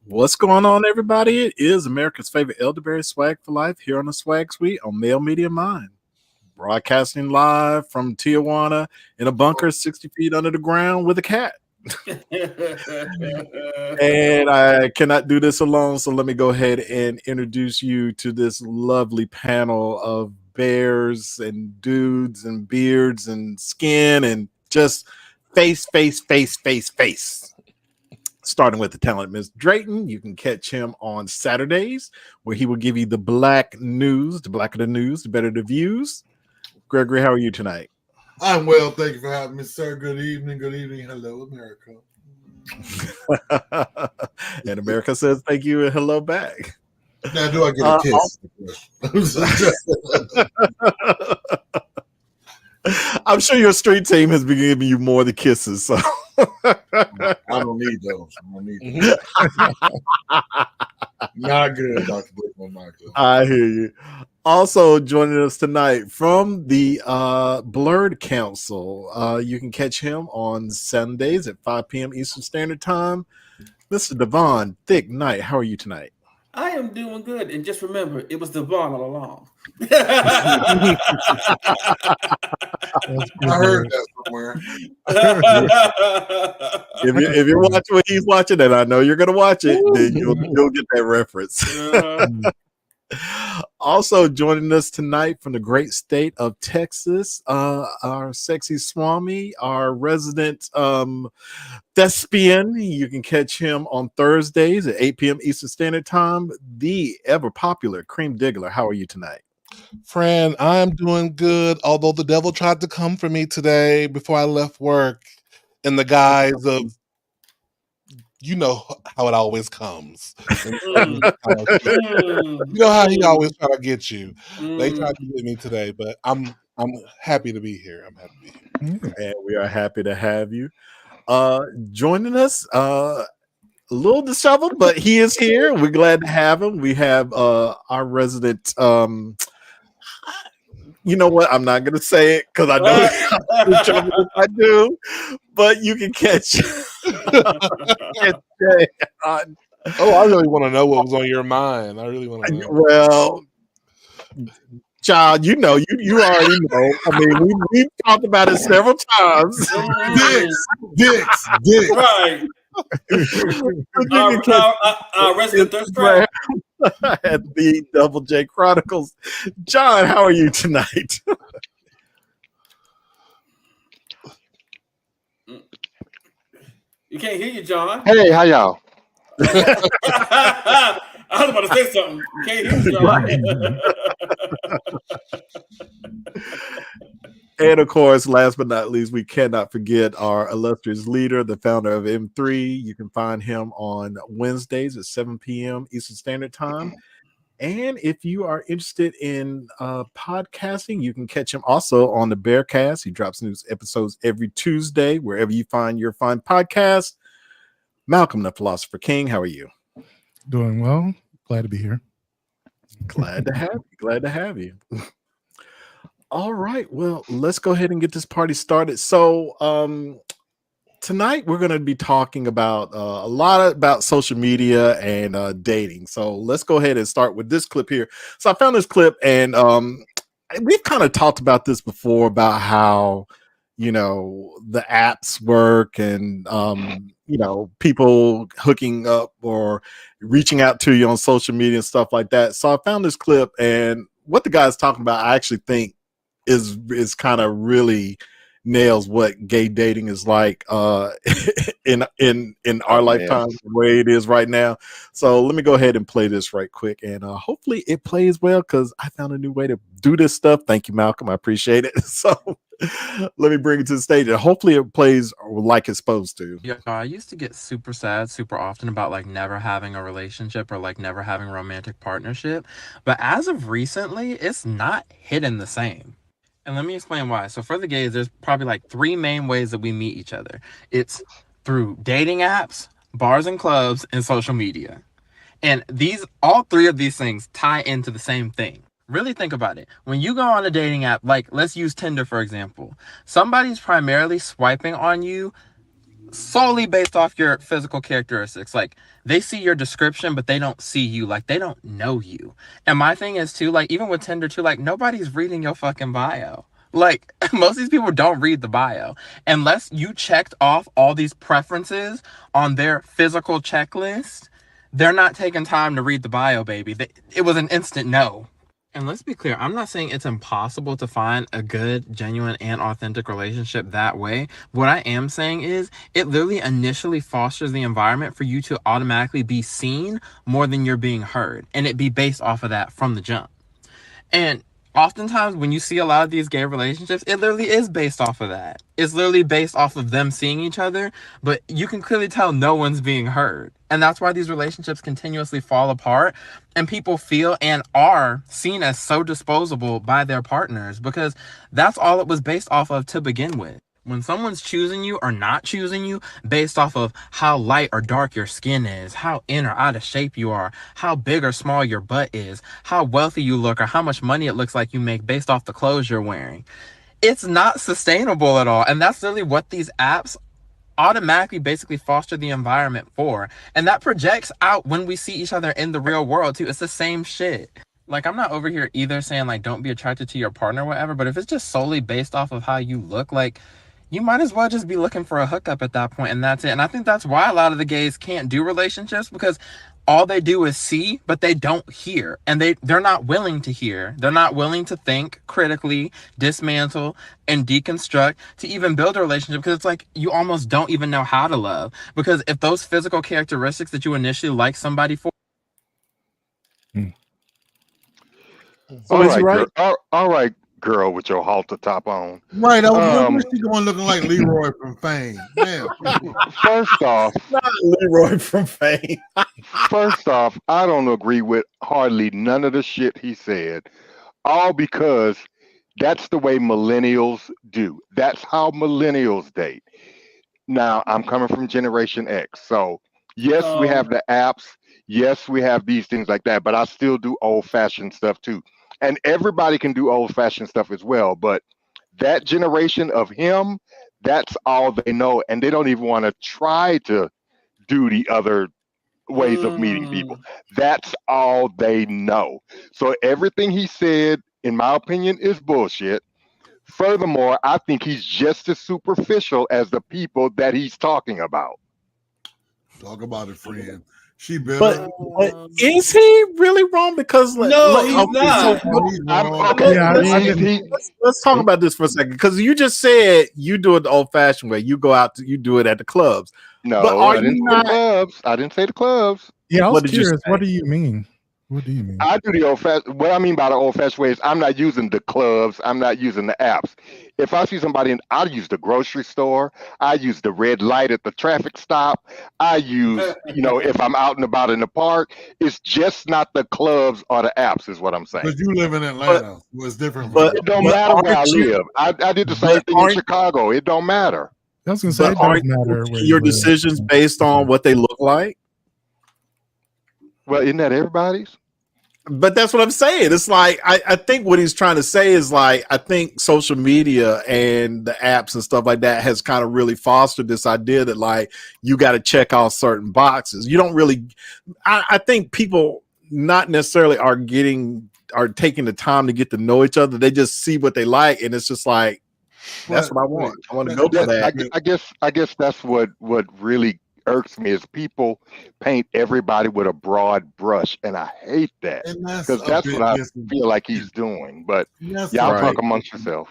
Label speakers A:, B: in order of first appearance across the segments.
A: What's going on, everybody? It is America's favorite elderberry SWaG for life here on the SWaG Suite on Mail Media Mind. Broadcasting live from Tijuana in a bunker 60 feet under the ground with a cat. And I cannot do this alone, so let me go ahead and introduce you to this lovely panel of bears and dudes and beards and skin and just face. Starting with the talent, Ms. Drayton. You can catch him on Saturdays, where he will give you the black news. The blacker the news, the better the views. Gregory, how are you tonight?
B: I'm well. Thank you for having me, sir. Good evening. Good evening. Hello, America.
A: And America says thank you and hello back.
B: Now, do I get a kiss?
A: I'm sure your street team has been giving you more than kisses, so
B: I don't need those. Not good, Dr. Blake, Michael.
A: I hear you. Also joining us tonight from the Blurred Council, you can catch him on Sundays at 5 p.m. Eastern Standard Time. Mr. Devon Thick Knight, how are you tonight?
C: I am doing good, and just remember, it was Devon all along.
B: I heard that somewhere.
A: If you're watching what he's watching, and I know you're going to watch it, then you'll get that reference. Also joining us tonight from the great state of Texas, our sexy Swami, our resident thespian. You can catch him on Thursdays at 8 p.m. Eastern Standard Time. The ever popular Cream Diggler. How are you tonight?
D: Fran, I'm doing good, although the devil tried to come for me today before I left work in the guise of, you know how it always comes. You know how he always try to get you. They tried to get me today, but I'm happy to be here. I'm happy to be here.
A: And we are happy to have you. Joining us, a little disheveled, but he is here. We're glad to have him. We have our resident you know what? I'm not going to say it because I know I do, but you can catch.
D: Oh, I really want to know what was on your mind. I really want to know.
A: Well, child, you know, you already know. I mean, we've talked about it several times.
B: Dicks.
C: Right. Our resident thirst trap
A: at the Double J Chronicles. John, how are you tonight?
C: You can't hear you, John.
E: Hey, how y'all?
C: I was about to say something. You can't hear you, John.
A: And of course, last but not least, we cannot forget our illustrious leader, the founder of M3. You can find him on Wednesdays at 7 p.m. Eastern Standard Time. And if you are interested in podcasting, you can catch him also on the Bearcast. He drops new episodes every Tuesday, wherever you find your fine podcast. Malcolm, the Philosopher King, how are you?
F: Doing well. Glad to be here.
A: Glad to have you. All right. Well, let's go ahead and get this party started. So tonight we're going to be talking about a lot about social media and dating. So let's go ahead and start with this clip here. So I found this clip, and we've kind of talked about this before about how, you know, the apps work and, you know, people hooking up or reaching out to you on social media and stuff like that. So I found this clip, and what the guy's talking about, I actually think is kind of really nails what gay dating is like in our lifetime, the way it is right now. So let me go ahead and play this right quick, and hopefully it plays well, because I found a new way to do this stuff. Thank you, Malcolm. I appreciate it. So let me bring it to the stage, and hopefully it plays like it's supposed to.
G: Yeah, I used to get super sad super often about like never having a relationship or like never having a romantic partnership, but as of recently, it's not hitting the same. And let me explain why. So for the gays, there's probably like 3 main ways that we meet each other. It's through dating apps, bars and clubs, and social media. And all 3 of these things tie into the same thing. Really think about it. When you go on a dating app, like let's use Tinder for example, somebody's primarily swiping on you solely based off your physical characteristics. Like they see your description, but they don't see you. Like they don't know you. And my thing is too, like even with Tinder too, like nobody's reading your fucking bio. Like most of these people don't read the bio unless you checked off all these preferences on their physical checklist. They're not taking time to read the bio, baby. It was an instant no. And let's be clear, I'm not saying it's impossible to find a good, genuine, and authentic relationship that way. What I am saying is it literally initially fosters the environment for you to automatically be seen more than you're being heard. And it be based off of that from the jump. And oftentimes when you see a lot of these gay relationships, it literally is based off of that. It's literally based off of them seeing each other, but you can clearly tell no one's being heard. And that's why these relationships continuously fall apart and people feel and are seen as so disposable by their partners because that's all it was based off of to begin with. When someone's choosing you or not choosing you based off of how light or dark your skin is, how in or out of shape you are, how big or small your butt is, how wealthy you look, or how much money it looks like you make based off the clothes you're wearing, it's not sustainable at all. And that's really what these apps automatically basically foster the environment for. And that projects out when we see each other in the real world too. It's the same shit. Like, I'm not over here either saying like don't be attracted to your partner or whatever, but if it's just solely based off of how you look, like you might as well just be looking for a hookup at that point, and that's it. And I think that's why a lot of the gays can't do relationships, because all they do is see, but they don't hear. And they're not willing to hear. They're not willing to think critically, dismantle, and deconstruct to even build a relationship, because it's like you almost don't even know how to love. Because if those physical characteristics that you initially like somebody for.
A: So is he right?
E: All right, girl with your halter top on.
B: Right, what's she going looking like Leroy from Fame? Damn.
E: First off,
A: Not Leroy from Fame.
E: first off, I don't agree with hardly none of the shit he said. All because that's the way millennials do. That's how millennials date. Now, I'm coming from Generation X, so yes, we have the apps. Yes, we have these things like that, but I still do old-fashioned stuff too. And everybody can do old-fashioned stuff as well, but that generation of him, that's all they know, and they don't even want to try to do the other ways of meeting people. That's all they know. So everything he said, in my opinion, is bullshit. Furthermore, I think he's just as superficial as the people that he's talking about.
B: Talk about it, friend. She better.
A: But is he really wrong? Because
C: No, he's not.
A: Let's talk about this for a second. Because you just said you do it the old-fashioned way. You go out, you do it at the clubs.
E: No,
A: but are
E: I didn't
A: you
E: say
A: not?
E: the clubs. I didn't say the clubs.
F: Yeah, I was
A: What did you
F: curious.
A: say?
F: What do you mean? What do you mean?
E: I do the old-fashioned. What I mean by the old-fashioned way is I'm not using the clubs. I'm not using the apps. If I see somebody, I use the grocery store. I use the red light at the traffic stop. I use, if I'm out and about in the park. It's just not the clubs or the apps, is what I'm saying.
B: But you live in Atlanta, so it's different.
A: But
E: It don't matter where I live. I did the same thing in
A: aren't-
E: Chicago. It don't matter.
F: I was gonna say
A: But
F: it doesn't
A: aren't
F: matter where
A: your
F: you live.
A: decisions based on what they look like?
E: Well, isn't that everybody's?
A: But that's what I'm saying. It's like I think what he's trying to say is like I think social media and the apps and stuff like that has kind of really fostered this idea that like you got to check off certain boxes. You don't really. I think people not necessarily are taking the time to get to know each other. They just see what they like, and it's just like that's what I want. I want to go for that.
E: I guess that's what really irks me is people paint everybody with a broad brush, and I hate that because that's what I feel like he's doing. But y'all talk amongst yourself.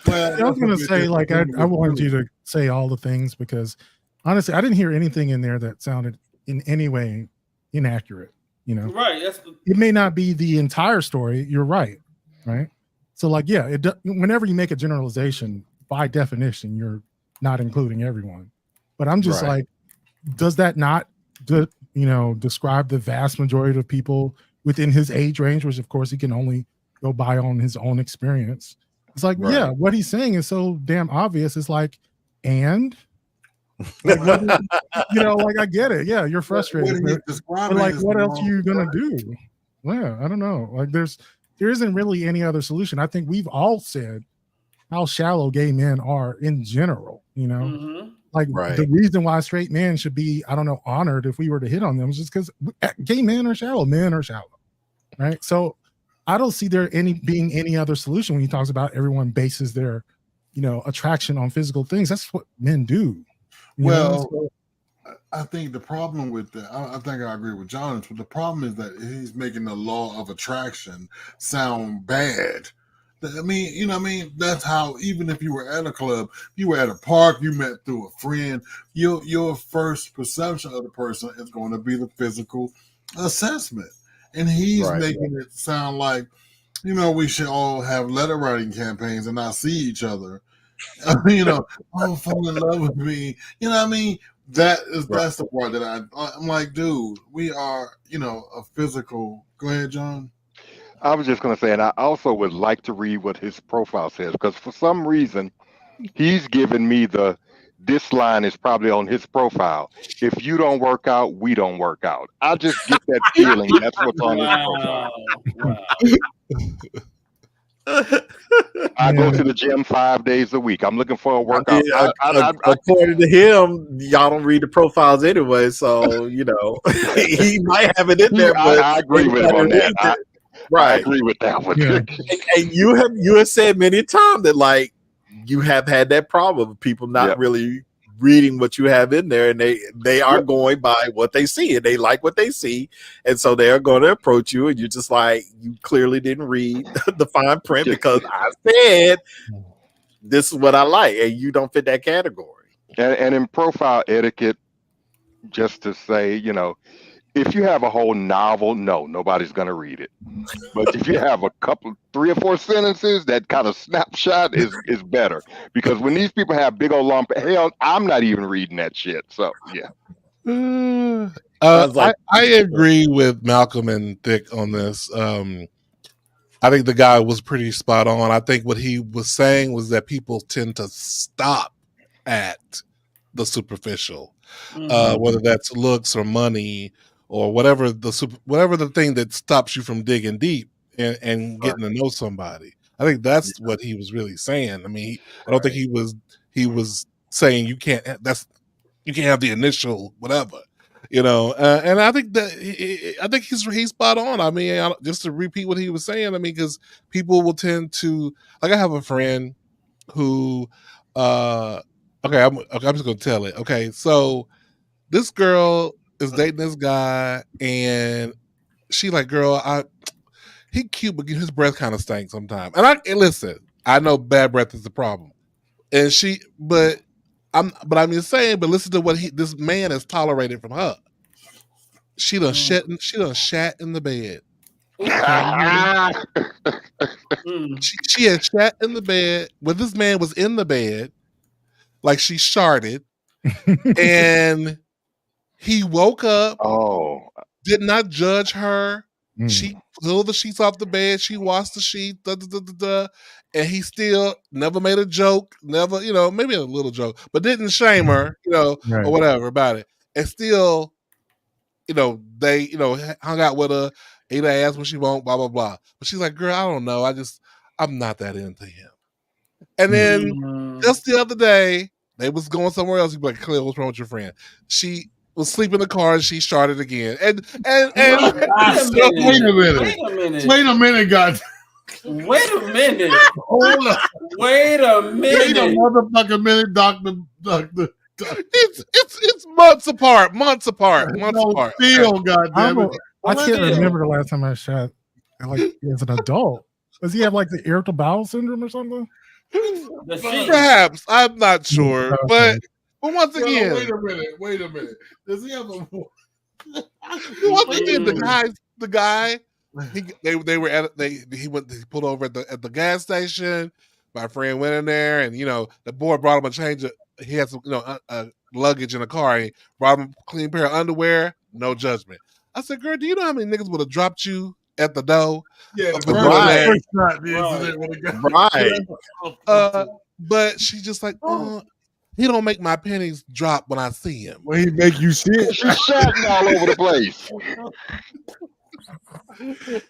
F: I was gonna say, like, I wanted you to say all the things because honestly, I didn't hear anything in there that sounded in any way inaccurate.
C: Right?
F: It may not be the entire story. You're right. So, like, yeah, whenever you make a generalization, by definition, you're not including everyone. But I'm just like, does that not, describe the vast majority of people within his age range, which of course he can only go by on his own experience? It's like,
A: Right.
F: yeah, what he's saying is so damn obvious. It's like, and like, what is, like I get it. Yeah, you're frustrated,
B: What he's
F: but
B: describing
F: like,
B: is
F: what
B: the
F: else are
B: wrong
F: you gonna
B: track.
F: do? Yeah, I don't know. Like, there isn't really any other solution. I think we've all said how shallow gay men are in general. Like
A: Right.
F: the reason why straight men should be, I don't know, honored if we were to hit on them is just because gay men are shallow. Men are shallow, right? So I don't see there being any other solution when he talks about everyone bases their, attraction on physical things. That's what men do.
B: Well,
F: So,
B: I think the problem with that, I think I agree with John. The problem is that he's making the law of attraction sound bad. I mean, that's how, even if you were at a club, you were at a park, you met through a friend, your first perception of the person is going to be the physical assessment. And he's
A: Right.
B: making it sound like, we should all have letter writing campaigns and not see each other. Fall in love with me. That's the part that I'm like, dude, we are, a physical. Go ahead, John.
E: I was just going to say, and I also would like to read what his profile says, because for some reason he's given me this line is probably on his profile. If you don't work out, we don't work out. I just get that feeling that's what's on his profile.
C: Wow.
E: I go to the gym 5 days a week. I'm looking for a
A: I
E: workout.
A: mean, according to him, y'all don't read the profiles anyway, so he might have it in there. But
E: I agree with him on that. I
A: Right.
E: agree with that one.
F: Yeah.
A: And you have said many times that like you have had that problem of people not really reading what you have in there, and they are going by what they see, and they like what they see, and so they are going to approach you, and you're just like, you clearly didn't read the fine print because I said this is what I like, and you don't fit that category.
E: And in profile etiquette, just to say, if you have a whole novel, no, nobody's going to read it. But if you have a couple, 3 or 4 sentences, that kind of snapshot is better. Because when these people have big old long, hell, I'm not even reading that shit. So, yeah.
D: I agree with Malcolm and Thick on this. I think the guy was pretty spot on. I think what he was saying was that people tend to stop at the superficial, whether that's looks or money or whatever the thing that stops you from digging deep and getting to know somebody. I think that's what he was really saying. I mean, I don't think he was saying you can't have the initial whatever, and I think that he's spot on. I mean, just to repeat what he was saying, I mean, because people will tend to, like, I have a friend who, okay, I'm just gonna tell it. Okay, so this girl is dating this guy, and she like, girl, he cute, but his breath kind of stinks sometimes. And listen, I know bad breath is the problem, and I'm just saying, but listen to what this man has tolerated from her. She done shat in the bed. She had shat in the bed when this man was in the bed, like she sharted, and he woke up.
E: Oh,
D: did not judge her. She pulled the sheets off the bed. She washed the sheets, and he still never made a joke. Never, maybe a little joke, but didn't shame her,
F: Right.
D: or whatever about it. And still, they, hung out with her, ate her ass when she won't, blah blah blah. But she's like, girl, I don't know. I'm not that into him. And then just the other day, they was going somewhere else. He'd be like, Claire, what's wrong with your friend? She was sleeping in the car and she started again. And
B: Wait a minute, guys.
C: Wait a minute.
B: Hold up.
C: Wait a minute.
B: Wait a motherfucking minute, Doctor.
D: It's months apart.
B: Still, goddamn it.
F: I can't remember the last time I shot like as an adult. Does he have like the irritable bowel syndrome or something?
D: Perhaps. I'm not sure.
F: Okay.
D: But once again,
B: wait a minute. Does he have a
D: once again, the guy he pulled over at the gas station. My friend went in there, and the boy brought him a change of, he had some luggage in the car, and brought him a clean pair of underwear. No judgment. I said, girl, do you know how many niggas would have dropped you at the door.
B: Yeah,
D: of
B: the
D: the
B: first,
D: woman
A: Right.
D: that-
B: first shot, the incident when it got
A: Right.
D: but she's just like, he don't make my pennies drop when I see him.
B: when he make you shit.
E: She's shouting all over the place.
D: I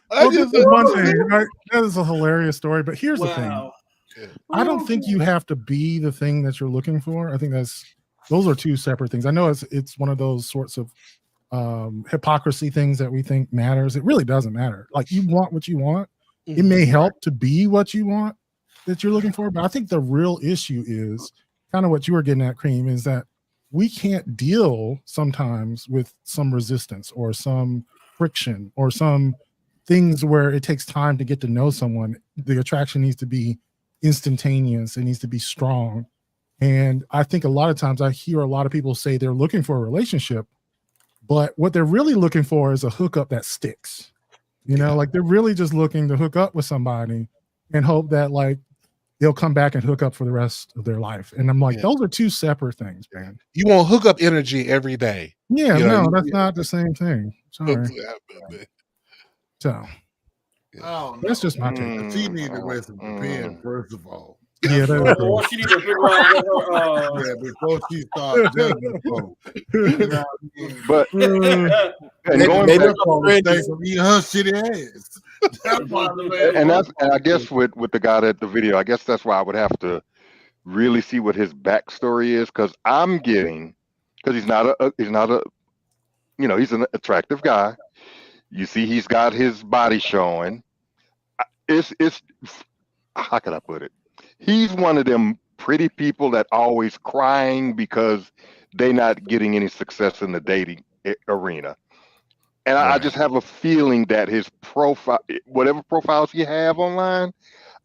F: Well, this
D: just
F: is one thing. Right? That is a hilarious story. But here's the thing.
C: Wow.
F: I don't think you have to be the thing that you're looking for. I think those are two separate things. I know it's one of those sorts of hypocrisy things that we think matters. It really doesn't matter. Like, you want what you want. It may help to be what you want that you're looking for, but I think the real issue is kind of what you were getting at, Cream, is that we can't deal sometimes with some resistance or some friction or some things where it takes time to get to know someone. The attraction needs to be instantaneous. It needs to be strong. And I think a lot of times I hear a lot of people say they're looking for a relationship, but what they're really looking for is a hookup that sticks. You know, like they're really just looking to hook up with somebody and hope that like they'll come back and hook up for the rest of their life. And I'm like, those are two separate things, man.
D: You want hookup energy every day.
F: Yeah,
D: You know,
F: no, that's not the same thing. Sorry. So
B: Oh,
F: that's just my take.
B: She need to wear some pen, first of all.
F: Yeah, that's
C: Or she need to figure out what her.
B: Yeah, before she starts judging folks. You know what I mean?
E: But and going
A: maybe
E: back,
B: Thanks for eating her shitty ass. That's why the man.
E: and I guess with the guy at the video, I guess that's why I would have to really see what his backstory is, because I'm getting, because he's not a you know, he's an attractive guy. You see, he's got his body showing. It's how can I put it? He's one of them pretty people that always crying because they not getting any success in the dating arena. And I just have a feeling that his profile, whatever profiles he have online,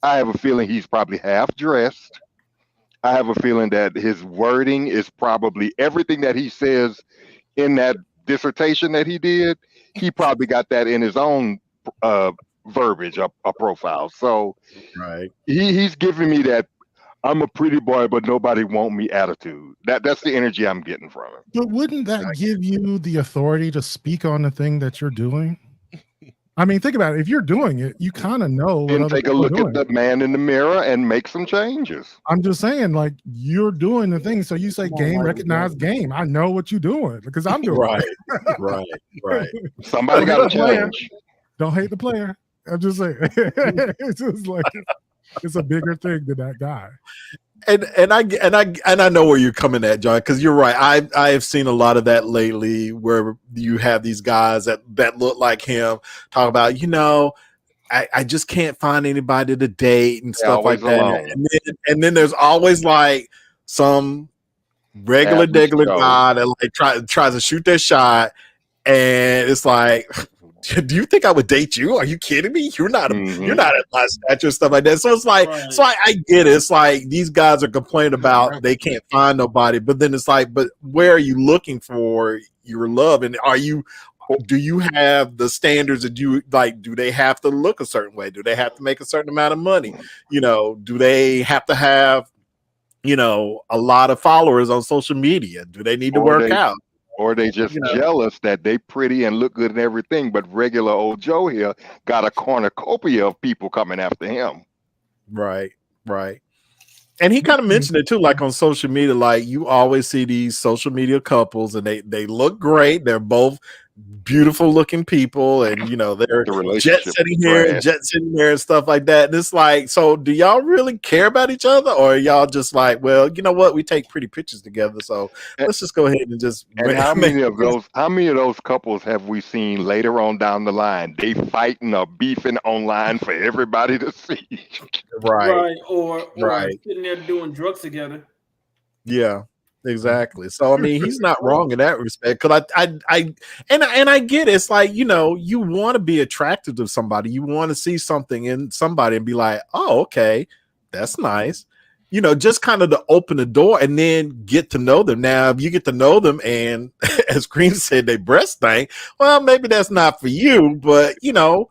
E: I have a feeling he's probably half dressed. I have a feeling that his wording is probably everything that he says in that dissertation that he did. He probably got that in his own verbiage, a profile. So
A: Right.
E: he's giving me that I'm a pretty boy, but nobody want me attitude. That's the energy I'm getting from him.
F: But wouldn't that give you the authority to speak on the thing that you're doing? I mean, think about it. If you're doing it, you kind of know what
E: And
F: other
E: take a
F: people are
E: look
F: doing.
E: at the man in the mirror and make some changes.
F: I'm just saying, like, you're doing the thing. So you say game, recognize game. I know what you're doing because I'm doing
A: Right.
F: it.
A: Right.
E: Somebody got to change.
F: Don't hate the player. I'm just saying. It's just like it's a bigger thing than that guy.
A: And I know where you're coming at, John, because you're right. I have seen a lot of that lately, where you have these guys that look like him talk about, you know, I just can't find anybody to date and stuff like that.
E: Alone.
A: And then there's always like some regular
E: Average
A: degular
E: Joe.
A: guy that like tries to shoot their shot, and it's like, do you think I would date you? Are you kidding me? You're not at my stature, stuff like that. So it's like,
C: Right.
A: so I get it. It's like these guys are complaining about they can't find nobody, but then it's like, but where are you looking for your love? And do you have the standards that you like? Do they have to look a certain way? Do they have to make a certain amount of money? You know, do they have to have, you know, a lot of followers on social media? Do they need to work out?
E: Or they just jealous that they pretty and look good and everything, but regular old Joe here got a cornucopia of people coming after him.
A: Right. And he kind of mentioned it too, like on social media, like you always see these social media couples and they look great. They're both beautiful looking people, and you know, they're jet setting here and jet setting there and stuff like that. And it's like, so do y'all really care about each other, or are y'all just like, well, you know what, we take pretty pictures together, so let's just go ahead and just
E: how many of those couples have we seen later on down the line? They fighting or beefing online for everybody to see.
A: Right.
C: Or sitting there doing drugs together.
A: Yeah. Exactly. So I mean, he's not wrong in that respect. Because I get it. It's like, you know, you want to be attracted to somebody. You want to see something in somebody and be like, oh, okay, that's nice. You know, just kind of to open the door and then get to know them. Now, if you get to know them and, as Green said, they breast thing, well, maybe that's not for you. But you know,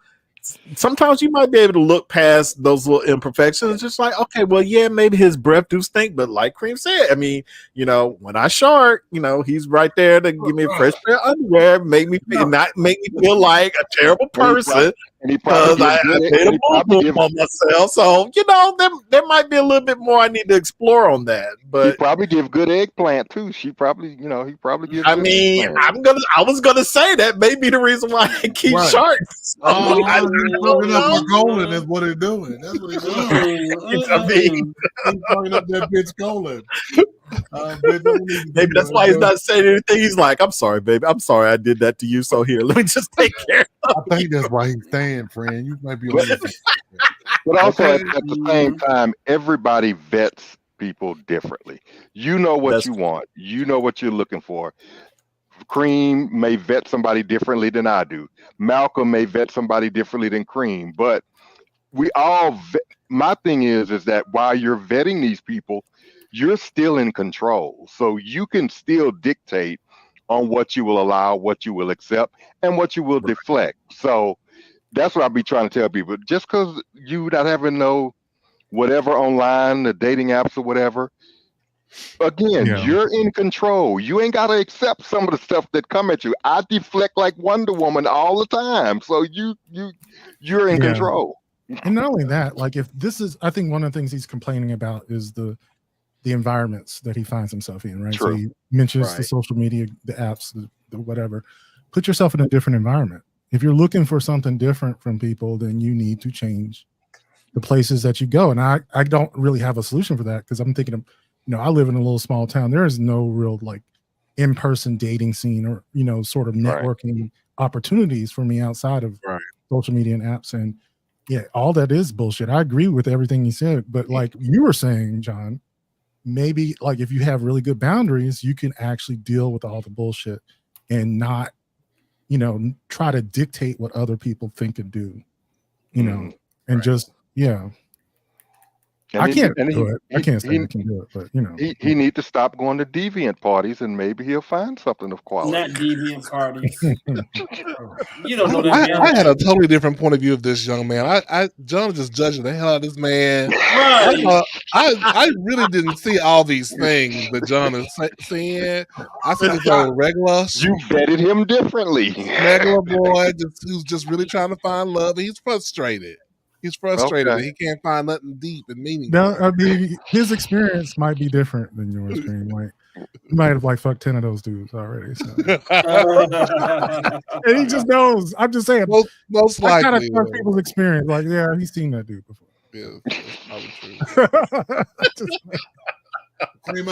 A: sometimes you might be able to look past those little imperfections. Just like, okay, well, yeah, maybe his breath do stink, but like Cream said, I mean, you know, when I shark, you know, he's right there to give me a fresh pair of underwear, not make me feel like a terrible person.
E: And he probably
A: because I
E: gives good.
A: made a
E: And he probably
A: boo
E: gives.
A: on myself. So there might be a little bit more I need to explore on that.
E: He
A: But
E: probably give good eggplant too. She probably, he probably gives
A: I
E: good
A: mean,
E: eggplant.
A: I was gonna say that may be the reason why I keep
B: Right.
A: sharks.
B: Oh,
A: I
B: he's
A: don't
B: fucking up my
A: know.
B: colon. That's what he's doing. That's what he's doing.
A: I mean,
B: He's fucking up that bitch colon. Bitch, I don't need to
A: maybe
B: do
A: that's
B: that,
A: why he's
B: bro.
A: not saying anything. He's like, I'm sorry, baby. I'm sorry I did that to you. So here, let me just take care of
B: I think that's why he's staying, friend. You might be on
E: But,
B: this.
E: but also
B: Okay.
E: at the same time, everybody vets people differently. You know what
A: That's
E: you want. You know what you're looking for. Cream may vet somebody differently than I do. Malcolm may vet somebody differently than Cream. But we all. My thing is that while you're vetting these people, you're still in control. So you can still dictate on what you will allow, what you will accept, and what you will deflect. So that's what I be trying to tell people. Just because you not having no whatever online, the dating apps or whatever, again,
F: Yeah.
E: you're in control. You ain't got to accept some of the stuff that come at you. I deflect like Wonder Woman all the time. So you're in
F: Yeah.
E: control.
F: And not only that, like if this is, I think one of the things he's complaining about is the environments that he finds himself in, right?
E: True.
F: So he mentions the
A: Right.
F: social media, the apps, the whatever. Put yourself in a different environment. If you're looking for something different from people, then you need to change the places that you go. And I don't really have a solution for that because I'm thinking of, I live in a little small town. There is no real like in-person dating scene or, sort of
E: Right.
F: networking opportunities for me outside of
A: Right.
F: social media and apps. And yeah, all that is bullshit. I agree with everything you said, but like you were saying, John, maybe like if you have really good boundaries, you can actually deal with all the bullshit and not, try to dictate what other people think and do, and
A: Right.
F: just, yeah.
E: And
F: I
E: he-
F: can't
E: and
F: do
E: he-
F: it. I
E: he-
F: can't say
E: he-
F: I can do it, but
E: He need to stop going to deviant parties and maybe he'll find something of quality.
C: Not deviant parties. You don't know that.
D: I
C: man.
D: had a totally different point of view of this young man. John just judging the hell out of this man.
C: Right.
D: I really didn't see all these things that John is saying. I see this old regular,
E: You vetted him differently.
D: regular boy who's just really trying to find love. And he's frustrated. He's frustrated
E: Okay.
D: that he can't find nothing deep and meaningful.
F: No, I mean his experience might be different than yours, Green. Like he might have like fucked 10 of those dudes already. So. And he just knows. I'm just saying.
D: most
F: I kind of
D: likely.
F: trust people's experience. Like, yeah, he's seen that dude before.
D: Yeah, that's probably true.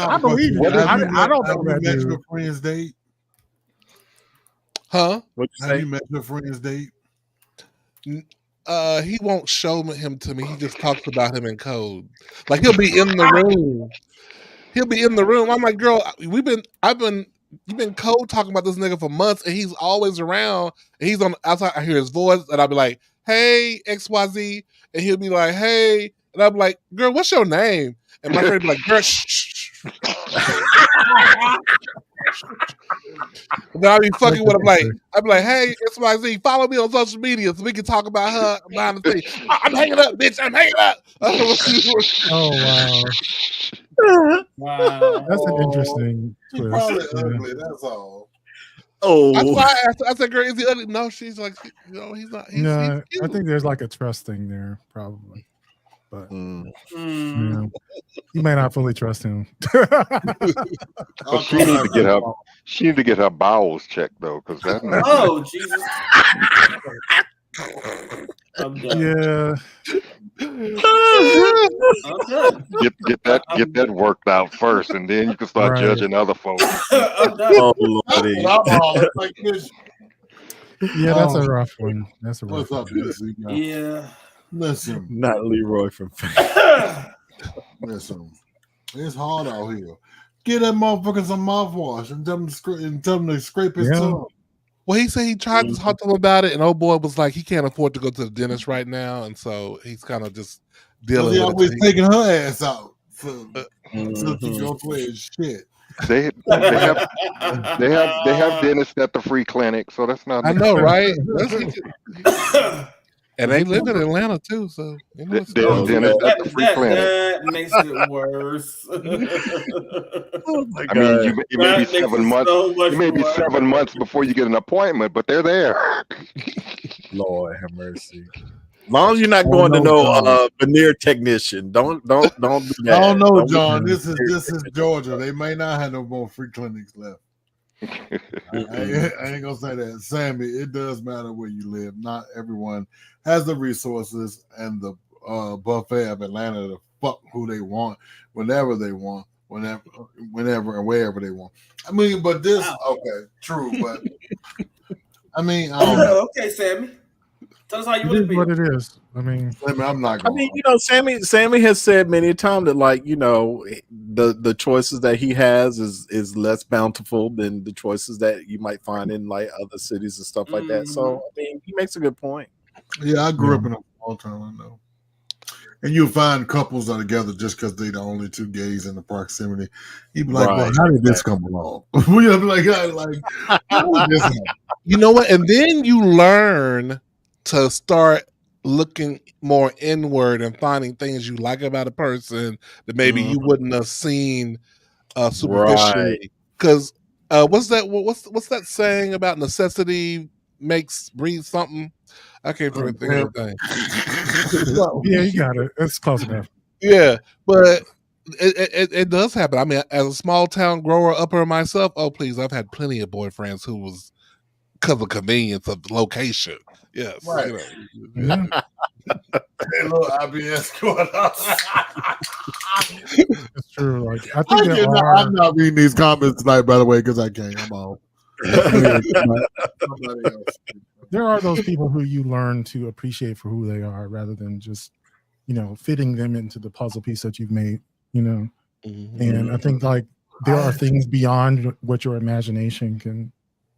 F: I believe you. I don't know that
B: met
F: dude.
B: your friend's date?
D: Huh?
A: What'd you
B: Have
A: say?
B: you met your friend's date?
D: He won't show him to me. He just talks about him in code. Like he'll be in the room. He'll be in the room. I'm like, girl, you've been code talking about this nigga for months, and he's always around. And he's on outside. I hear his voice, and I'll be like, "Hey, XYZ," and he'll be like, "Hey," and I'm like, "Girl, what's your name?" And my friend be like, "Girl, shh, shh, shh." And then I'll be fucking with him like, I'll be like, "Hey, XYZ, follow me on social media so we can talk about her behind the scenes." I'm hanging up, bitch. I'm hanging up.
F: Oh wow,
C: Wow.
F: that's an interesting
B: He's
F: twist.
B: probably
F: Yeah.
B: ugly. That's all.
D: That's
A: Oh,
D: why I asked. I said, "Girl, is he ugly?" No, she's like, he's not. He's
F: No,
D: cute.
F: I think there's like a trust thing there, probably. But
C: Mm.
F: yeah, you may not fully trust him.
E: But she need to get her. She need to get her bowels checked though, because that.
C: Oh Jesus! I'm done.
F: Yeah,
C: I'm done.
E: Get that worked out first, and then you can start
F: Right.
E: judging other folks.
C: I'm done.
A: oh Lordy.
B: It's like this.
F: yeah, that's a rough one. That's a rough
B: What's up, Missy?
C: Yeah.
B: Listen,
A: Not Leroy from
B: listen. It's hard out here. Get that motherfucker some mouthwash and tell him to scrape his
F: Yeah.
B: tongue.
D: Well, he said he tried to talk to him about it, and old boy was like, he can't afford to go to the dentist right now, and so he's kind of just dealing
B: He
D: with
B: always
D: it.
B: taking her ass out for
A: Mhm.
B: to go play his shit.
E: They have dentists at the free clinic, so that's not.
D: I know, right? And they live in Atlanta too, so you know,
E: There's
A: Oh,
E: dentists at the free clinic.
C: That makes it worse.
A: Oh my
E: I mean,
A: God.
E: you may be
C: That makes
E: 7
C: it
E: months.
C: so much
E: You may be
C: worse.
E: 7 months before you get an appointment, but they're there.
A: Lord have mercy. As long as you're not
B: Oh,
A: going to
B: no,
A: no
B: John.
A: veneer technician, don't do
B: I
A: that.
B: don't know,
A: Don't be
B: John.
A: a
B: This is
A: veneer technician.
B: Georgia. They may not have no more free clinics left. I ain't gonna say that, Sammy. It does matter where you live. Not everyone has the resources and the buffet of Atlanta to fuck who they want, whenever they want, whenever and wherever they want. I mean, but this okay, true, but I mean,
C: Okay, Sammy. Tell us how you
F: It
C: really
F: is what
C: feel.
F: it is. I mean,
B: I'm not
A: I
B: going.
A: mean, Sammy has said many a time that, like, the choices that he has is less bountiful than the choices that you might find in like other cities and stuff like that. So I mean, he makes a good point.
B: Yeah, I grew up in a small town. I know. And you'll find couples that are together just because they're the only two gays in the proximity. You'd be like, well,
A: Right.
B: how did this come along? You'll be like, how did this happen?
D: You know what? And then you learn to start looking more inward and finding things you like about a person that maybe you wouldn't have seen superficially. Because what's that saying about necessity breeds something? I can't think of the thing.
F: well, yeah, you got it. It's close enough.
D: Yeah, but it does happen. I mean, as a small town grower upper myself, oh please, I've had plenty of boyfriends who was because of convenience of location. Yes,
B: Right.
F: Yeah.
B: Hey, look, IBS going on.
F: It's true. Like I think
B: I'm not reading these comments tonight, by the way, because I can't. I'm off. Somebody else.
F: there are those people who you learn to appreciate for who they are rather than just, fitting them into the puzzle piece that you've made, And I think like there are things beyond what your imagination can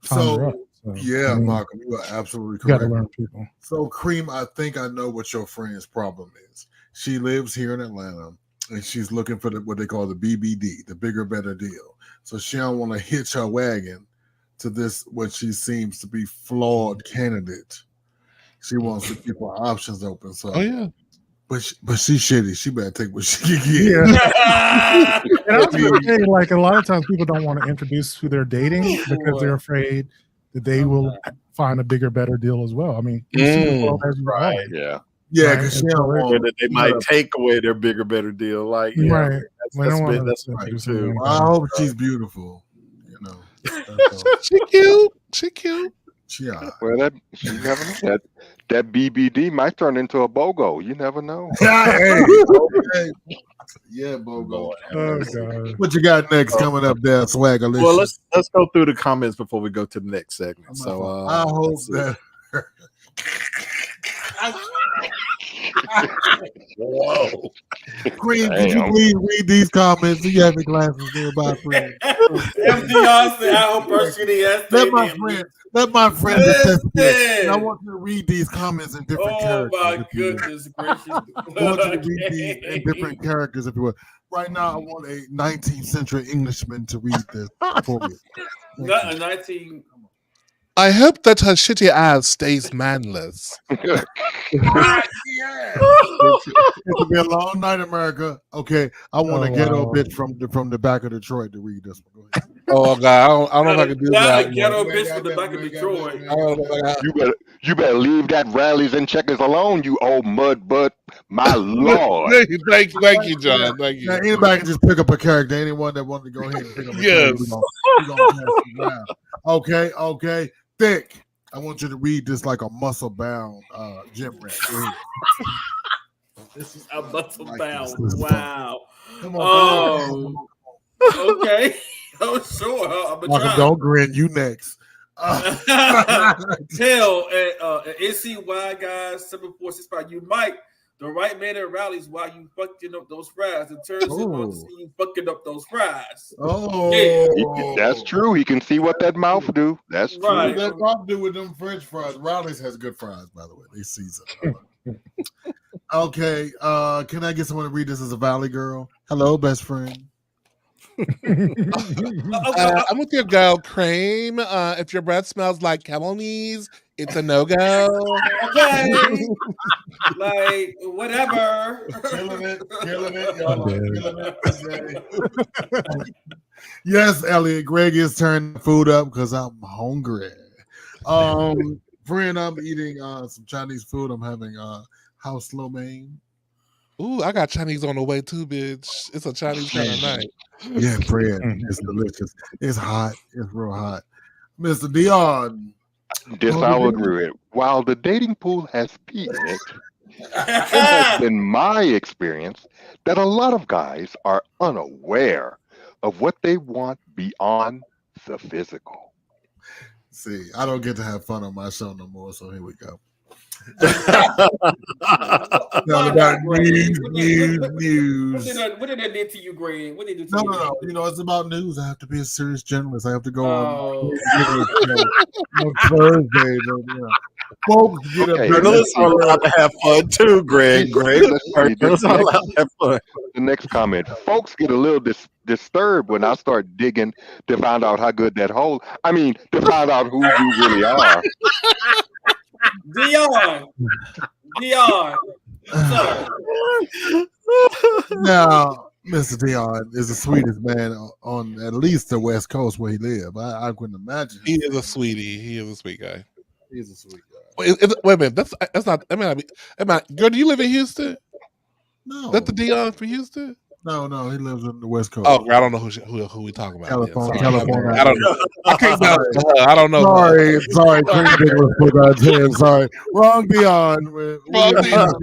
F: conjure up. So,
B: yeah, Malcolm, you are absolutely
F: you got
B: correct.
F: to learn people.
B: So, Cream, I think I know what your friend's problem is. She lives here in Atlanta, and she's looking for what they call the BBD, the bigger, better deal. So she don't want to hitch her wagon to this, what she seems to be flawed candidate. She wants to keep her options open. So,
D: oh yeah,
B: but she's shitty. She better take what she can get.
F: Yeah. And I was gonna say, like a lot of times people don't want to introduce who they're dating because they're afraid that they will find a bigger, better deal as well. I mean, you see the world as you are.
E: Yeah.
B: Yeah, because she don't want
A: that they might take away their bigger, better deal. Like,
F: Right.
A: That's right too.
B: I hope she's beautiful.
D: she cute. She cute.
B: Yeah.
E: Well, you never know. That BBD might turn into a BOGO. You never know.
B: Hey. Yeah, BOGO.
F: Oh, God.
B: What you got next coming up there, SWaG?
A: Well, let's go through the comments before we go to the next segment. So
B: I hope that.
A: Whoa.
B: Queen, could you please read these comments? You have your glasses there, my friend.
C: FDR said, I hope personally
B: Let my friend attest to it. I want you to read these comments in different characters.
C: Oh my goodness gracious.
B: I want you to read these in different characters, if you would. Right now, I want a 19th century Englishman to read this for me.
C: Not a 19.
D: I hope that her shitty ass stays manless.
B: It'll be a long night, America. Okay, I want a ghetto bitch from the back of Detroit to read this one. Go ahead.
D: Oh God, I don't know if I can do that.
C: A ghetto bitch from the back of Detroit.
E: You better leave that rallies and checkers alone, you old mud butt. My lord.
D: Thank you, John. Thank you.
B: Now, anybody can just pick up a character. Anyone that wanted to go ahead and pick up a character. We're gonna pass it around. Okay. Thick. I want you to read this like a muscle bound gym rat.
C: This is a muscle bound. Wow.
B: Come on.
C: Okay. Oh, sure. I'm gonna try.
B: Don't grin. You next.
C: Tell NCY guys 7465. You might the right man at rallies while you fucking up those fries. It turns him on to see you fucking up those fries.
B: Oh,
C: yeah.
E: That's true. He can see what that mouth do. That's true.
B: What that mouth do with them French fries. Rallies has good fries, by the way. They season. Okay. Can I get someone to read this as a Valley girl? Hello, best friend.
D: I'm with your girl, Cream. If your breath smells like camel knees, it's a no-go.
C: Okay. Like, whatever.
B: Killing it. Y'all are killing it. Yes, Elliot. Greg is turning food up because I'm hungry. Friend, I'm eating some Chinese food. I'm having house lo mein.
D: Ooh, I got Chinese on the way too, bitch. It's a Chinese kind of night.
B: Yeah, friend,
F: Mhm.
B: it's delicious. It's hot. It's real hot. Mr. Dion.
E: This
B: Oh,
E: I will
B: the
E: agree with. While the dating pool has peaked, it has been my experience that a lot of guys are unaware of what they want beyond the physical.
B: See, I don't get to have fun on my show no more, so here we go.
C: Why
B: Now we
C: not,
B: got
C: Greg?
B: news.
C: What did that do to you, Greg? What did it do to
B: No,
C: you?
B: no, no. You know, it's about news. I have to be a serious journalist. I have to go
C: Oh.
B: on Thursday. Folks get
E: Okay,
B: a
A: Journalists are allowed to have fun too, Greg. Greg,
E: Let's see.
A: journalists are allowed to have fun.
E: The next comment. Folks get a little disturbed when I start digging to find out how good that hole. I mean, to find out who you really are.
C: Dion. Sir.
B: Now, Mr. Dion is the sweetest man on at least the West Coast where he lives. I couldn't imagine.
D: He is a sweetie. He is a sweet guy.
B: He's a sweet guy.
D: Wait a minute. That's not. I mean, girl, do you live in Houston?
B: No,
D: That's the Dion from Houston.
B: no, he lives in the West Coast.
D: Oh, I don't know who we talking about.
B: California.
D: Sorry.
B: California.
D: I don't know. I can't vouch for her. I don't know.
B: Sorry, Cream Digger put God's hand. Sorry, wrong Dion.
D: Wrong Dion.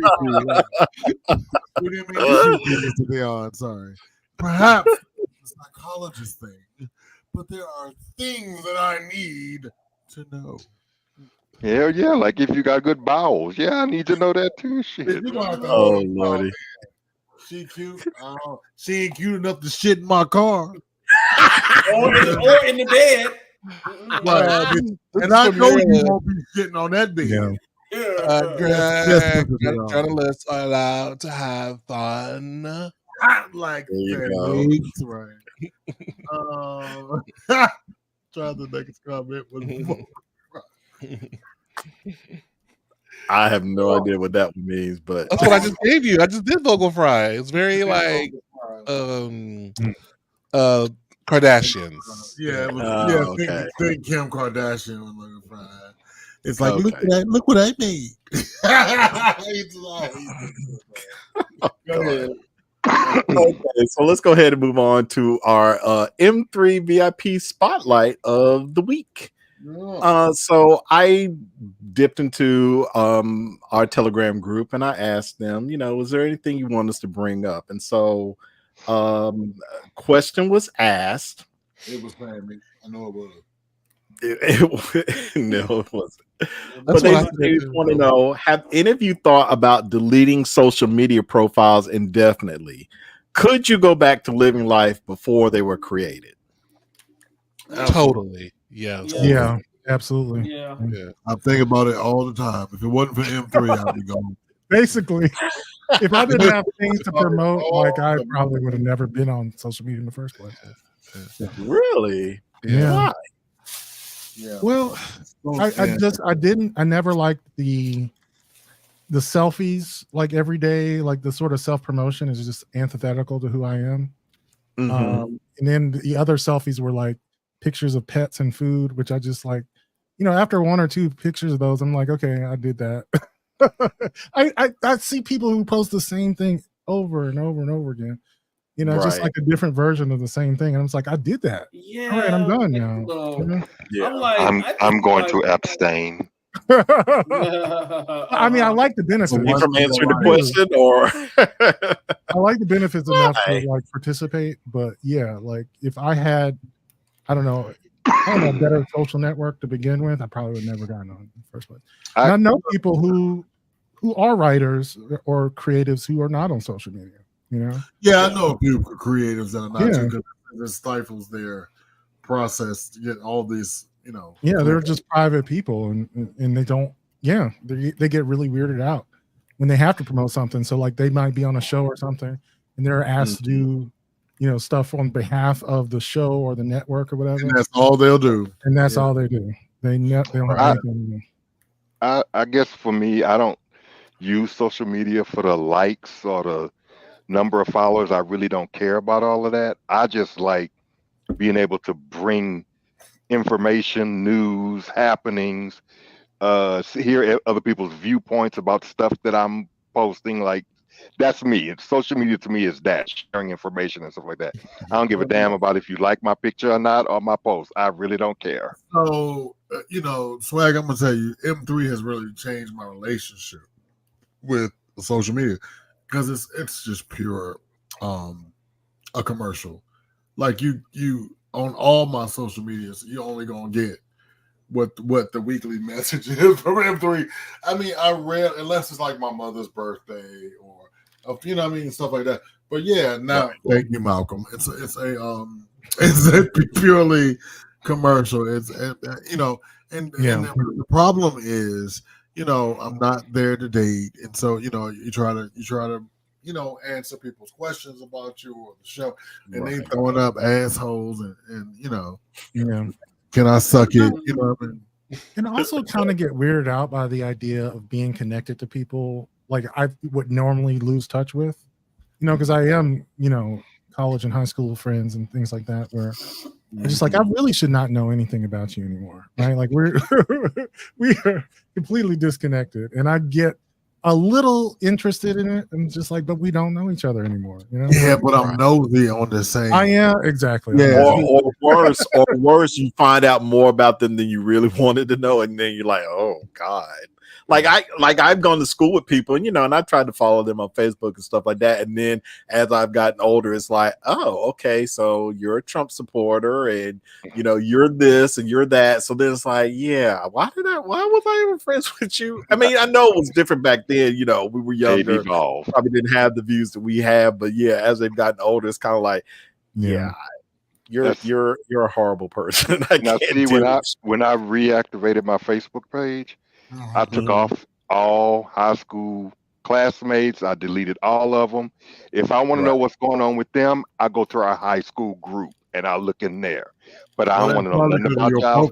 B: We didn't mean to shoot you, Mr. Dion. Sorry. Perhaps it's a psychologist thing, but there are things that I need to know.
E: Hell yeah, like if you got good bowels. Yeah, I need to know that too. Shit.
B: You gonna have to
A: Oh,
B: hold on.
A: Lordy.
B: She cute. She ain't cute enough to shit in my car.
C: Or in the bed.
B: Right. And I know you won't be shitting on that bed.
F: Yeah.
B: Yes, Mr. Dion.
D: Journalists are allowed to have fun.
B: I like
A: There you
B: that.
A: go.
B: Right. Try the next comment was
A: I have no idea what that one means, but
D: That's what I just gave you. I just did vocal fry. It's very like Kardashians.
B: Yeah, it was,
A: Oh,
B: yeah.
A: okay.
B: Think Kim Kardashian was looking fine. It's like
A: Okay.
B: look what I made. Go ahead.
A: Okay, so let's go ahead and move on to our M3 VIP spotlight of the week. So I dipped into our Telegram group and I asked them, is there anything you want us to bring up? And so question was asked.
B: It was family. I know it was.
A: No, it wasn't.
D: That's
A: But they
D: what I think.
A: want to know, have any of you thought about deleting social media profiles indefinitely? Could you go back to living life before they were created?
D: Totally. Yes.
F: Yeah, absolutely.
C: Yeah.
B: I think about it all the time. If it wasn't for M3, I'd be gone.
F: Basically, if I didn't have things to promote, like I probably would have never been on social media in the first place.
A: Really?
F: Yeah.
A: Why?
B: Yeah.
F: Well, I never liked the selfies like every day, like the sort of self-promotion is just antithetical to who I am.
A: Mhm.
F: And then the other selfies were like pictures of pets and food, which I just like, after one or two pictures of those, I'm like, okay, I did that. I see people who post the same thing over and over and over again. Just
A: Right.
F: like a different version of the same thing. And I was like, I did that.
C: Yeah.
F: All right, I'm done now.
A: Yeah.
C: I'm like,
E: I'm going to abstain.
F: I mean, I like the benefits.
A: From answering the question, or
F: I like the benefits enough
A: Why?
F: to like participate, but yeah, like if I had, I don't know, a better social network to begin with, I probably would never gotten on in the first place. And I know people who are writers or creatives who are not on social media.
B: Yeah, I know a few creatives that are not
F: Yeah.
B: too good. It stifles their process to get all these,
F: Yeah, they're just private people, and they don't. Yeah, they get really weirded out when they have to promote something. So like they might be on a show or something, and they're asked to do, stuff on behalf of the show or the network or whatever.
B: And that's all they'll do.
F: And that's all they do. They don't have anything.
E: I guess for me, I don't use social media for the likes or the number of followers. I really don't care about all of that. I just like being able to bring information, news, happenings hear other people's viewpoints about stuff that I'm posting. Like that's me. It's social media to me is that sharing information and stuff like that. I don't give a damn about if you like my picture or not or my post. I really don't care.
B: So Swag, I'm gonna tell you, M3 has really changed my relationship with social media because it's just pure a commercial. Like you on all my social medias, you only gonna get what the weekly message is from M3. I mean, I read unless it's like my mother's birthday or stuff like that. But yeah, now thank you, Malcolm. It's a purely commercial. And the problem is, I'm not there to date, and so you try to answer people's questions about you or the show, and they throwing up assholes and can I suck it? You know what I mean?
F: And also kind of get weirded out by the idea of being connected to people like I would normally lose touch with, because I am, college and high school friends and things like that, where I'm just like, I really should not know anything about you anymore, right? Like we are completely disconnected, and I get a little interested in it, and just like, but we don't know each other anymore,
B: Yeah, but I'm nosy on the same.
F: I am exactly.
B: Yeah.
A: Or worse, you find out more about them than you really wanted to know, and then you're like, oh God. Like I've gone to school with people, and and I tried to follow them on Facebook and stuff like that. And then as I've gotten older, it's like, oh, okay, so you're a Trump supporter, and you're this and you're that. So then it's like, yeah, why was I even friends with you? I mean, I know it was different back then. We were younger, probably didn't have the views that we have, but yeah, as they've gotten older, it's kind of like, yeah. You're a horrible person.
E: Now see, when I reactivated my Facebook page, I took off all high school classmates. I deleted all of them. If I want to know what's going on with them, I go to our high school group and I look in there. But I don't want to know nothing about y'all.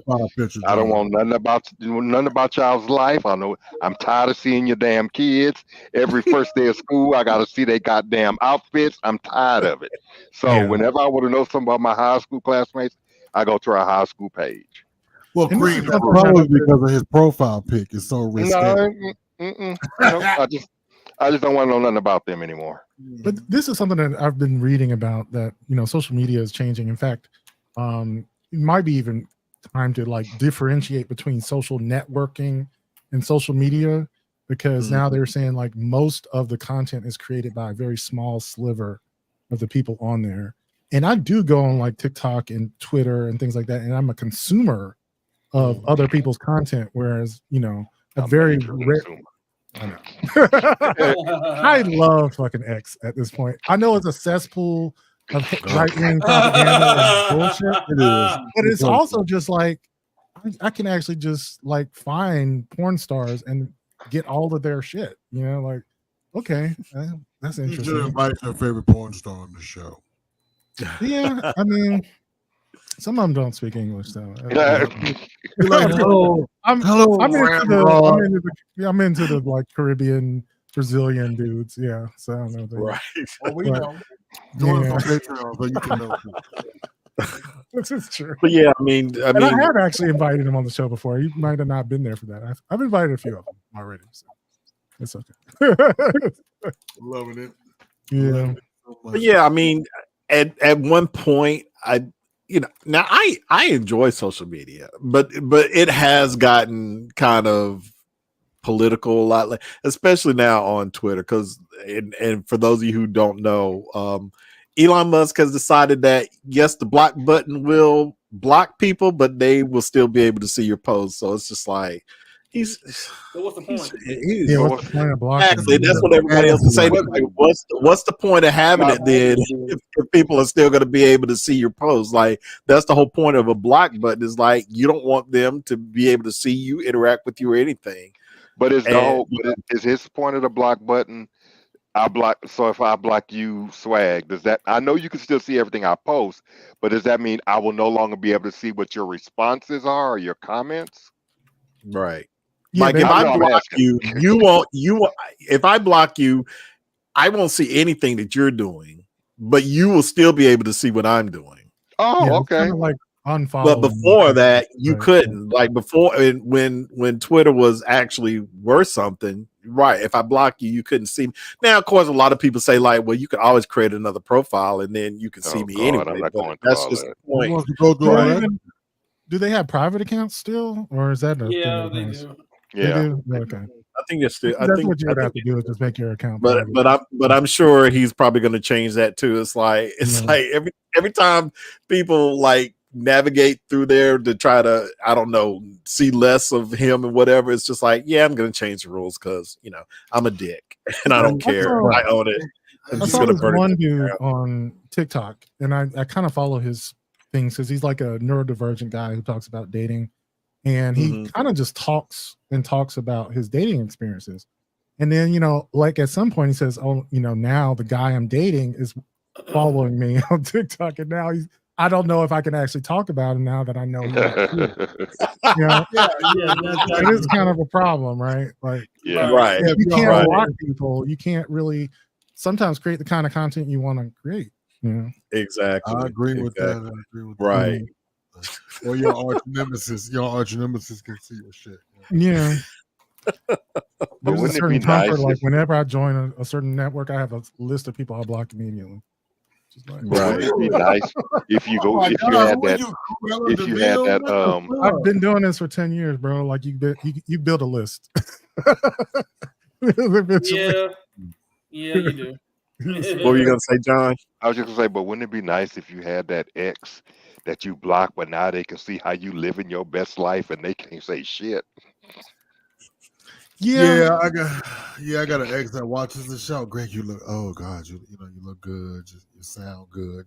E: I don't want nothing about y'all's life. I know I'm tired of seeing your damn kids. Every first day of school, I gotta see their goddamn outfits. I'm tired of it. So whenever I want to know something about my high school classmates, I go to our high school page.
B: Well, Creed, that's probably because of his profile pic is so risque.
E: No, I just don't want to know nothing about them anymore.
F: But this is something that I've been reading about, that social media is changing. In fact, it might be even time to like differentiate between social networking and social media, because now they're saying like most of the content is created by a very small sliver of the people on there. And I do go on like TikTok and Twitter and things like that, and I'm a consumer of other people's content, whereas a very rare. I know. I love fucking X at this point. I know it's a cesspool of right-wing propaganda and bullshit. It is, but it's also just like I can actually just like find porn stars and get all of their shit. Like, okay, that's interesting.
B: You should invite your favorite porn star on the show.
F: Yeah, I mean, some of them don't speak English though. I'm into the like Caribbean, Brazilian dudes. Yeah, so I don't know.
A: Right.
B: Well, we know. Join us on Patreon so you can know.
F: This is true.
A: But yeah, I mean,
F: I have actually invited him on the show before. He might have not been there for that. I've invited a few of them already, so it's okay.
B: Loving it.
F: Yeah.
A: But yeah, I mean, at one point, now I enjoy social media, but it has gotten kind of political a lot, especially now on Twitter, because and for those of you who don't know, Elon Musk has decided that yes, the block button will block people, but they will still be able to see your posts. So it's just like
C: so what's the point?
F: What's the point of blocking?
A: Exactly, that's what everybody else is saying. Like, what's the point of having it then if people are still going to be able to see your posts? Like, that's the whole point of a block button, is like you don't want them to be able to see you, interact with you, or anything.
E: But is his point of the block button? So if I block you, Swag, does that? I know you can still see everything I post, but does that mean I will no longer be able to see what your responses are or your comments?
A: Right.
F: Yeah,
A: like if I block you, you won't. If I block you, I won't see anything that you're doing, but you will still be able to see what I'm doing.
E: Oh,
F: yeah,
E: okay.
F: Kind of like unfollow.
A: But before that, you
F: Right.
A: couldn't. Like before, when Twitter was actually worth something, right? If I block you, you couldn't see me. Now, of course, a lot of people say like, well, you could always create another profile and then you can see
E: Oh
A: me
E: God,
A: anyway.
E: I'm not
A: But
E: going through
A: that's
E: all
A: just
E: that.
A: the point.
B: Who wants to go through
F: Do
B: all
F: they,
B: that?
F: do they have private accounts still, or is that a thing
C: Yeah,
F: of
C: they
F: theirs?
C: do.
F: They
E: Yeah.
F: do. Okay.
A: I think it's still.
F: That's what you would have to do is just make your account
A: But
F: private.
A: I'm sure he's probably going to change that too. It's like
F: Yeah.
A: like every time people like navigate through there to try to, I don't know, see less of him and whatever. It's just like, yeah, I'm going to change the rules because I'm a dick and I don't care.
F: saw-
A: I own it. I'm
F: I
A: just
F: saw
A: going to
F: this
A: burn
F: one
A: it.
F: dude on TikTok, and I kind of follow his things because he's like a neurodivergent guy who talks about dating, and he kind of just talks about his dating experiences. And then, like at some point he says, oh, now the guy I'm dating is following me on TikTok. And now I don't know if I can actually talk about him now that I know.
B: Yeah,
F: It is kind of a problem, right? Like,
E: Yeah.
A: Right.
F: if you can't
A: Right.
F: block people, you can't really sometimes create the kind of content you want to create.
A: Exactly.
B: I agree with that.
A: Exactly.
B: I agree with
A: Right.
B: that. Or your arch nemesis. Your arch nemesis can see your shit.
F: Yeah.
E: But
F: There's a
E: wouldn't it
F: certain
E: be
F: comfort,
E: nice
F: like
E: if,
F: whenever I join a certain network, I have a list of people I block immediately. Just like,
E: but wouldn't it be nice if you
B: Oh
E: go
B: my
E: if you
B: God,
E: had
B: what
E: that
B: you Cruella
E: if
B: de
E: you had
B: Vil?
E: that
B: What the fuck?
F: I've been doing this for 10 years, bro. Like you build a list. Eventually.
C: Yeah, you do.
A: What were you going to say, John?
E: I was just gonna say, but wouldn't it be nice if you had that ex that you block, but now they can see how you living your best life and they can't say shit.
F: Yeah.
B: I got an ex that watches the show. Greg, you look. Oh God, you look good. You sound good.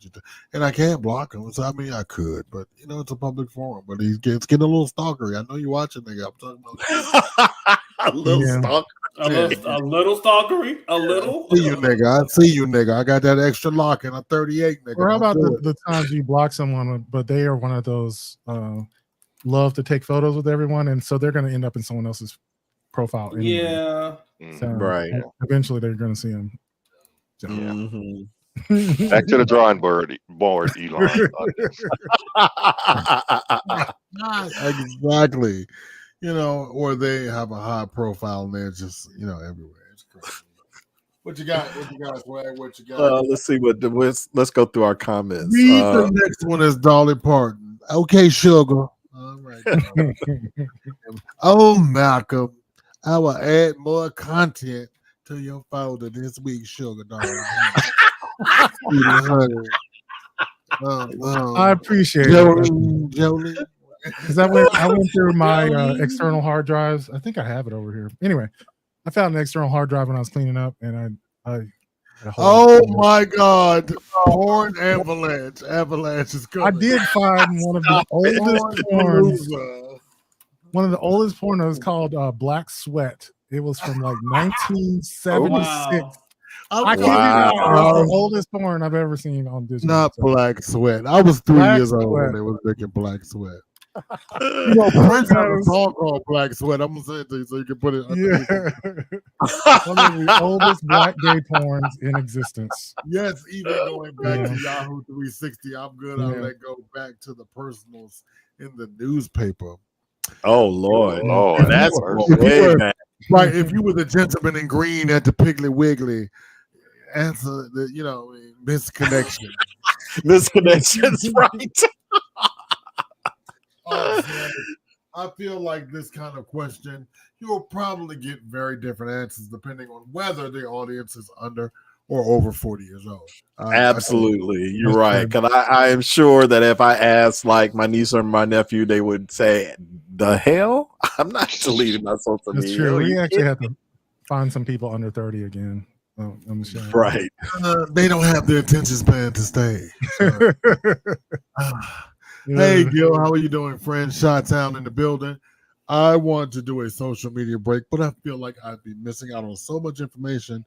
B: And I can't block him. So I mean, I could, but it's a public forum. But it's getting a little stalkery. I know you watching, nigga. I'm talking about
A: A little
F: Yeah.
A: stalk.
C: A little stalkery. A little.
B: I see you, nigga. I see you, nigga. I got that extra lock and I'm 38, nigga.
F: Or how about
B: Don't do it.
F: the times you block someone, but they are one of those love to take photos with everyone, and so they're going to end up in someone else's profile anyway.
C: Yeah.
F: So
A: Right.
F: eventually they're going to see them. So.
E: Yeah.
A: Mhm.
E: Back to the drawing board, Elon.
B: Exactly. Or they have a high profile and they're just, everywhere. It's crazy. What you got? SWaG? What you got?
A: Let's see let's go through our comments.
B: Read the next one is Dolly Parton. Okay, sugar. All right. Oh, Malcolm, I will add more content to your folder this week, sugar darling.
F: I appreciate it.
B: Jolene.
F: Because I went through my external hard drives. I think I have it over here. Anyway, I found an external hard drive when I was cleaning up, and I
B: oh my God! Porn avalanche is coming.
F: I did find one of the oldest porns. One of the oldest pornos called Black Sweat. It was from like 1976.
C: Wow.
F: I kid you not. It's the oldest porn I've ever seen on Disney.
B: Not Black Sweat. I was 3 years old when they was making Black Sweat. Prince had a song called Black Sweat. I'm gonna say it to you so you can put it.
F: One of the oldest black gay porns in existence.
B: Yes, even going back to Yahoo 360, I'm good. I'll let go back to the personals in the newspaper.
A: Oh Lord, that's
B: way back. Like if you were the gentleman in green at the Piggly Wiggly, answer the misconnection.
A: Misconnections, right?
B: I feel like this kind of question, you'll probably get very different answers depending on whether the audience is under or over 40 years old.
A: Absolutely, you're right. Because I am sure that if I asked like my niece or my nephew, they would say, "The hell, I'm not deleting my social media."
F: That's true. We actually have to find some people under 30 again on the show.
A: Right?
B: They don't have the attention span to stay. Hey, Gil, how are you doing, friend? Shot-Town in the building. I want to do a social media break, but I feel like I'd be missing out on so much information,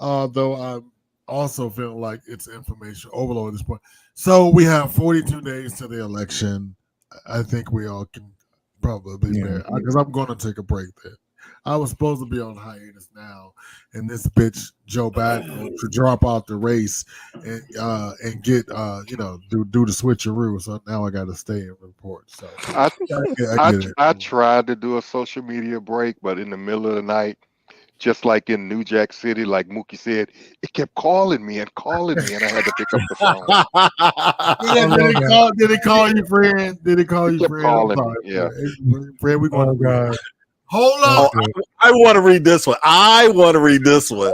B: though I also feel like it's information overload at this point. So we have 42 days to the election. I think we all can probably bear because I'm going to take a break there. I was supposed to be on hiatus now, and this bitch Joe Biden to drop out the race and get do the switcheroo. So now I got to stay and report. So
E: I
B: I get it.
E: I tried to do a social media break, but in the middle of the night, just like in New Jack City, like Mookie said, it kept calling me, and I had to pick up the phone.
B: Yeah, did it call you, friend? Did it call
E: It
B: you,
E: kept
B: friend?
E: calling
B: I'm sorry,
E: me, yeah.
B: friend. We're
F: Oh
B: going to
F: God.
B: hold
A: Oh,
B: on.
A: I want to read this one.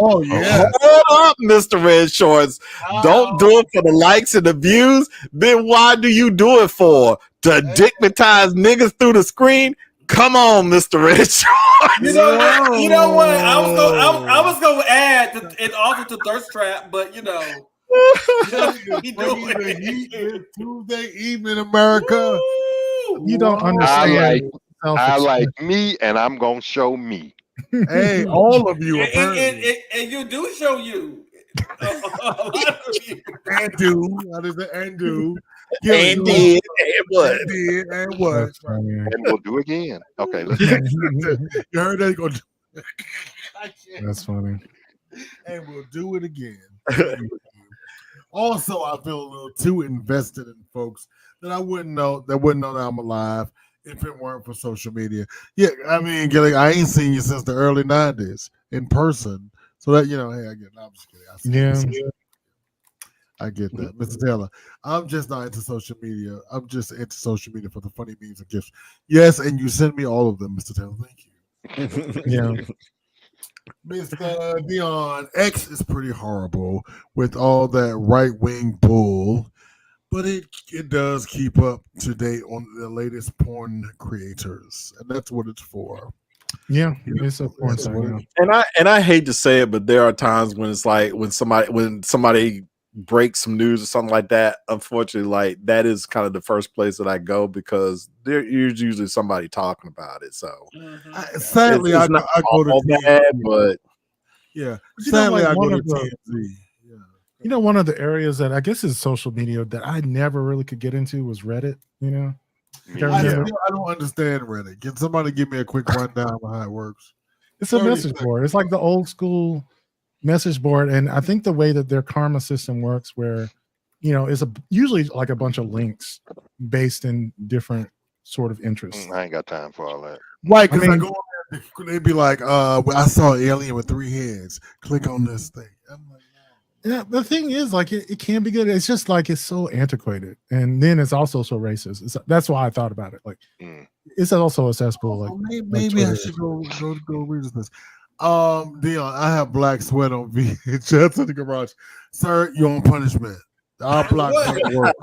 B: Oh yeah.
A: Hold up, Mr. Red Shorts. Don't do it for the likes and the views. Then why do you do it for? To dickmatize niggas through the screen? Come on, Mr. Red Shorts.
C: You know what? I was going to add it also to Thirst Trap, but he
B: Bringing the heat this Tuesday evening, America.
F: You don't understand.
E: I like me, and I'm gonna show me.
B: Hey, all of you, apparently.
C: and you do show you. A lot of you.
B: And do. What is it? And do.
A: And did. And what?
B: And did. And what?
F: That's funny.
E: And we'll do again. Okay, let's go.
B: You heard that? Go.
F: That's funny.
B: And we'll do it again. Also, I feel a little too invested in folks that I wouldn't know that I'm alive if it weren't for social media. Yeah, I mean, Gilly, I ain't seen you since the early 90s in person. So that, hey, I get it. I'm just kidding. I get that. Mr. Taylor, I'm just not into social media. I'm just into social media for the funny memes and gifts. Yes, and you send me all of them, Mr. Taylor. Thank you.
F: Yeah.
B: Mr. Dion, X is pretty horrible with all that right-wing bull, but it does keep up to date on the latest porn creators, and that's what it's for.
F: Yeah, it's a porn site now.
A: And I hate to say it, but there are times when it's like when somebody breaks some news or something like that. Unfortunately, like that is kind of the first place that I go because there's usually somebody talking about it. So
B: sadly, I go to
A: bad, but
B: yeah,
F: sadly
B: I go to TMZ.
F: You know, one of the areas that I guess is social media that I never really could get into was Reddit.
B: I don't understand Reddit. Can somebody give me a quick rundown of how it works?
F: It's a message board. It's like the old school message board, and I think the way that their karma system works, where it's usually like a bunch of links based in different sort of interests.
E: I ain't got time for all that.
B: Right, because I go on there, they'd be like, I saw an alien with 3 heads. Click on this thing. I'm like,
F: yeah, the thing is, like, it can be good. It's just like it's so antiquated, and then it's also so racist. That's why I thought about it. Like, it's also a cesspool. Like,
B: maybe I should go read this. Dion, I have black sweat on VHS in the garage. Sir, you're on punishment. I'll block work.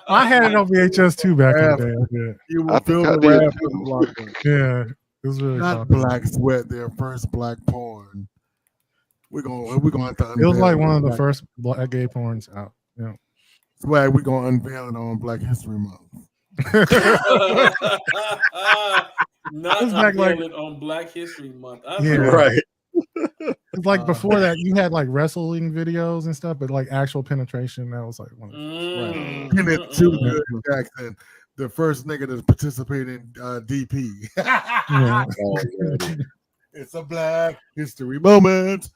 F: I had it on VHS too back in the day. Yeah.
B: You will feel the wrath.
F: Yeah, it was really
B: not black sweat. Their first black porn. We're gonna have to.
F: It was like one of the first black gay porns out. Yeah,
B: SWaG. We're gonna unveil it on Black History Month.
C: Not unveil it on Black History Month.
A: Right.
F: It's like before that, you had like wrestling videos and stuff, but like actual penetration, that was like one of
B: those. Right. Jackson, the first nigga to participate in DP. It's a Black History moment.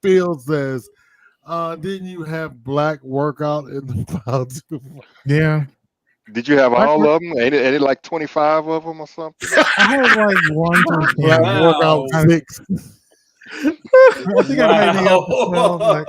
B: Phil says, didn't you have black workout in the file too?
F: Yeah.
E: Did you have all of them? Ain't it like 25 of them or something?
F: I had like 1 to 10.
B: Black workout 6.
F: I think I made up to 12. Like,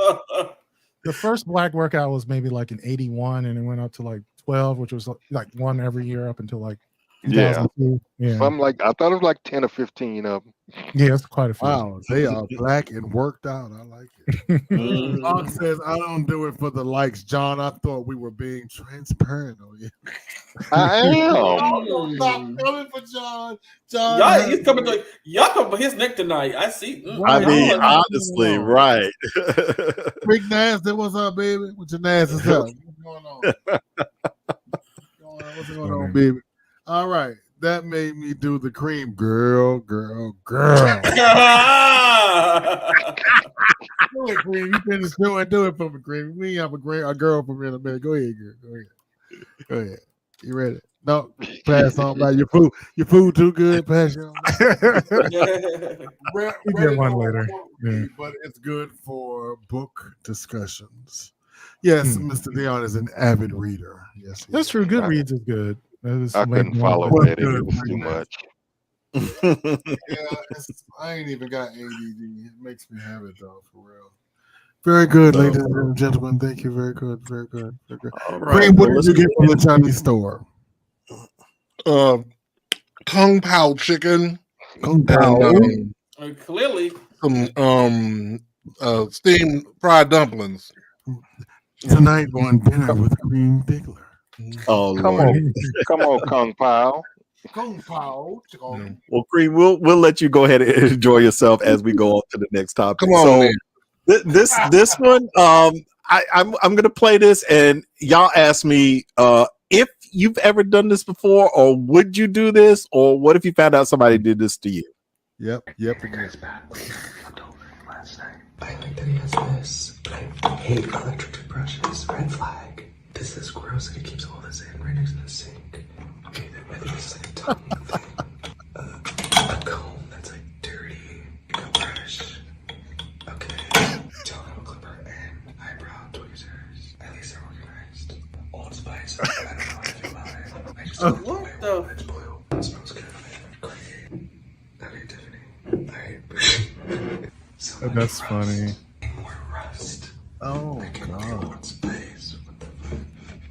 F: the first black workout was maybe like an 81, and it went up to like 12, which was like 1 every year up until like 2002. Yeah.
E: Something like, I thought it was like 10 or 15 of them.
F: Yeah, it's quite a few.
B: Wow, they are black and worked out. I like it. John says, I don't do it for the likes. John, I thought we were being transparent on you.
E: I am.
B: Stop coming for John.
C: Y'all come for his neck tonight. I see.
A: I mean, honestly, right.
B: Big Nasty, what's up, baby? What's your nasty stuff? What's going on? What's going on, baby? All right. That made me do the cream. Girl. Do it, Cream. You finish do it for me, Cream. We have a girl from in a minute. Go ahead, girl. Go ahead. You ready? No, pass on by your food. Your food too good. Pass it on.
F: You get one later. Yeah.
B: But it's good for book discussions. Yes, Mr. Dion is an avid reader. Yes, he
F: That's
B: is.
F: true. Goodreads is good.
E: I couldn't follow that. It was too much.
B: Yeah, I ain't even got ADD. It makes me have it though, for real. Very good, ladies and gentlemen. Thank you. Very good. Very good. Very good.
A: All right.
B: Cream, what
A: well,
B: did you get from the Chinese store?
D: Kung Pao chicken
B: Kung Pao.
D: and
C: Clearly,
D: some steamed fried dumplings.
B: Tonight on Dinner with Cream Bigler.
A: Oh,
E: Come
A: Lord.
E: on, come on, Kung Pao.
B: Kung Pao.
A: Well, Cream, we'll let you go ahead and enjoy yourself as we go on to the next topic.
D: Come on,
A: so
D: man.
A: this one, I'm gonna play this, and y'all ask me if you've ever done this before, or would you do this, or what if you found out somebody did this to you?
B: Yep.
H: It's bad. I told him last night. I like that he has this, but I hate electric toothbrushes. Red flag. This is gross and he keeps all this in right next to the sink. Okay, I think it's like a tongue thing. A comb that's like dirty. A brush. Okay. Don't have a clipper and eyebrow tweezers. At least they're organized. Old Spice. I don't know how to feel about it. I just
C: what the?
H: It's blue. It smells good. Great. Okay, Tiffany. Alright. So
F: That's funny.
H: more rust.
B: Oh,
H: I can
B: God.
H: feel its place. What the fuck?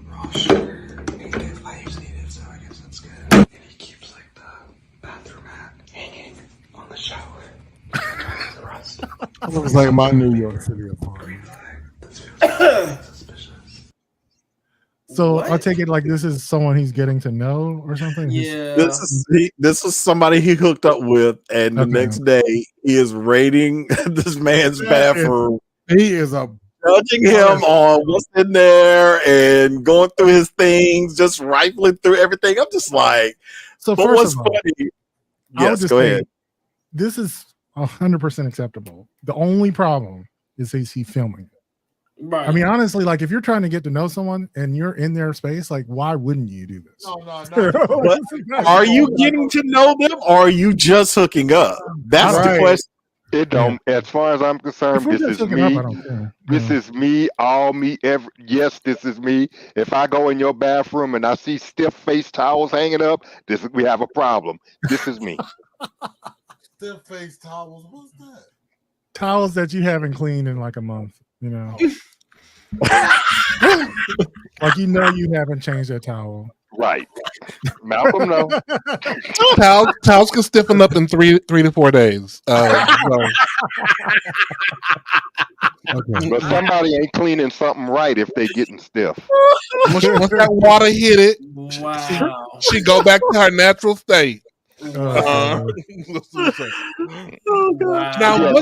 H: Raw sugar. Native. I use native, so I guess that's good. And he keeps like the bathroom mat hanging on the shower. The rust.
B: That looks like my New York City apartment.
H: This feels suspicious.
F: So
C: What?
F: I take it like this is someone he's getting to know or something.
C: Yeah.
A: This is somebody he hooked up with, and the
F: Okay.
A: next day he is raiding this man's bathroom,
B: He is a
A: judging him on what's in there and going through his things, just rifling through everything. I'm just like,
F: So
A: but
F: first
A: what's
F: of all,
A: funny?
F: I would
A: Yes,
F: just
A: go
F: say
A: ahead.
F: this is 100% acceptable. The only problem is he filming it.
C: Right.
F: I mean, honestly, like if you're trying to get to know someone and you're in their space, like why wouldn't you do this?
B: no.
A: But are you getting to know them, or are you just hooking up? That's the
B: Right.
A: question.
E: It don't. As far as I'm
F: If
E: concerned,
F: we're
E: this
F: just
E: is
F: hooking up,
E: me.
F: I don't care.
E: This is me, all me, yes, this is me. If I go in your bathroom and I see stiff face towels hanging up, we have a problem. This is me.
B: Stiff face towels. What's that?
F: Towels that you haven't cleaned in like a month, you know. Like you haven't changed that towel.
E: Right. Malcolm, no.
D: Towels can stiffen up in 3 to 4 days.
B: Okay.
E: But somebody ain't cleaning something right if they getting stiff.
D: Once that water hit it,
C: Wow.
D: she go back to her natural state.
C: Wow.
F: Oh,
D: Now,
E: Yeah,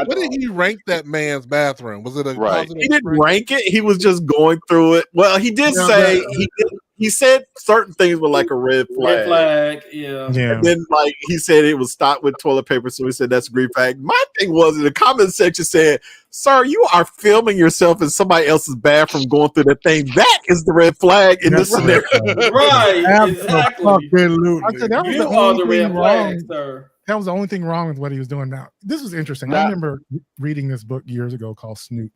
D: what did he rank that man's bathroom? Was it a
E: Right.
D: positive
A: He didn't
D: rank?
A: rank it. He was just going through it. Well, he did
B: Yeah,
A: say
B: but-
A: he said certain things were like a red flag.
C: Red flag. Yeah.
F: yeah.
A: And then, like he said, it was stocked with toilet paper, so he said that's a green flag. My thing was in the comment section said, "Sir, you are filming yourself in somebody else's bathroom going through that thing. That is the red flag in this
F: That's
A: scenario."
C: Right. Exactly.
F: I said that was
C: You
F: the
C: are the
F: only
C: red
F: thing
C: flag,
F: wrong.
C: sir.
F: That was the only thing wrong with what he was doing. Now, this was interesting. I
E: Now-
F: remember reading this book years ago called Snoop.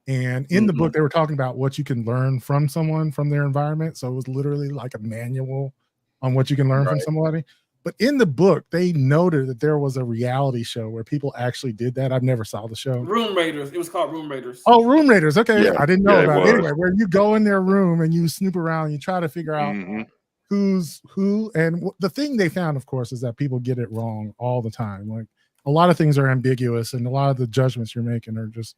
F: And in the book, they were talking about what you can learn from someone from their environment. So it was literally like a manual on what you can learn from somebody. But in the book, they noted that there was a reality show where people actually did that. I've never saw the show.
C: Room Raiders. It was called Room Raiders.
F: Oh, Room Raiders. Okay.
E: Yeah.
F: I didn't know
E: Yeah, it
F: about it.
E: was.
F: Anyway, where you go in their room and you snoop around, you try to figure out
E: Mhm.
F: who's who. And the thing they found, of course, is that people get it wrong all the time. Like a lot of things are ambiguous and a lot of the judgments you're making are just,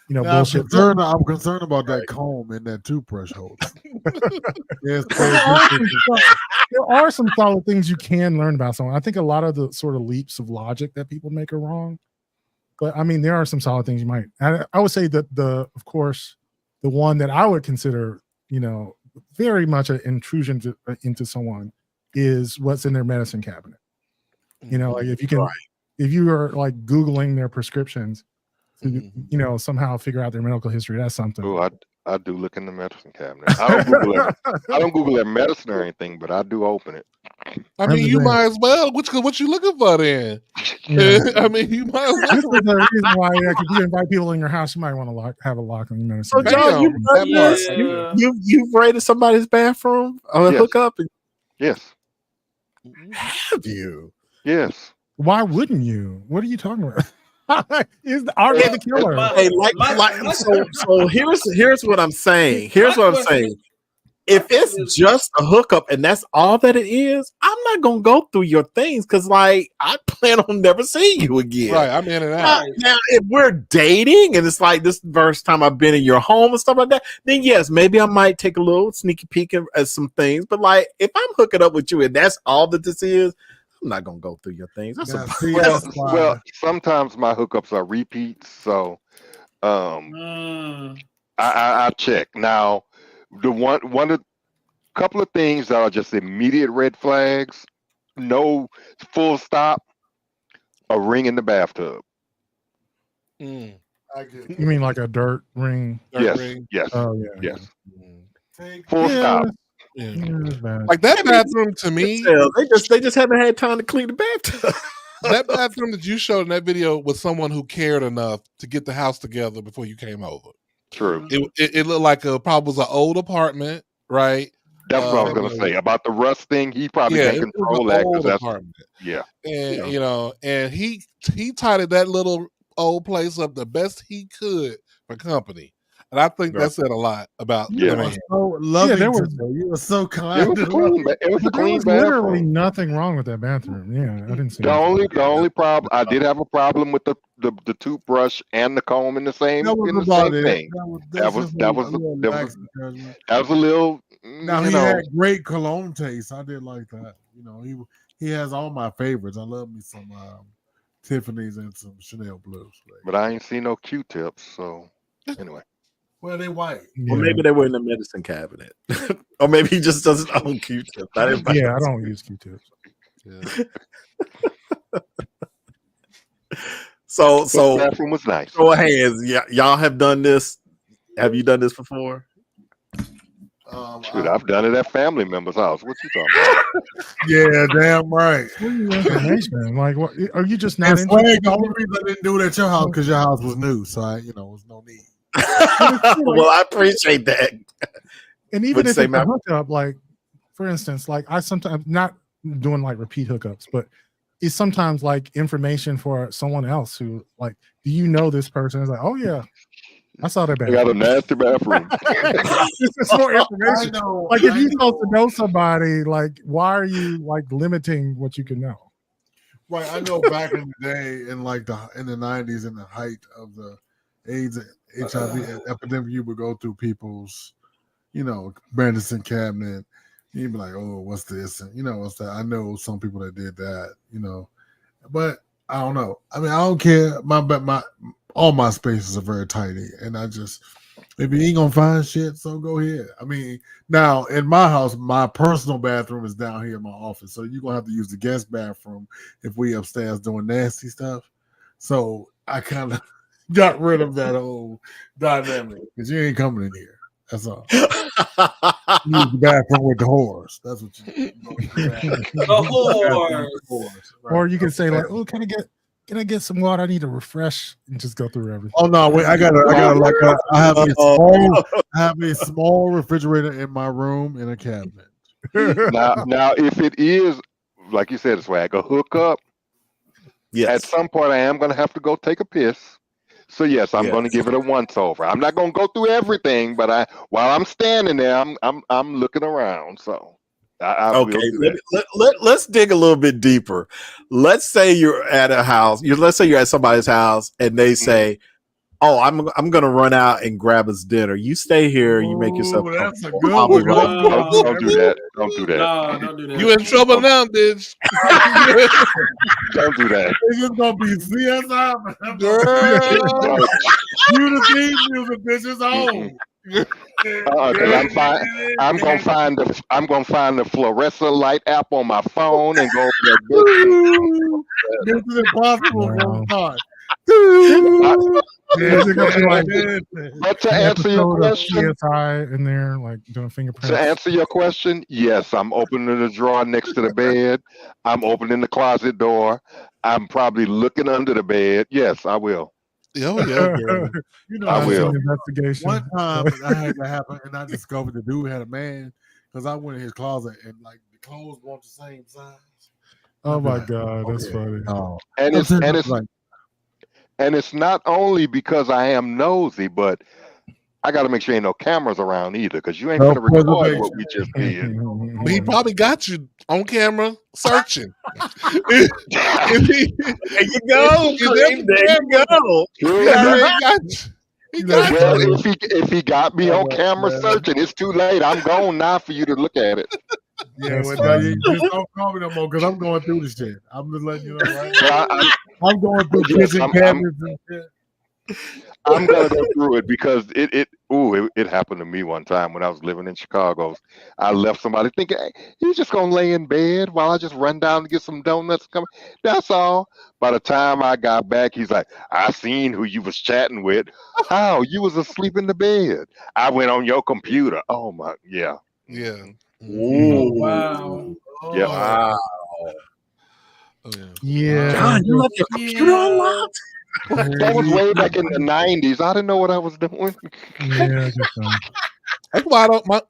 B: Now,
F: bullshit.
B: I'm concerned about that comb in that toothbrush holder. Yes,
F: There are some solid things you can learn about someone. I think a lot of the sort of leaps of logic that people make are wrong. But I mean, there are some solid things you might. I would say that of course, the one that I would consider, very much an intrusion into someone is what's in their medicine cabinet. Like if you are like Googling their prescriptions, to, somehow figure out their medical history, that's something.
E: Ooh, I do look in the medicine cabinet. I don't Google it. I don't Google their medicine or anything, but I do open it.
D: I mean, you might as well. What you looking for then?
F: Yeah.
D: I mean, you might as
F: This is
D: well.
F: the reason why, like, if you invite people in your house, you might want to have a lock on your medicine.
A: So, John,
D: Bam.
A: you've raided somebody's bathroom or
E: Yes.
A: hook up?
E: Yes.
A: Have you?
E: Yes.
F: Why wouldn't you? What are you talking about? Is are they the killer?
A: Hey, so here's what I'm saying. Here's what I'm saying. If it's just a hookup and that's all that it is, I'm not gonna go through your things because, like, I plan on never seeing you again.
D: Right, I'm in and out.
A: Now, if we're dating and it's like this is the first time I've been in your home and stuff like that, then yes, maybe I might take a little sneaky peek at some things. But like, if I'm hooking up with you and that's all that this is, I'm not gonna go through your things.
E: Well, sometimes my hookups are repeats, so I check. Now, the couple of things that are just immediate red flags, no full stop, a ring in the bathtub.
F: You mean like a dirt ring?
E: Yes.
F: Oh yeah.
E: Yes. Full stop.
D: Yeah. Like that bathroom to me,
A: they just haven't had time to clean the bathtub.
D: That bathroom that you showed in that video was someone who cared enough to get the house together before you came over.
E: True.
D: It looked like probably was an old apartment, right?
E: That's what I was gonna say about the rust thing. He probably can control that because that's
D: apartment.
E: Yeah.
D: And and he tidied that little old place up the best he could for company. And I think that said a lot about the man.
B: So loving you were so kind.
E: It was clean. It was a clean
F: literally
E: bathroom.
F: nothing wrong with that bathroom. Yeah, I didn't see
E: The only problem I did have a problem with the toothbrush and the comb in the same thing. That was a little.
B: Now he had great cologne taste. I did like that. You know, he has all my favorites. I love me some Tiffany's and some Chanel blues.
E: But I ain't seen no Q-tips. So anyway.
B: Well, they white.
A: Well, maybe they were in the medicine cabinet, or maybe he just doesn't own Q-tips.
F: I don't use Q-tips.
D: Yeah.
E: So the bathroom was nice.
A: Show of hands. Yeah, y'all have done this. Have you done this before?
E: Shoot, I've done it at family members' house. What you talking about?
B: Yeah, damn right.
F: Information. Like, what are you just not?
B: And SWaG, the only reason I didn't do it at your house because your house was new, so was no need.
A: Well, I appreciate that.
F: And even if it's a hookup, like for instance, like I sometimes not doing like repeat hookups, but it's sometimes like information for someone else who like, do you know this person? It's like, oh yeah, I saw that bathroom.
E: They got a nasty bathroom.
F: It's more information. Like if you're supposed to know somebody, like why are you like limiting what you can know?
B: Right. I know back in the day, in the 90s, in the height of the AIDS and HIV epidemic, you would go through people's, medicine cabinet. You'd be like, oh, what's this? And what's that? I know some people that did that, but I don't know. I mean, I don't care. All my spaces are very tidy, and I just, if you ain't gonna find shit, so go ahead. I mean, now in my house, my personal bathroom is down here in my office, so you're gonna have to use the guest bathroom if we upstairs doing nasty stuff. So I kind of got rid of that whole dynamic because you ain't coming in here. That's all. Use the bathroom with the whores. That's what you
C: the whores.
B: Right.
F: Or you can say like, oh, can I get some water? I need to refresh and just go through everything.
B: Oh no, wait, I have a small refrigerator in my room in a cabinet.
E: Now, if it is like you said, SWaG, a hookup, at some point I am going to have to go take a piss. So yes, I'm going to give it a once over. I'm not going to go through everything, but while I'm standing there, I'm looking around. So
A: okay, let's dig a little bit deeper. Let's say you're at a house. Let's say you're at somebody's house, and they say, "Oh, I'm going to run out and grab us dinner. You stay here. You make yourself."
B: That's a good one.
E: Don't do that. Don't do that.
C: No, don't do that.
D: You in trouble now, bitch.
E: Don't do that.
B: It's just gonna be CSI.
D: Girl.
B: You the theme music, bitch. It's on.
E: I'm gonna find the fluorescent light app on my phone and go over there.
B: This is impossible.
F: Yeah, they're gonna be like
E: But to
F: an
E: answer your
F: episode of
E: question,
F: CSI in there, like doing
E: to
F: fingerprints.
E: answer your question, yes, I'm opening the drawer next to the bed. I'm opening the closet door. I'm probably looking under the bed. Yes, I will.
D: Oh yeah.
B: You know,
E: I
F: Crime scene
E: will.
F: investigation.
B: one time I had that happen, and I discovered the dude had a man because I went in his closet and like the clothes weren't the same size.
F: Oh my god, that's funny.
B: Oh,
E: And
B: I'm
E: it's
B: sitting
E: and
B: there
E: it's
B: like,
E: and it's not only because I am nosy, but I got to make sure ain't no cameras around either, because you ain't gonna record what we just did.
D: But he probably got you on camera searching. If he,
A: There you go.
D: Is there
A: Kareem, there you go.
E: True.
D: he already got you. He got
E: Well,
D: you.
E: if he got me on camera searching, it's too late. I'm gone now for you to look at it.
B: yeah,
F: That's
B: well,
F: funny.
B: you just don't call me no more because I'm going through the shit. I'm just letting you know, right?
E: But
B: I'm going through
E: Yes,
B: kitchen cabinets and shit.
E: I'm gonna go through it because it happened to me one time when I was living in Chicago. I left somebody thinking, hey, he's just gonna lay in bed while I just run down to get some donuts. Come, that's all. By the time I got back, he's like, I seen who you was chatting with. How you was asleep in the bed? I went on your computer. Oh my, yeah,
D: Yeah.
A: Ooh.
C: Wow.
E: yeah.
A: Wow.
D: Oh, yeah.
F: Yeah.
A: John, you left your computer unlocked?
E: That was way back in the '90s. I didn't know what I was doing.
F: Yeah, I guess so.
D: That's why I don't. My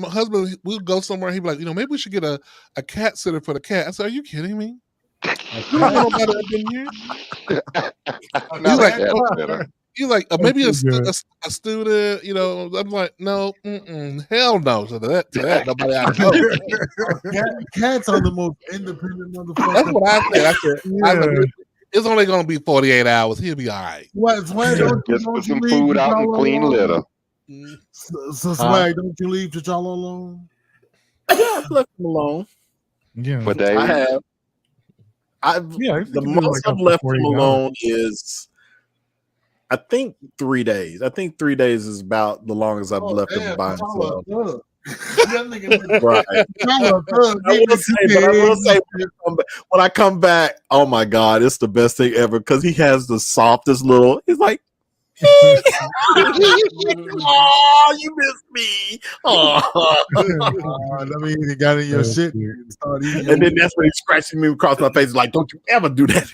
D: husband, we'll go somewhere. He'd be like, maybe we should get a cat sitter for the cat. I said, are you kidding me? You don't want nobody up in here.
E: Not
D: like,
E: a cat sitter.
D: He's like, maybe
F: That's so good.
D: a student. I'm like, no, hell no. To that, nobody I know.
B: Cats are the most independent motherfuckers.
D: That's what I said. I said,
F: Yeah.
D: it's only gonna be 48 hours. He'll be all right.
B: Swag,
E: Just put some food out and clean litter.
B: So Swag, don't you leave T'Challa alone?
A: Yeah, I've left him alone.
F: Yeah.
E: For days.
A: I have.
F: Yeah,
A: The most I've left him alone is, I think 3 days. I think 3 days is about the longest I've left him by himself. Right. I will say, when I come back, oh my god, it's the best thing ever because he has the softest little. He's like, oh, you missed me. Oh.
B: That means he got in your shit and started eating.
A: And then that's when he's scratching me across my face, like, don't you ever do that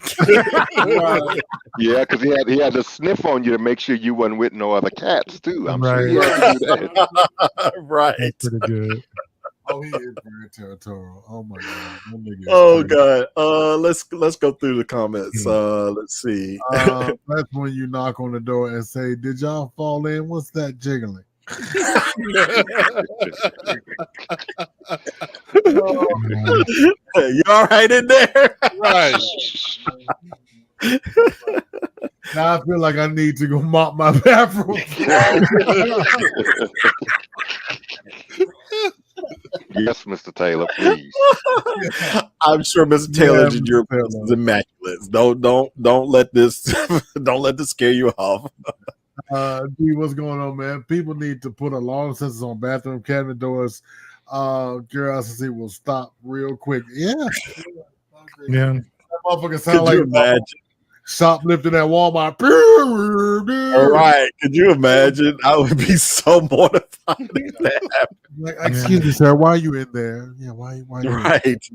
A: again.
E: Yeah, because he had to sniff on you to make sure you wasn't with no other cats too. I'm sure
F: Right.
E: he had to do that.
A: Right.
F: That's pretty good.
B: Oh, he is very territorial. Oh my god. That nigga is
A: Oh
B: crazy.
A: god. Let's go through the comments. Let's see.
B: That's when you knock on the door and say, "Did y'all fall in? What's that jiggling?"
A: You all right in there?
D: Right.
B: Now I feel like I need to go mop my bathroom.
E: Yes, Mr. Taylor, please.
A: I'm sure Mr. Taylor
B: Yeah,
A: did your
B: Mr.
A: is immaculate. Don't let this don't let this scare you off.
B: D, what's going on, man? People need to put alarm sensors on bathroom cabinet doors. Curiosity will stop real quick. Yeah.
F: Yeah.
B: That motherfucker
A: Could
B: sound
A: you
B: like
A: imagine?
B: shoplifting at Walmart.
A: All right. Could you imagine? I would be so mortified if that happened.
B: Like, excuse me, sir. Why are you in there? Yeah, why you in there?
A: Right.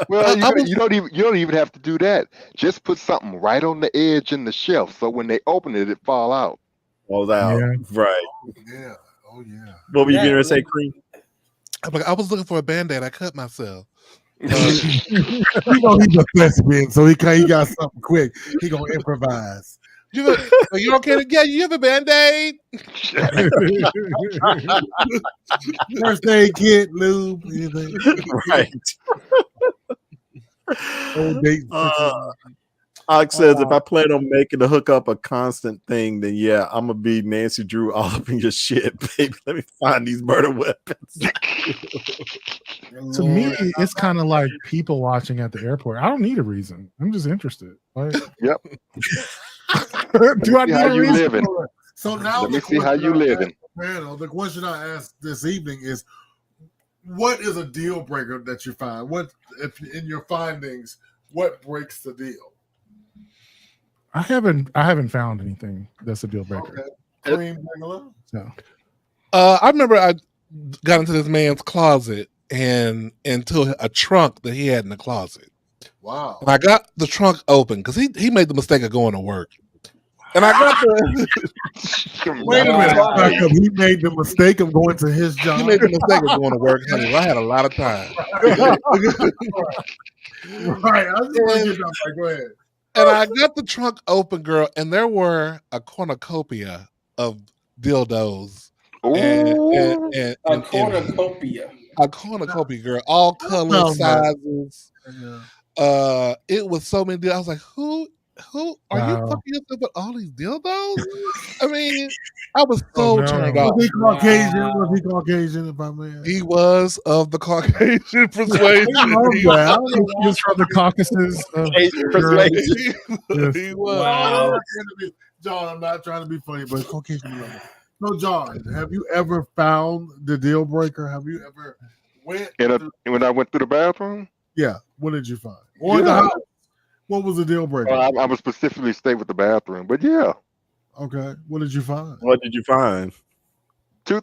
E: Well, you don't even have to do that. Just put something right on the edge in the shelf, so when they open it, it fall out.
A: Falls out.
F: Yeah.
A: Right.
B: Yeah. Oh yeah.
A: What were you going to say, Cream?
D: I was looking for a Band-Aid. I cut myself.
B: You know he's a thespian, so he got something quick. He gonna improvise.
D: You're okay? Yeah, you have a Band-Aid?
B: First aid kit, lube, anything.
A: Right.
B: Old date.
A: Ox says, if I plan on making the hookup a constant thing, then yeah, I'm gonna be Nancy Drew all up in your shit, baby. Let me find these murder weapons.
F: To me, it's kind of like people watching at the airport. I don't need a reason. I'm just interested. Like,
E: Yep.
F: do I
E: See
F: need
E: how
F: a
E: you
F: reason?
E: living.
B: So now
E: Let me see how you living.
B: The question I asked this evening is, what is a deal breaker that you find? What if in your findings, what breaks the deal?
F: I haven't found anything that's a deal breaker.
B: Okay. Cream Dingler?
F: So
D: I remember I got into this man's closet and into a trunk that he had in the closet.
B: Wow.
D: And I got the trunk open because he made the mistake of going to work. And I got the
B: Wait a minute. Back up. He made the mistake of going to his job.
D: he made the mistake of going to work. Honey, I had a lot of time.
B: Right. I just want to get that. Right, go ahead.
D: And I got the trunk open, girl, and there were a cornucopia of dildos. And
C: A cornucopia.
D: a cornucopia, girl, all colors, sizes. It was so many dildos. I was like, who are you fucking yourself with all these dildos? I mean, I was so turned off.
B: Was he Caucasian? Was he Caucasian, if I may?
D: He was of the Caucasian persuasion.
F: He was from the Caucasus of
B: persuasion.
D: He was.
C: Wow.
B: John, I'm not trying to be funny, but Caucasian. So, John, have you ever found the deal breaker? Have you ever
E: when I went through the bathroom?
B: Yeah. What did you find? Or the house? What was the deal breaker?
E: Well, I would specifically stay with the bathroom, but yeah.
B: Okay. What did you find?
A: What did you find?
E: Two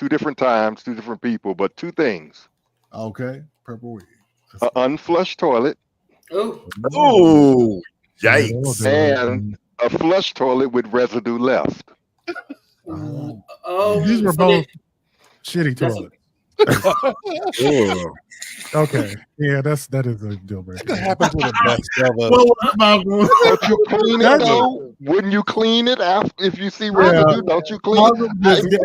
E: different times, two different people, but two things.
B: Okay. Purple weed.
E: An unflushed toilet.
A: Oh, yikes.
E: And a flush toilet with residue left.
F: These were both shitty toilets. Okay, yeah, that is a deal breaker.
D: That could happen to the best of us.
E: Don't you clean it though? Wouldn't you clean it after if you see residue? Don't you clean it?
D: You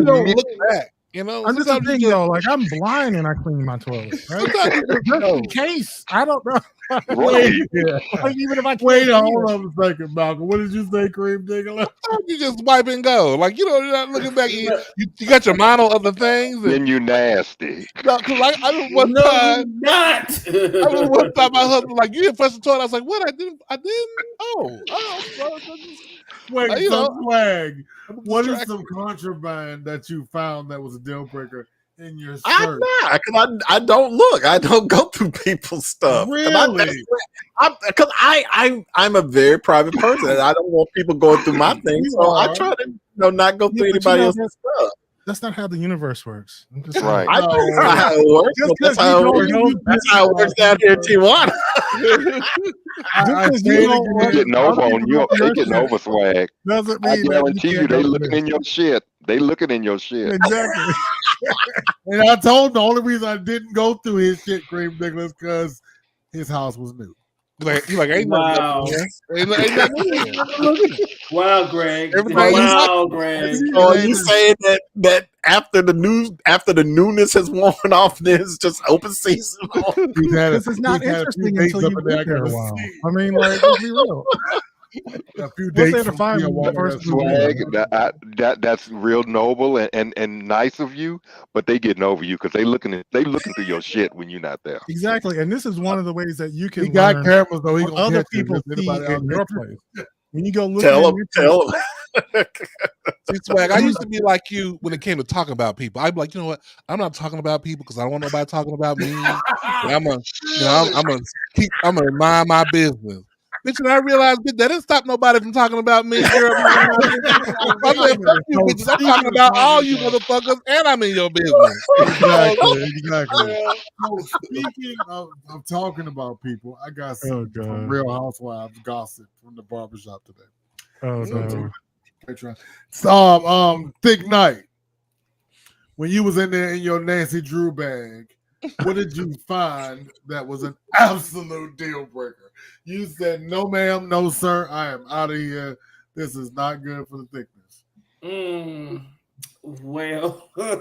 D: don't look back. You know,
F: I'm just thinking though, like I'm blind and I clean my toilet. Right? Just in case, I don't know.
E: Right.
F: Like, even if I
B: wait, hold on a second, Malcolm. What did you say, Cream Digger?
D: You just wipe and go. Like, you know, you're not looking back. You got your mind on other things.
E: Then you nasty.
D: No, cause like I was one time. My husband like, you didn't flush the toilet. I was like, what? I didn't. Oh.
B: Wait, SWaG. What is some contraband that you found that was a deal breaker in your search?
A: I'm not, because I don't look. I don't go through people's stuff.
B: Really?
A: Because I'm a very private person. And I don't want people going through my things. So I try to not go through anybody else's stuff.
F: That's not how the universe works.
E: Right.
A: I know how it works. That's how it works down here in Tijuana.
E: They getting over on you. They getting over, SWaG.
B: Doesn't
E: I
B: mean
E: guarantee you, they looking in your shit. They looking in your shit.
B: Exactly. And I told him the only reason I didn't go through his shit, Cream Nicholas, because his house was new.
D: Ain't
C: wow. Wow, Greg.
D: Everybody
C: Greg.
A: So you saying that after the newness has worn off, there's just open season?
F: This is not interesting until you live there a while. I mean, like, let's be real.
B: A few days
F: to find the first
E: SWaG, that's real noble and nice of you, but they getting over you because they looking through your shit when you're not there.
F: Exactly, and this is one of the ways that you can.
B: He got cameras though. He
F: what other people see in your place. When you go look,
A: tell them.
D: See, SWaG, I used to be like you when it came to talking about people. I'd be like, you know what? I'm not talking about people because I don't want nobody talking about me. I'm gonna mind my business. Bitch, and I realized that didn't stop nobody from talking about me, girl. I'm talking about all you motherfuckers, and I'm in your business.
B: Exactly. So speaking of talking about people, I got some Real Housewives gossip from the barbershop today.
F: Oh no.
B: So, Thick Night, when you was in there in your Nancy Drew bag, what did you find that was an absolute deal breaker? You said, no, ma'am, no, sir, I am out of here. This is not good for the thickness.
C: Well.
A: Uh-oh.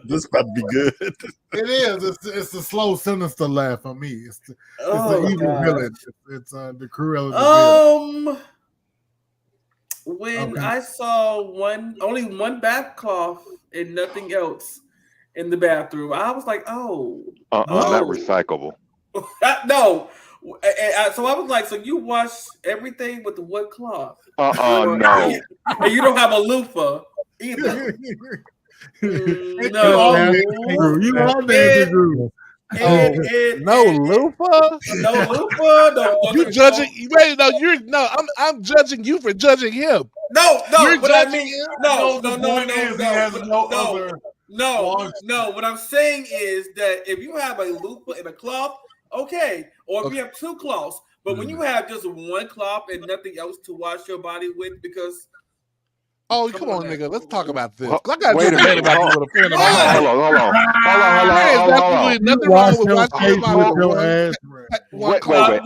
A: This about to be good.
B: It is. It's a slow, sinister laugh for me. It's the evil villain. It's the Cruella de Vil.
C: When I saw only one bath cloth and nothing else in the bathroom, I was like,
E: not recyclable.
C: No. So I was like, so you wash everything with the wood cloth?
E: No.
C: And you don't have a loofah either.
B: No. You are Nancy Drew.
D: No loofah?
C: No loofah. No,
D: You judging? Wait, no, I'm judging you for judging him.
C: No.
D: You're
C: What I
D: judging
C: mean,
D: him?
C: no.
B: The point is he has no other.
C: No. What I'm saying is that if you have a loofah and a cloth, okay, or if you have two cloths, but when you have just one cloth and nothing else to wash your body with, because
D: come on, nigga, let's talk about this.
E: Well,
D: I got
E: wait
D: to
E: a minute.
D: about you with a friend of
E: Hold
D: mine.
E: on.
D: There is absolutely nothing wrong with washing your body with one
E: Wait.
D: cloth.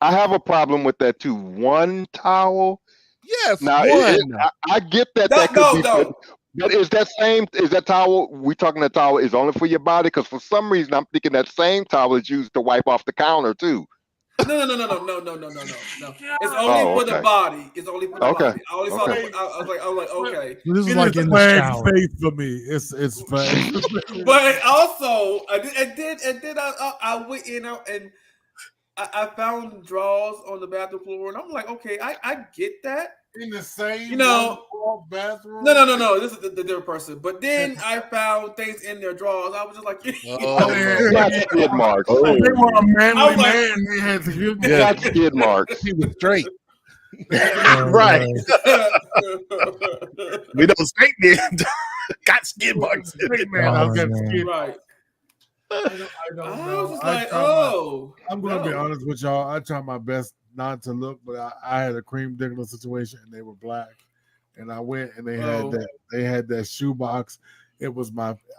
E: I have a problem with that too. One towel.
D: Yes,
E: Now I get that could be. But is that towel we talking? That towel is only for your body? Because for some reason I'm thinking that same towel is used to wipe off the counter too.
C: No. It's only for the body. It's only for the body. I always thought. I was like, okay.
F: This is like in the shower.
B: Face for me. It's fine.
C: But also, and then I went in and I found drawers on the bathroom floor, and I'm like, okay, I get that.
B: In the same bathroom?
C: No. This is the different person. But then I found things in their drawers. I was just like,
E: Skid marks.
B: They were a manly man. They had
E: skid marks.
D: He was straight.
A: Right. We don't straight men got skid marks.
C: Right.
B: I don't know.
C: was just like,
B: I'm going to be honest with y'all. I tried my best not to look, but I had a cream diggler situation, and they were black, and I went and they had that shoebox. It was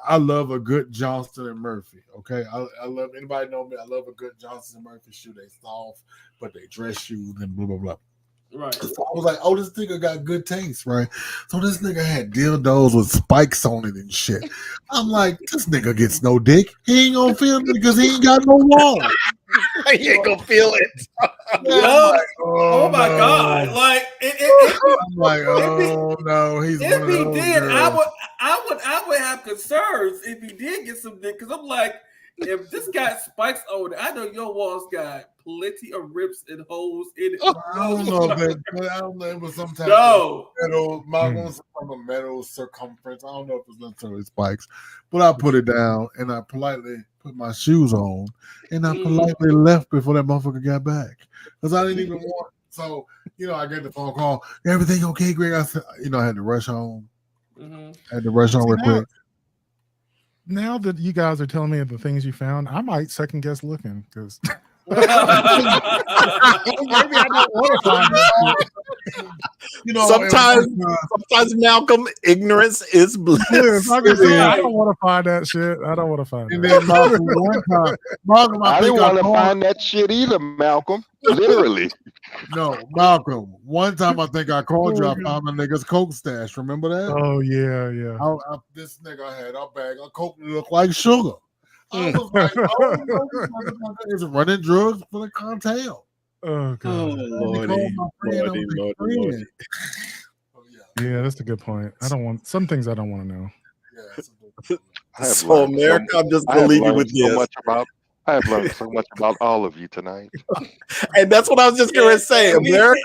B: I love a good Johnston and Murphy. Okay, I love, anybody know me? I love a good Johnston and Murphy shoe. They soft, but they dress shoes and blah blah blah.
C: Right.
B: So I was like, oh, this nigga got good taste, right? So this nigga had dildos with spikes on it and shit. I'm like, this nigga gets no dick. He ain't gonna feel it because he ain't got no wall.
A: He ain't gonna feel it.
B: Like,
C: oh my God! Like,
B: I'm like, oh no, he's
C: if
B: one
C: he
B: of those
C: did,
B: girls.
C: I would have concerns if he did get some dick, because I'm like, if this got spikes on it, I know your walls got plenty of rips and holes in it.
B: I don't know if it was some type
C: of
B: metal circumference. I don't know if it was necessarily spikes, but I put it down and I politely put my shoes on and I politely left before that motherfucker got back because I didn't even want. So I get the phone call. Everything okay, Greg? I said, I had to rush home. I had to rush home real quick.
F: Now that you guys are telling me the things you found, I might second guess looking because maybe I don't want to find that.
A: Sometimes Malcolm, ignorance is bliss.
F: I don't want to find that shit. I don't want to find
B: and
F: that.
B: Then Malcolm,
E: I didn't want to find that shit either, Malcolm. Literally.
B: No, Malcolm. One time I think I called you. I found a nigga's coke stash. Remember that?
F: Oh yeah.
B: This nigga had a bag of coke that looked like sugar. I was like, oh, is running drugs for the cartel.
F: Oh God.
A: Lordy.
F: Yeah, that's a good point. Some things I don't want to know.
A: So America, I'm just gonna leave you with this.
E: I have learned so much about all of you tonight.
A: And that's what I was just gonna say. America,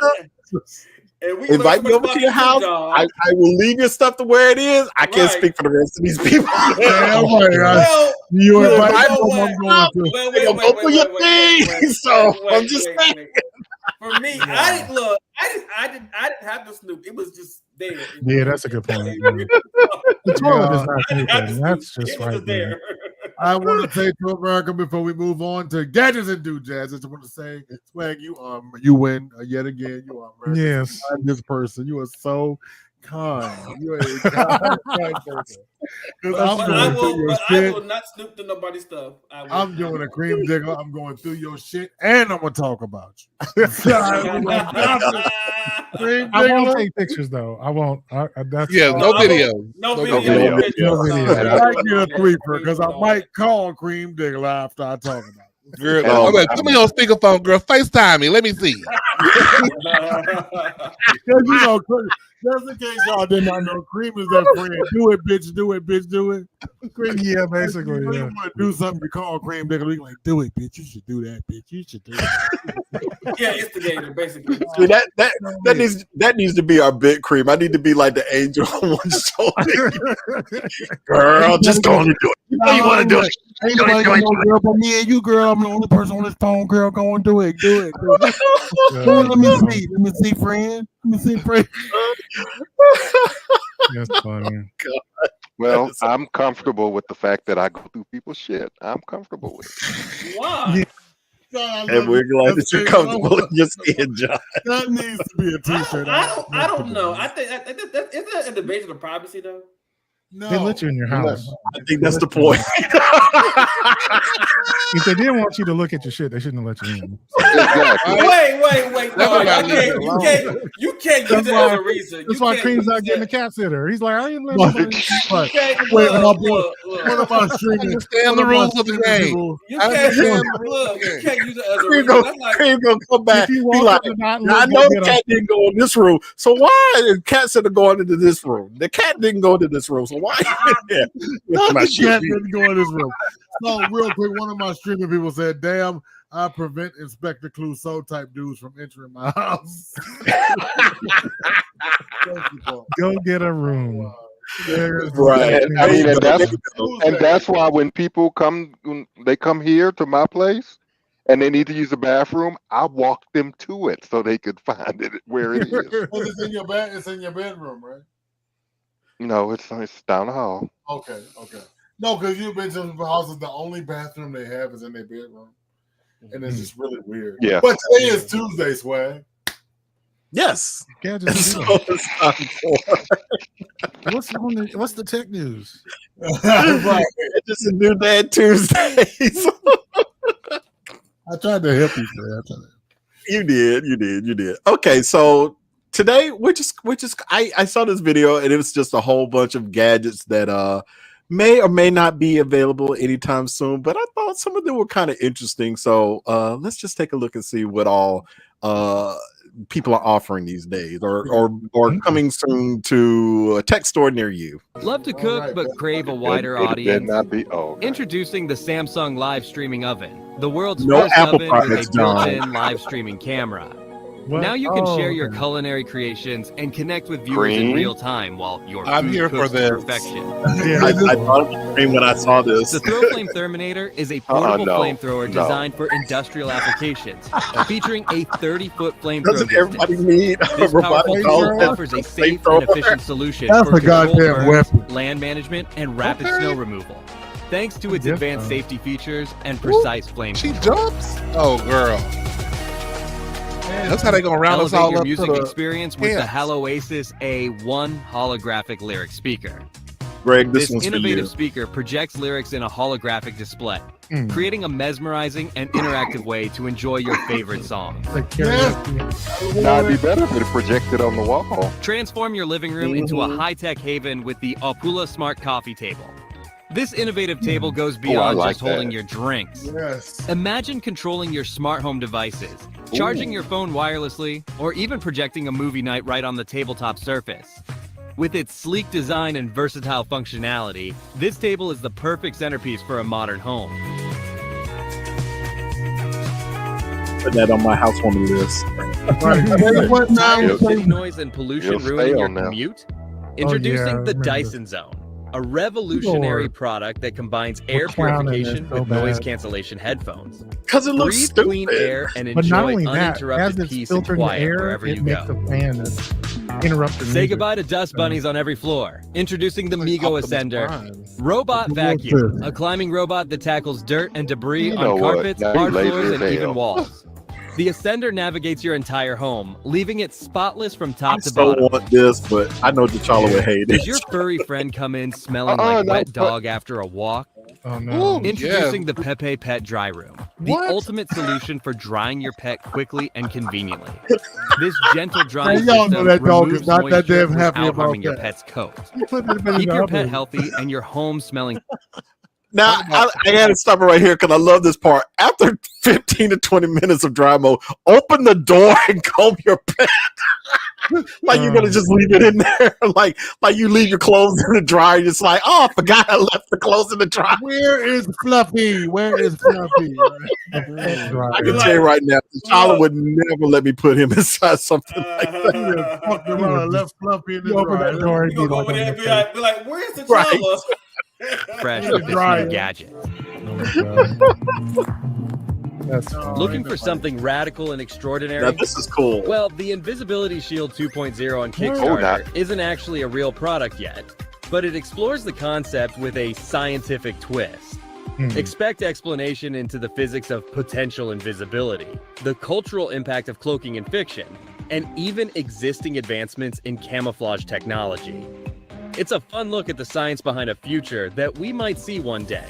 A: invite me over to your house. I will leave your stuff to where it is. I can't speak for the rest of these people.
B: You invite me,
A: I'm going through your thing. So I'm just saying.
C: For me, I didn't have to snoop. It was just there.
F: Yeah, that's a good point. The toilet is not snooping. That's just right there.
B: I want to say to America before we move on to gadgets and doodads. I just want to say, SWaG, you win yet again. You are America's kindest person. You are so kind. You are a kind person.
C: I will not snoop to nobody's stuff.
B: I'm doing a cream digger. I'm going through your shit, and I'm gonna talk about you.
F: I won't take pictures though. I won't.
D: No video.
C: No video.
B: I get a 3 because I might call Cream Digger after I talk about it.
D: Girl,
E: And
D: I'm like, put me on speakerphone, girl. FaceTime me. Let me see.
B: You know, just in case y'all did not know, Cream is that friend. Do it, bitch. Do it, bitch. Do it. Cream,
F: Yeah, basically.
B: You really
F: Yeah.
B: want to do something, you call Cream. They're gonna be like, do it, bitch. You should do that, bitch. You should do it.
C: Yeah, instigator, basically.
A: See, that needs to be our bit, Cream. I need to be like the angel on one shoulder. Girl, just go on and do it. You know you want to do it.
B: Ain't nobody gonna know, girl, but me and you, girl. I'm the only person on this phone, girl. Go and do it. Do it. Do it. Let me see. Let me see, friend. Let me see, friend.
F: That's funny.
E: well, I'm comfortable with the fact that I go through people's shit. I'm comfortable with it.
C: Why?
A: And we're glad that you're comfortable in your skin, John.
B: That needs to be a t-shirt.
C: I don't know. I think isn't that an invasion of privacy though?
B: No.
F: They let you in your house.
A: I think that's the point.
F: If they didn't want you to look at your shit, they shouldn't have let you in.
E: Exactly.
C: Wait. No, you can't use it as a reason.
F: That's why Cream's not getting a cat sitter. He's like, I ain't letting nobody.
B: Wait, my boy. What about streaming?
D: Understand the rules of the game.
C: You can't use it as a
A: Cream
C: reason. That's like,
A: gonna come back.
F: If you
A: Be
F: want
A: like,
F: them to not
A: now, I
F: look,
A: know
F: go
A: the
F: get
A: cat didn't go in this room. So why is cat sitter going into this room? The cat didn't go into this room. So why? Yeah.
B: Not
A: My
B: the
A: shit.
B: cat didn't go in this room. So real quick, one of my streaming people said, damn, I prevent Inspector Clouseau type dudes from entering my house.
F: Go get a room.
A: Right.
E: I mean, and that's why when people come here to my place and they need to use the bathroom, I walk them to it so they could find it where it is.
B: Well, it's in your bed. It's in your bedroom, right?
E: No, it's down the hall.
B: Okay. No, because you've been to the houses, the only bathroom they have is in their bedroom. And it's just really weird.
E: Yeah.
B: But today is Tuesday, SWaG.
A: Yes.
F: Can't just
A: So
F: do
A: it's time for
F: what's the tech news?
B: Right.
A: it's just a new day Tuesdays.
B: I tried to help you, man.
A: You did. Okay, so today we're just I saw this video and it was just a whole bunch of gadgets that may or may not be available anytime soon, but I thought some of them were kind of interesting. So let's just take a look and see what all people are offering these days or coming soon to a tech store near you.
I: Love to cook, but crave a wider
E: It better
I: audience?
E: not be. Oh, okay.
I: Introducing the Samsung live streaming oven, the world's
A: No
I: first
A: Apple
I: oven
A: products,
I: with a
A: John.
I: built-in live streaming camera.
F: What?
I: Now you can share your
F: okay.
I: culinary creations and connect with viewers in
E: Green?
I: real time while your
D: I'm
I: food
D: here for
I: cooks to
D: this.
I: perfection.
F: Yeah,
A: I thought it was green when I saw this.
I: The Throw Flame Terminator is a portable
E: no,
I: flamethrower
E: no.
I: designed for industrial applications, featuring a 30-foot flamethrower
A: Doesn't everybody
I: distance.
A: need a
I: This
A: robotic
I: powerful tool
A: dog?
I: offers a safe and
A: Flamethrower?
I: efficient solution
B: That's
I: for
B: a
I: controlled
B: goddamn
I: burns,
B: weapon.
I: land management, and rapid
D: Okay.
I: snow removal. Thanks to its
F: Yes,
I: advanced
F: sir.
I: safety features and precise flame
D: She
I: control.
D: jumps. Oh, girl. That's how they gonna round us
I: Elevate
D: all
I: your
D: up to
I: music
D: the
I: experience with the
D: pants.
I: Hell Oasis A1 holographic lyric speaker.
A: Greg, this
I: This
A: one's for you.
I: innovative speaker projects lyrics in a holographic display, creating a mesmerizing and interactive way to enjoy your favorite song.
F: Like karaoke.
E: Now it'd be better if it projected on the wall.
I: Transform your living room into a high-tech haven with the Opula Smart Coffee Table. This innovative table goes beyond
E: like
I: just holding
E: that.
I: your drinks.
B: Yes.
I: Imagine controlling your smart home devices, charging your phone wirelessly, or even projecting a movie night right on the tabletop surface. With its sleek design and versatile functionality, this table is the perfect centerpiece for a modern home.
A: Put that on my housewarming list.
B: Right. What now?
I: Tired of city noise and pollution
E: You'll stay
I: ruining your
E: on now.
I: commute?
F: I
I: Introducing the
F: remember
I: Dyson Zone, a revolutionary
F: Lord.
I: product that combines air
F: clowning
I: purification
F: it so
I: with noise
F: bad.
I: cancellation headphones.
A: Because it looks
I: Breathe
A: stupid.
I: clean air and
F: But not
I: enjoy
F: only that, as
I: uninterrupted
F: it's
I: peace and
F: filtering the
I: quiet
F: air,
I: wherever
F: it
I: you
F: makes
I: go.
F: the fan interrupt the
I: Say
F: music.
I: goodbye to dust bunnies on every floor. Introducing the Migo
D: Optimus
I: Ascender,
D: Prime.
I: Robot
B: What's
I: Vacuum,
B: this?
I: a climbing robot that tackles dirt and debris
E: You know
I: on
E: what?
I: carpets,
E: Now you
I: hard
E: lazy
I: floors,
E: as
I: and even
E: hell.
I: walls. The Ascender navigates your entire home, leaving it spotless from
A: I
I: top to
A: so
I: bottom.
A: want this, but I know T'Challa would hate
I: Does
A: it.
I: your furry friend come in smelling
E: Uh-uh,
I: like
E: no,
I: wet
E: but-
I: dog after a walk?
F: Oh no.
I: Introducing the Pepe Pet Dry Room, the
F: What?
I: ultimate solution for drying your pet quickly and conveniently. This gentle drying
B: Hey, y'all know
I: system
B: that dog is
I: removes
B: not that
I: moisture
B: damn happy
I: without
B: about
I: harming your
B: that.
I: pet's coat.
F: Put it in
I: Keep
F: the
I: your pet
F: oven.
I: healthy and your home smelling
A: Now, I had to stop it right here because I love this part. After 15 to 20 minutes of dry mode, open the door and comb your pants. Like you're gonna just leave it in there, like you leave your clothes in the dryer. It's like, oh, I forgot I left the clothes in the dryer.
B: Where is Fluffy? Where is Fluffy?
A: I can tell you right now, T'Challa would never let me put him inside something like that.
B: Fucked around and left Fluffy in the
F: Open that
B: dryer.
F: door.
C: You gonna go over there and be like, where's the T'Challa?
I: Fresh with this new gadget.
F: That's
I: Looking for something radical and extraordinary?
A: Now, this is cool.
I: Well, the Invisibility Shield 2.0 on Kickstarter isn't actually a real product yet, but it explores the concept with a scientific twist. Expect explanation into the physics of potential invisibility, the cultural impact of cloaking in fiction, and even existing advancements in camouflage technology. It's a fun look at the science behind a future that we might see one day.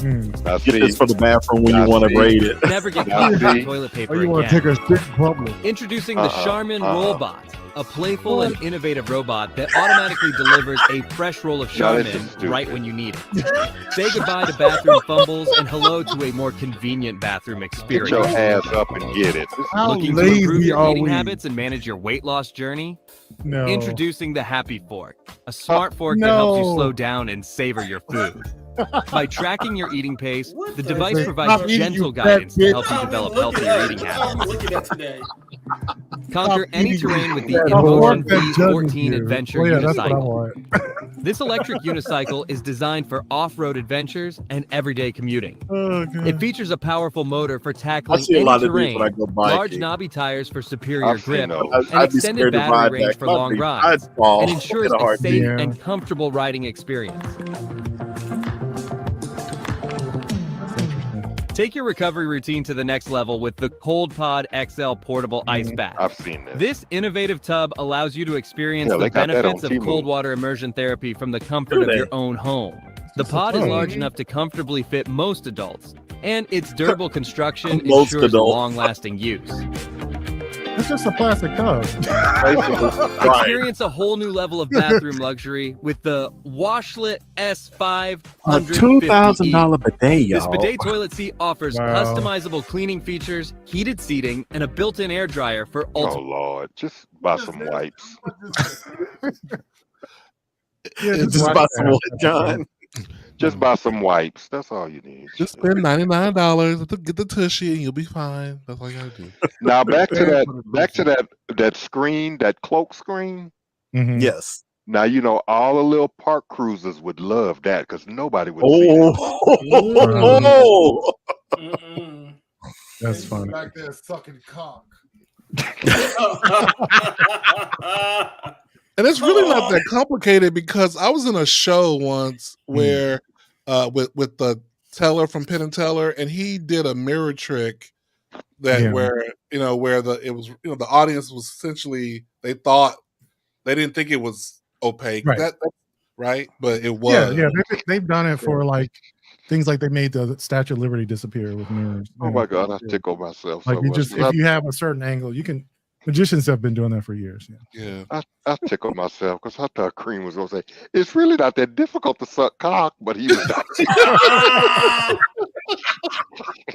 A: Get this for the bathroom when you want to raid it.
I: Never get caught with toilet paper
B: Or you want to
I: again.
B: take a shit in public.
I: Introducing the Charmin Rollbot, a playful and innovative robot that automatically delivers a fresh roll of Charmin right when you need it. Say goodbye to bathroom fumbles and hello to a more convenient bathroom experience.
E: Get your ass up and get it.
B: How
I: Looking to improve
B: lazy
I: your
B: are
I: eating
B: we?
I: habits and manage your weight loss journey?
F: no.
I: Introducing the Happy Fork, a smart fork that helps you slow down and savor your food. By tracking your eating pace, the device provides
B: Stop eating,
I: gentle
B: you
I: guidance
B: fat
I: to
B: bitch.
I: help you develop healthier eating habits.
C: Looking at today.
I: Conquer
B: Stop
I: any
B: eating,
I: terrain with the
B: you fat
I: Emotion
F: That judges
I: V14
F: you.
I: Adventure
F: Oh, yeah, that's what I
I: Unicycle.
F: want.
I: This electric unicycle is designed for off-road adventures and everyday commuting.
F: Oh, God.
I: It features a powerful motor for
A: I
I: tackling
A: see a
I: any
A: lot of these
I: terrain,
A: when I go
I: large
A: biking.
I: knobby tires for superior
E: I've seen
I: grip,
E: those.
I: and
A: I'd be
I: extended
A: scared to
I: battery
A: ride
I: range
A: back.
I: for long
A: I'd
I: rides,
A: fall
I: and ensures
A: in a
I: a
A: heartbeat.
I: safe
F: Yeah.
I: and comfortable riding experience. Take your recovery routine to the next level with the Cold Pod XL Portable Ice Bath.
E: I've seen this.
I: This innovative tub allows you to experience
E: Yeah,
I: the
E: they got that
I: benefits
E: on
I: of
E: Temu.
I: cold water immersion therapy from the comfort
A: Do
I: of
A: they?
I: your own home. The
F: Just a
I: pod is
F: tub.
I: large enough to comfortably fit most adults, and its durable construction
A: Most
I: ensures
A: adults.
I: long-lasting use.
F: It's just a plastic tub.
A: Right.
I: Experience a whole new level of bathroom luxury with the Washlet
A: A
I: S550E.
A: $2,000 bidet,
I: This
A: y'all.
I: bidet toilet seat offers
F: Wow.
I: customizable cleaning features, heated seating, and a built-in air dryer for
E: Oh
I: ultimate.
E: Lord, just buy some wipes.
F: Yeah,
A: Just
F: watch
A: buy
F: that.
A: some wood, John.
E: Just buy some wipes. That's all you need.
D: Just spend $99 to get the tushy and you'll be fine. That's all you gotta do.
E: Now back to that screen, that cloak screen.
F: Mhm.
A: Yes.
E: Now you know all the little park cruisers would love that because nobody would see it.
A: Oh.
C: Mm-mm.
F: That's funny.
B: Like that sucking cock.
D: And it's really not that complicated because I was in a show once where with the teller from Penn and Teller, and he did a mirror trick that
F: Yeah.
D: where the audience was essentially they didn't think it was opaque.
F: Right.
D: That right? But it was.
F: Yeah. They've done it for like things like they made the Statue of Liberty disappear with mirrors.
E: Oh my God, I tickle myself
F: Like
E: so
F: you
E: much.
F: just if you have a certain angle, you can. Magicians have been doing that for years. Yeah.
D: Yeah.
E: I tickle myself because I thought Cream was gonna say it's really not that difficult to suck cock, but he was not.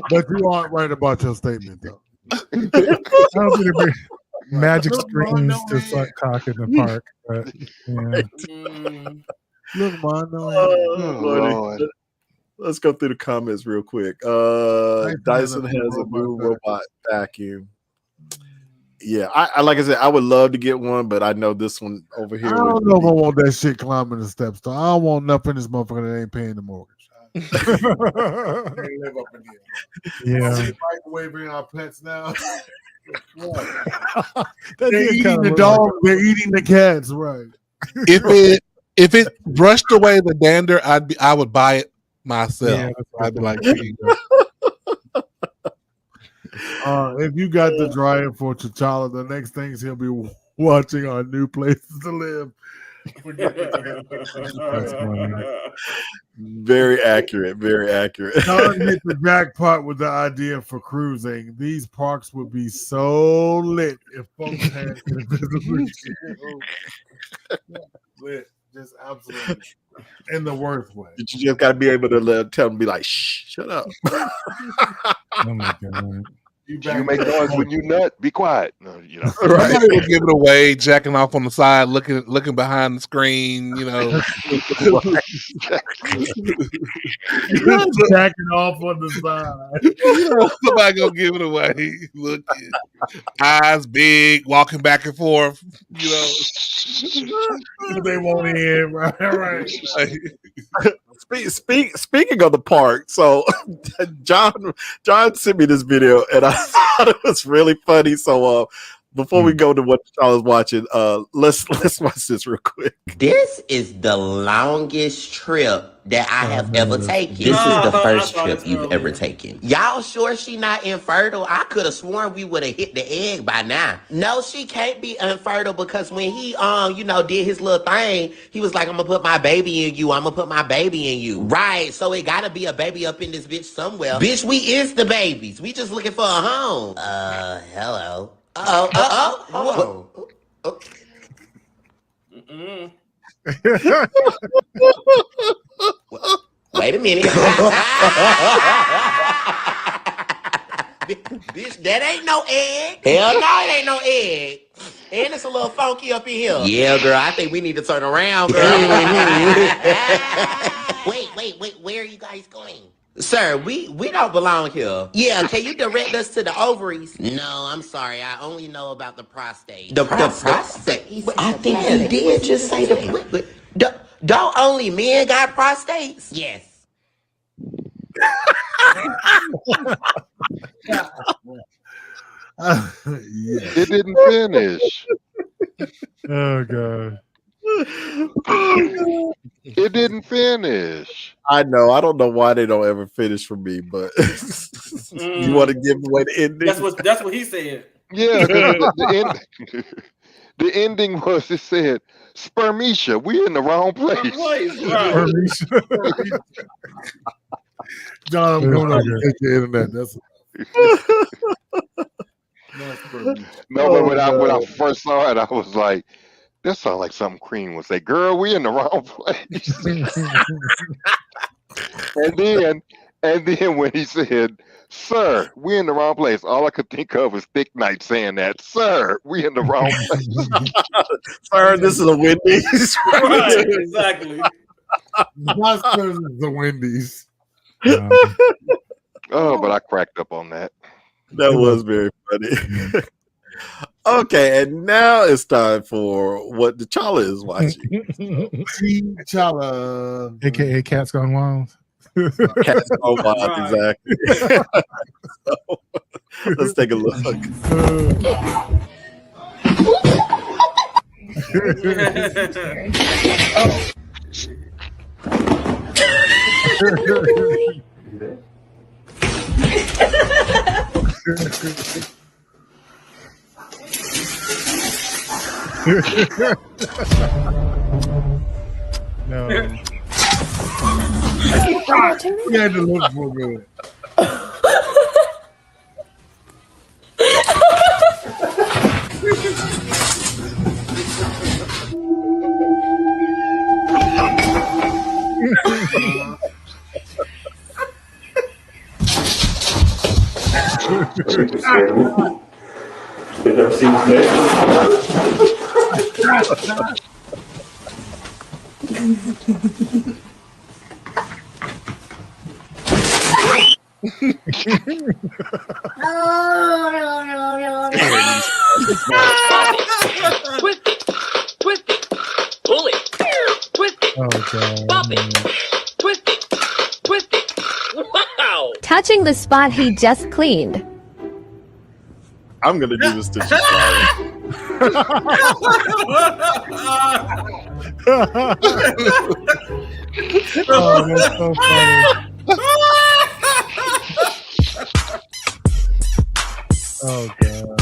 B: But you aren't right about your statement, though.
F: I don't think it'd be magic
B: Look, man,
F: screens
B: no
F: to
B: man.
F: suck cock in the park. But yeah.
C: Mm.
B: Look, man, no
E: Oh,
A: Lordy.
E: Lord.
A: Let's go through the comments real quick. Dyson has a new robot vacuum. Yeah, I like I said, I would love to get one, but I know this one over here.
B: I don't know if I want that shit climbing the steps. So I don't want nothing in this motherfucker that ain't paying the mortgage. Can't live up in here.
F: Yeah.
B: See microwaving our pets now.
F: That
B: They're
F: did
B: eating
F: kinda
B: the
F: look
B: dog. They're eating the cats. Right.
D: If it brushed away the dander, I would buy it myself.
F: Yeah, that's what
D: I'd be like,
B: If you got the dryer for T'Challa, the next things he'll be watching are new places to live.
F: That's funny.
A: Very accurate. Very accurate.
B: John hit the jackpot with the idea for cruising. These parks would be so lit if folks had invisibility. Lit. Just absolutely. in the worst way.
A: You just got to be able to tell them, be like, shh, shut up.
F: Oh my god.
E: You make noise when you nut. Be quiet. No,
A: Right.
D: Somebody will give it away, jacking off on the side, looking behind the screen.
B: Jacking off on the side.
D: Somebody gonna give it away. Looking, eyes big, walking back and forth.
B: They won't in, right.
A: Speaking of the park, so John sent me this video, and I thought it was really funny. So before we go to what I was watching, let's watch this real quick.
J: This is the longest trip that I have ever taken. This is the first trip you've ever taken. Y'all sure she not infertile? I could have sworn we would have hit the egg by now. No, she can't be infertile because when he did his little thing, he was like, I'm gonna put my baby in you. I'm gonna put my baby in you. Right, so it gotta be a baby up in this bitch somewhere. Bitch, we is the babies. We just looking for a home. Hello. Whoa. Wait a minute. Bitch, that ain't no egg. Hell no, it ain't no egg. And it's a little funky up in here. Yeah, girl, I think we need to turn around, girl. Wait, where are you guys going? Sir, we don't belong here. Yeah, can you direct us to the ovaries? No, I'm sorry. I only know about the prostate. The prostate? I think he did just say the... Don't only men got prostates? Yes.
E: It didn't finish.
F: Oh god.
E: It didn't finish.
A: I know. I don't know why they don't ever finish for me, but you want to give away the ending?
C: That's what he said.
E: Yeah, the ending was, it said, Spermisha, we in the wrong place.
C: Right.
B: John, I'm going to take the internet. That's
E: No, but when I first saw it, I was like, that sounds like something Cream would say. Girl, we in the wrong place. and then when he said, sir, we in the wrong place, all I could think of was Thick Night saying that. Sir, we in the wrong place.
A: Sir, this is a Wendy's.
C: Right, exactly.
B: the Wendy's.
E: Oh, but I cracked up on that.
A: That was very funny. Okay, and now it's time for what T'Challa is watching.
B: T'Challa,
F: aka Cats Gone Wild.
A: Cats Gone Wild, exactly. So, let's take a look.
F: No.
B: You had to look for good.
K: You never seen his name?
L: Twist it, pull it, twist it, bump it, twist it. Wow!
M: Touching the spot he just cleaned.
A: I'm gonna do this to T'Challa.
F: Oh, that's so funny. Oh god.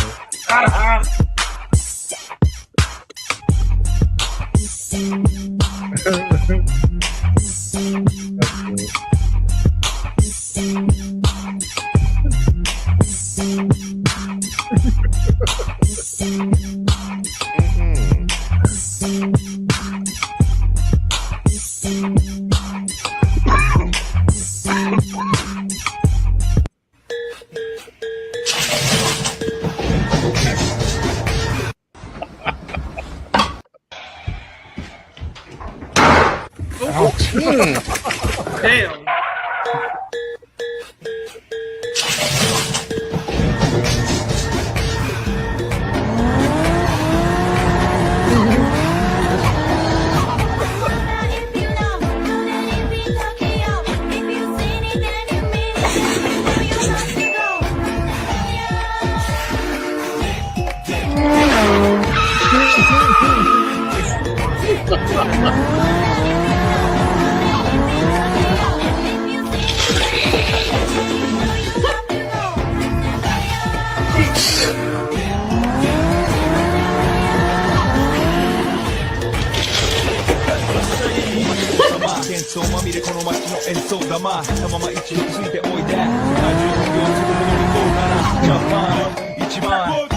F: That's good. Ouch.
C: Damn.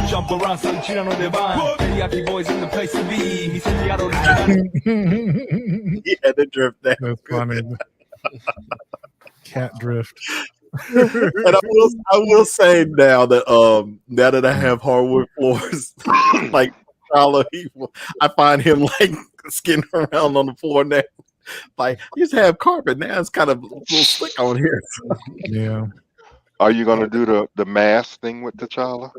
A: Jump around, some Chino Divine. Teriyaki boys in the place to be.
F: Yeah,
A: the drift there.
F: That's funny. Cat drift.
A: And I will say now that I have hardwood floors, like Tyler, I find him like skidding around on the floor now. Like, I used to have carpet, now it's kind of a little slick on here.
F: Yeah.
E: Are you gonna do the mask thing with T'Challa?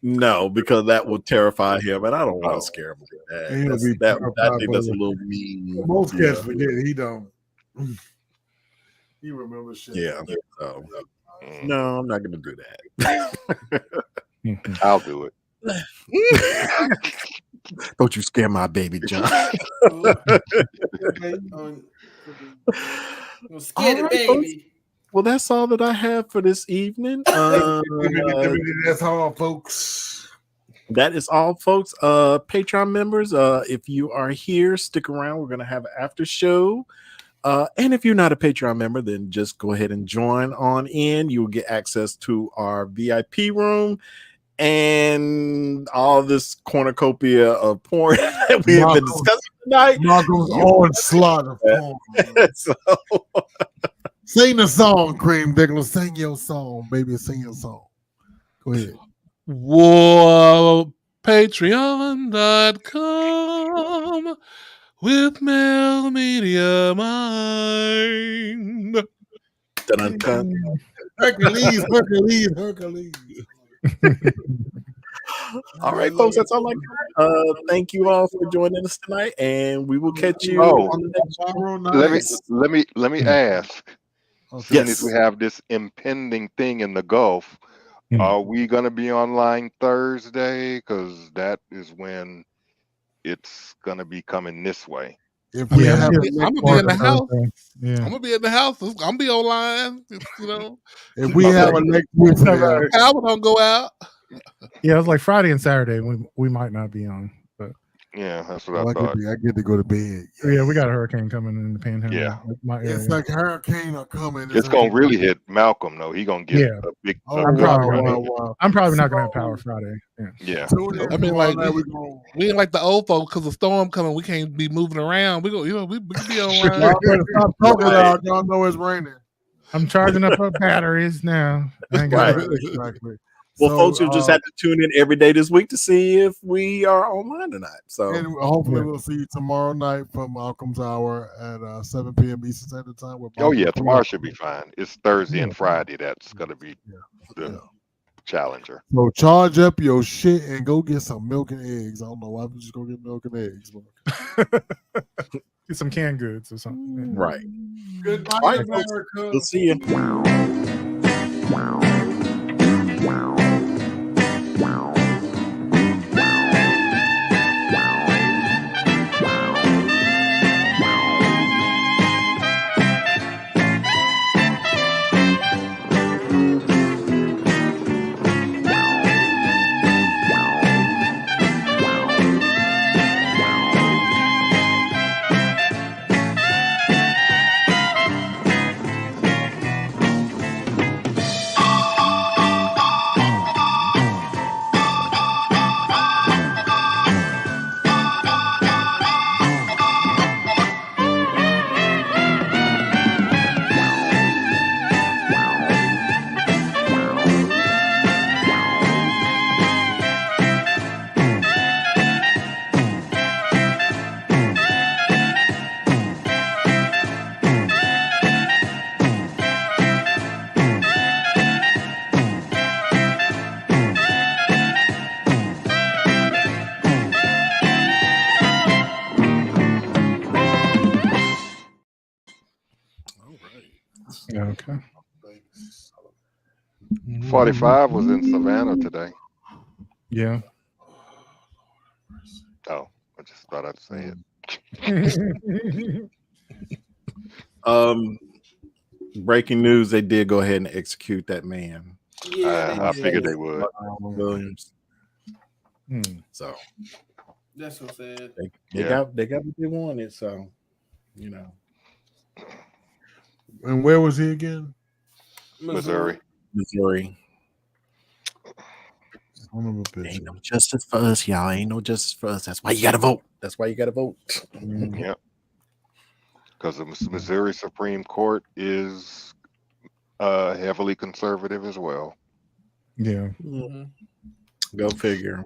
A: No, because that will terrify him, and I don't want to scare him with that. I think that's a little mean.
B: Most cats forget he don't. He remembers shit.
A: Yeah. So, no, I'm not going to do that.
E: I'll do it.
A: Don't you scare my baby, John.
C: Scare the baby.
A: Well, that's all that I have for this evening.
B: That's all, folks.
A: That is all, folks. Patreon members, if you are here, stick around. We're going to have an after show. And if you're not a Patreon member, then just go ahead and join on in. You'll get access to our VIP room and all this cornucopia of porn that we have been discussing tonight.
B: Marco's onslaught of porn.
A: So,
B: sing the song, Cream Diggler. Sing your song, baby. Sing your song. Go ahead.
D: Whoa, Patreon.com with Mel Media Mind.
B: Hercules.
A: All right, folks, that's all I got. Thank you all for joining us tonight, and we will catch you on the next one.
E: Let me ask. Seeing as we have this impending thing in the Gulf, are we going to be online Thursday? Because that is when it's going to be coming this way.
B: If we have,
D: I'm gonna be in the house.
F: Yeah.
D: I'm gonna be in the house. I'm gonna be online. You know,
B: if we have a next week,
D: power don't go out.
F: Yeah, it was like Friday and Saturday. We might not be on, but
E: yeah, that's what I thought.
B: I get to go to bed.
F: Yeah, we got a hurricane coming in the Panhandle.
E: Yeah,
B: it's like a hurricane are coming.
E: It's gonna really hit Malcolm though. He gonna get a big.
F: I'm probably not gonna have power Friday.
E: Yeah.
D: I mean, like we ain't like the old folks because the storm coming. We can't be moving around. We go, we can be online.
B: Y'all better stop talking about. Y'all know it's raining.
F: I'm charging up our batteries now.
B: Exactly.
A: Well, folks, you'll just have to tune in every day this week to see if we are online tonight. So,
B: and hopefully we'll see you tomorrow night from Malcolm's Hour at 7 p.m. Eastern Standard Time.
E: Oh yeah, tomorrow should be fine. It's Thursday and Friday. That's gonna be the challenger.
B: So charge up your shit and go get some milk and eggs. I don't know why, but just go get milk and eggs.
F: Get some canned goods or something.
A: Right.
B: Goodbye,
A: All right,
B: America.
A: folks. We'll see you.
F: Okay.
E: 45 was in Savannah today.
F: Yeah.
E: Oh, I just thought I'd say it.
A: Breaking news: they did go ahead and execute that man.
C: Yeah,
E: I figured they would.
A: Williams. So
C: that's so sad.
A: They got what they wanted. So
B: And where was he again?
E: Missouri.
A: Ain't no justice for us, y'all. Ain't no justice for us. That's why you got to vote.
E: Yeah. Because the Missouri Supreme Court is heavily conservative as well.
F: Yeah.
A: Go figure.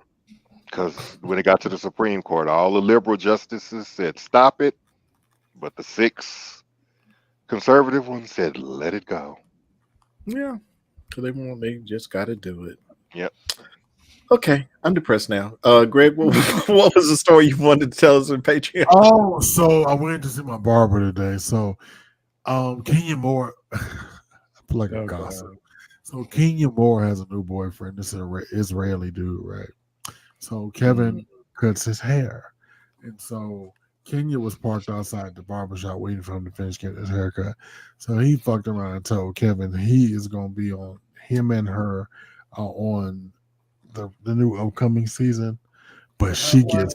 E: Because when it got to the Supreme Court, all the liberal justices said stop it, but the 6 conservative ones said let it go.
A: Yeah, because they just got to do it.
E: Yep.
A: Okay, I'm depressed now. Greg, what was the story you wanted to tell us on Patreon?
B: Oh, so I went to see my barber today. So, Kenya Moore, I feel like a gossip. So Kenya Moore has a new boyfriend. This is an Israeli dude, right? So Kevin cuts his hair, and so Kenya was parked outside the barbershop waiting for him to finish getting his haircut. So he fucked around and told Kevin he is going to be on him and her on the new upcoming season, but she gets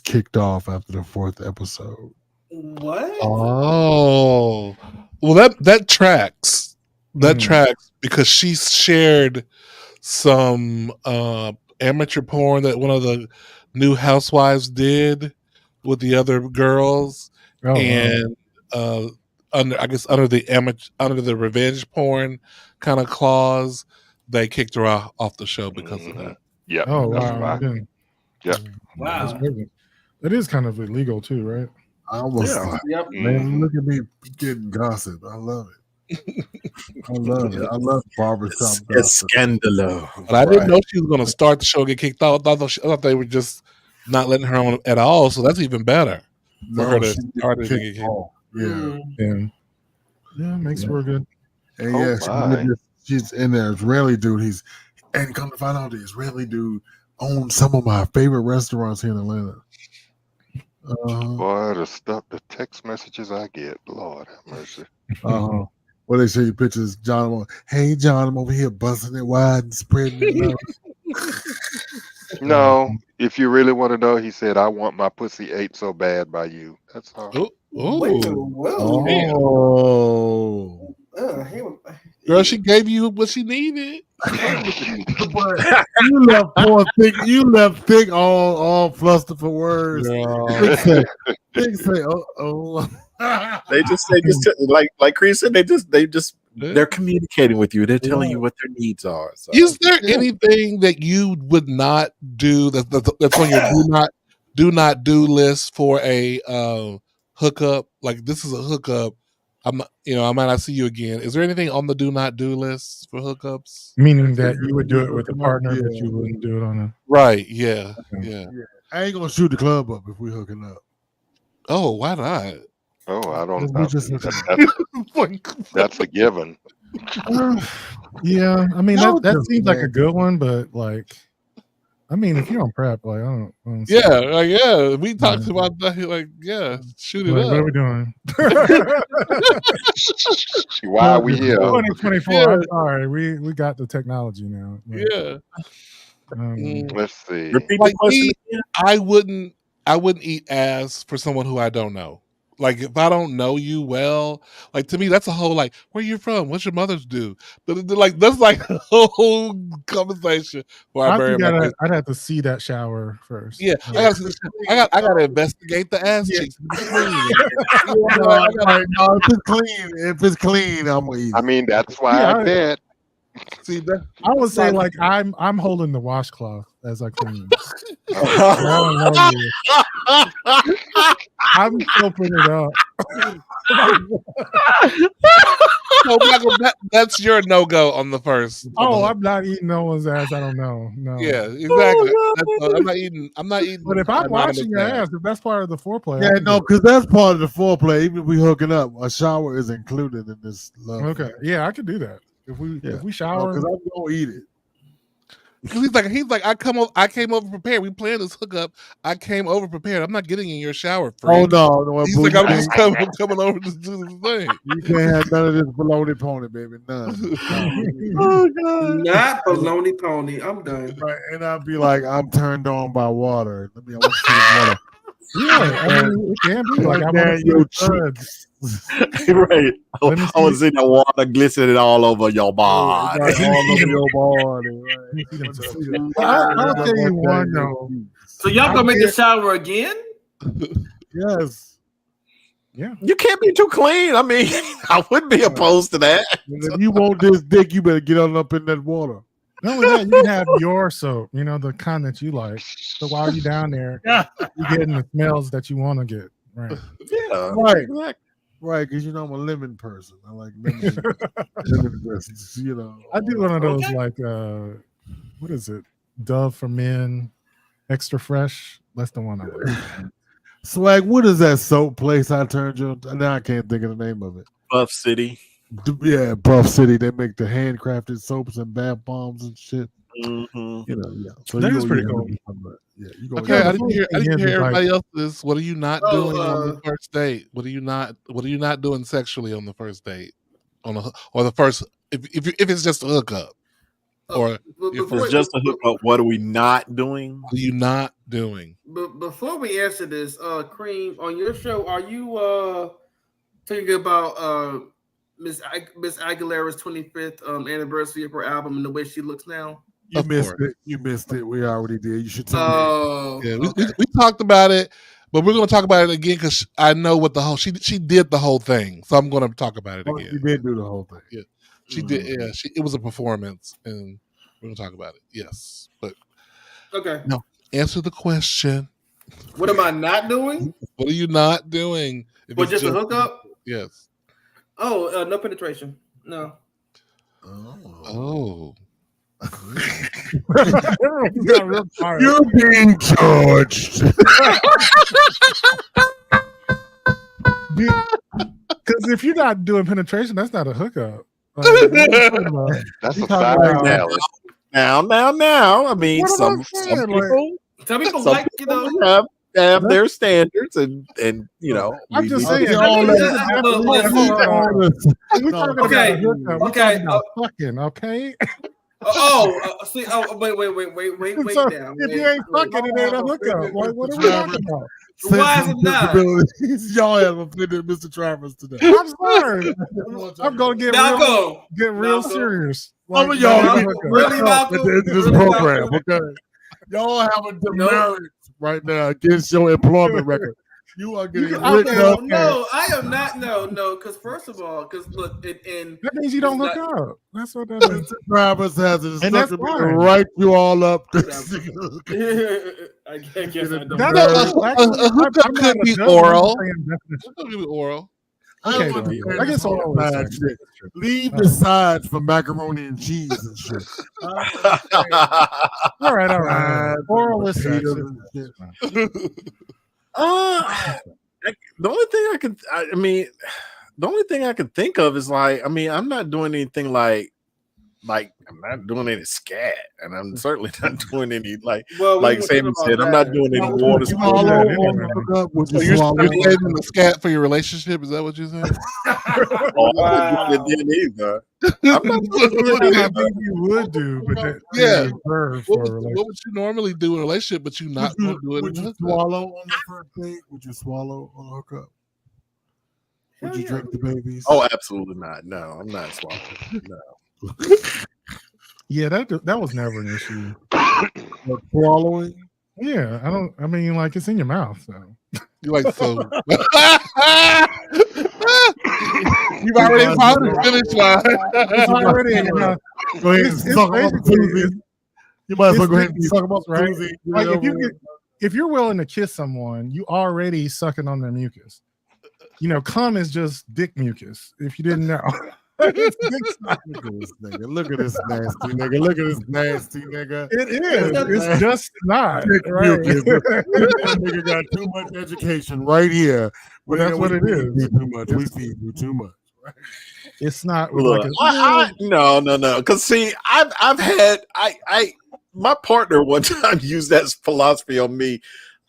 B: kicked off after the 4th episode.
C: What?
D: Oh, well that tracks. That tracks because she shared some amateur porn that one of the new housewives did with the other girls, and under the revenge porn kind of clause, they kicked her off the show because of that.
E: Yeah.
F: Oh
E: that's
F: wow.
E: right. Yeah.
F: Wow. That is kind of illegal too, right?
B: I almost thought, man, look at me getting gossip. I love it. I love it. I love barbershop
A: It's scandalous.
D: But I didn't know she was going to start the show and get kicked off. I thought they were just not letting her on at all. So that's even better for her to start it and get kicked off.
F: Yeah, makes for a good.
B: And she's in there. Israeli dude. And come to find out, the Israeli dude owns some of my favorite restaurants here in Atlanta.
E: Boy, the text messages I get, Lord have mercy.
B: Well, they show you pictures. John, hey John, I'm over here busting it wide and spreading it out.
E: No, if you really want to know, he said, "I want my pussy ate so bad by you." That's all.
D: Girl, she gave you what she needed.
B: But you left thick all flustered for words. Thick say,
A: They just like Chris said, they're communicating with you. They're telling you what their needs are. So.
D: Is there anything that you would not do that's on your do not do list for a hookup? Like this is a hookup. I might not see you again. Is there anything on the do not do list for hookups?
F: Meaning that you would do it with a partner, but you wouldn't do it on a
D: right? Yeah.
B: I ain't gonna shoot the club up if we hooking up.
D: Oh, why not?
E: Oh, I don't
B: know.
E: That's a given.
F: Yeah, I mean that seems like a good one, but like, I mean, if you're on prep, like I don't
D: we talked about that. Like, shoot it up.
F: What are we doing?
E: Why are we here?
F: 2024. I'm sorry, we got the technology now.
E: Let's see.
A: Repeat the question again.
D: I wouldn't eat ass for someone who I don't know. Like if I don't know you well, like to me that's a whole like where you from, what's your mother's do? Like that's like a whole conversation.
F: I'd have to see that shower first.
D: Yeah, I gotta investigate the ass cheeks.
B: If it's clean, I'm gonna eat.
E: I mean that's why I bet.
D: See that
F: I would say like I'm holding the washcloth as I clean. I don't know you. I'm opening it up.
D: So, Michael, that's your no-go on the first.
F: Oh, I'm not eating no one's ass. I don't know. No.
D: Yeah, exactly. I'm not eating.
F: But if I'm
D: anonymous
F: watching your ass, if that's part of the foreplay, I
B: Yeah,
F: can
B: no,
F: do it.
B: because that's part of the foreplay. Even if we hooking up, a shower is included in this love.
F: Okay, yeah, I could do that. If we shower,
B: because I'm gonna eat it.
D: Because he's like, I came over prepared. We planned this hookup. I came over prepared. I'm not getting in your shower.
B: Oh no,
D: He's like, I'm just coming over to do this thing.
B: You can't have none of this baloney pony, baby. None.
C: Oh, God. Not baloney pony. I'm done.
B: Right, and I'll be like, I'm turned on by water. I want to see the water.
F: Yeah, I mean, it can be like I want to see
B: your
F: the
B: cheeks.
A: Right. I want to see the water glistening all over your body.
B: All over your body.
F: I'll tell you one though.
C: So y'all gonna make the shower again?
B: Yes.
F: Yeah.
A: You can't be too clean. I mean, I wouldn't be opposed to that.
B: And if you want this dick, you better get on up in that water.
F: Not only that, you can have your soap, you know, the kind that you like. So while you're down there, you're getting the smells that you want to get. Right.
A: Yeah.
B: Right. Right, because you know I'm a lemon person. I like lemon, lemon dresses, you know.
F: I do one of those like what is it? Dove for Men, extra fresh. That's the one I like.
B: SWaG, what is that soap place I turned you? Now I can't think of the name of it.
A: Buff City.
B: Yeah, Buff City. They make the handcrafted soaps and bath bombs and shit.
A: Mm-hmm.
B: You know, yeah. So
F: that is pretty cool.
B: Yeah,
D: Okay, I didn't hear everybody else's. What are you not doing on the first date? What are you not doing sexually on the first date? Or the first if it's just a hookup. Or
A: if it's just a hookup, what are we not doing?
D: What are you not doing?
C: But before we answer this, Cream, on your show, are you talking about Miss Aguilera's 25th anniversary of her album and the way she looks now?
B: You missed it. You missed it. We already did. You should tell
D: me. Yeah, we talked about it, but we're going to talk about it again because I know what the whole she did the whole thing, so I'm going to talk about it again.
B: You did do the whole thing.
D: Yeah, she did. Yeah, it was a performance, and we're going to talk about it. Yes, but
C: okay.
D: No, answer the question.
C: What am I not doing?
D: What are you not doing?
C: Well, just a hookup?
D: Yes.
C: Oh, no penetration. No.
D: Oh.
B: You're being charged.
F: Because if you're not doing penetration, that's not a hookup.
E: That's a side
A: Now. I mean, some
C: people like, you know,
A: have their standards, and you know.
F: I'm just saying.
C: Okay.
F: Fucking okay.
C: See. Oh, wait
F: So
C: down.
F: if you ain't fucking, it ain't a hookup. Like, what are we talking about?
C: Why is it not?
B: Y'all have offended Mr. Travers today.
F: I'm sorry. I'm gonna get real serious.
B: Some of y'all really at the end of this program, okay? Y'all have a demerit right now against your employment record. You are getting written up.
C: No, I am not. No, because first of all, because look, and
F: that means you don't look up. That's what that means.
B: Mr. Travers has instructed me to write you all up.
C: I guess I don't.
D: A hookup could be oral. It could be oral.
F: Okay, I guess all
B: bad shit. Leave the sides for macaroni and cheese and shit.
F: All right. Oral is sex.
A: The only thing I can think of is like, I mean, I'm not doing anything like I'm not doing any scat, and I'm certainly not doing any like Sammy said, I'm not doing any water sports.
D: So you're saving the scat for your relationship? Is that what you're saying?
A: I'm not
F: think you would do, but
D: yeah. What would you normally do in a relationship, but you not going to do it?
B: Would you swallow on the first date? Would you swallow on a hookup? Would you drink the babies?
A: Oh, absolutely not. No, I'm not swallowing. No.
F: Yeah, that was never an issue.
B: Swallowing?
F: Yeah, I mean, like, it's in your mouth, so
D: you like so. You've already found the finish line.
F: It's already in your mouth.
B: Go ahead and suck them up. You might as well go ahead and suck them up, right?
F: Like if you're willing to kiss someone, you already sucking on their mucus. cum is just dick mucus. If you didn't know. It's dick snot.
B: Look at this nigga. Look at this nasty nigga. Look at this nasty nigga.
F: It is. It's just not.
B: Dick
F: Right?
B: mucus. That nigga got too much education right here.
F: Well, that's what it is.
B: Too much. We feed you too much. Right?
F: It's not.
A: Look, no. Because see, I've had my partner one time used that philosophy on me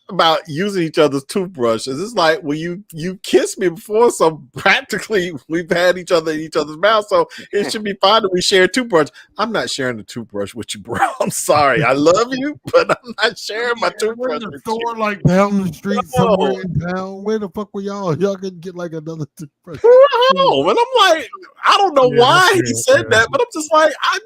A: about using each other's toothbrushes. It's like, well, you kissed me before, so practically we've had each other in each other's mouth, so it should be fine that we share a toothbrush. I'm not sharing a toothbrush with you, bro. I'm sorry. I love you, but I'm not sharing my toothbrush with
B: store
A: you.
B: like down the street somewhere in town. Where the fuck were y'all? Y'all can get like another toothbrush.
A: Home. And I'm like, I don't know why he said that, but I'm just like, I'm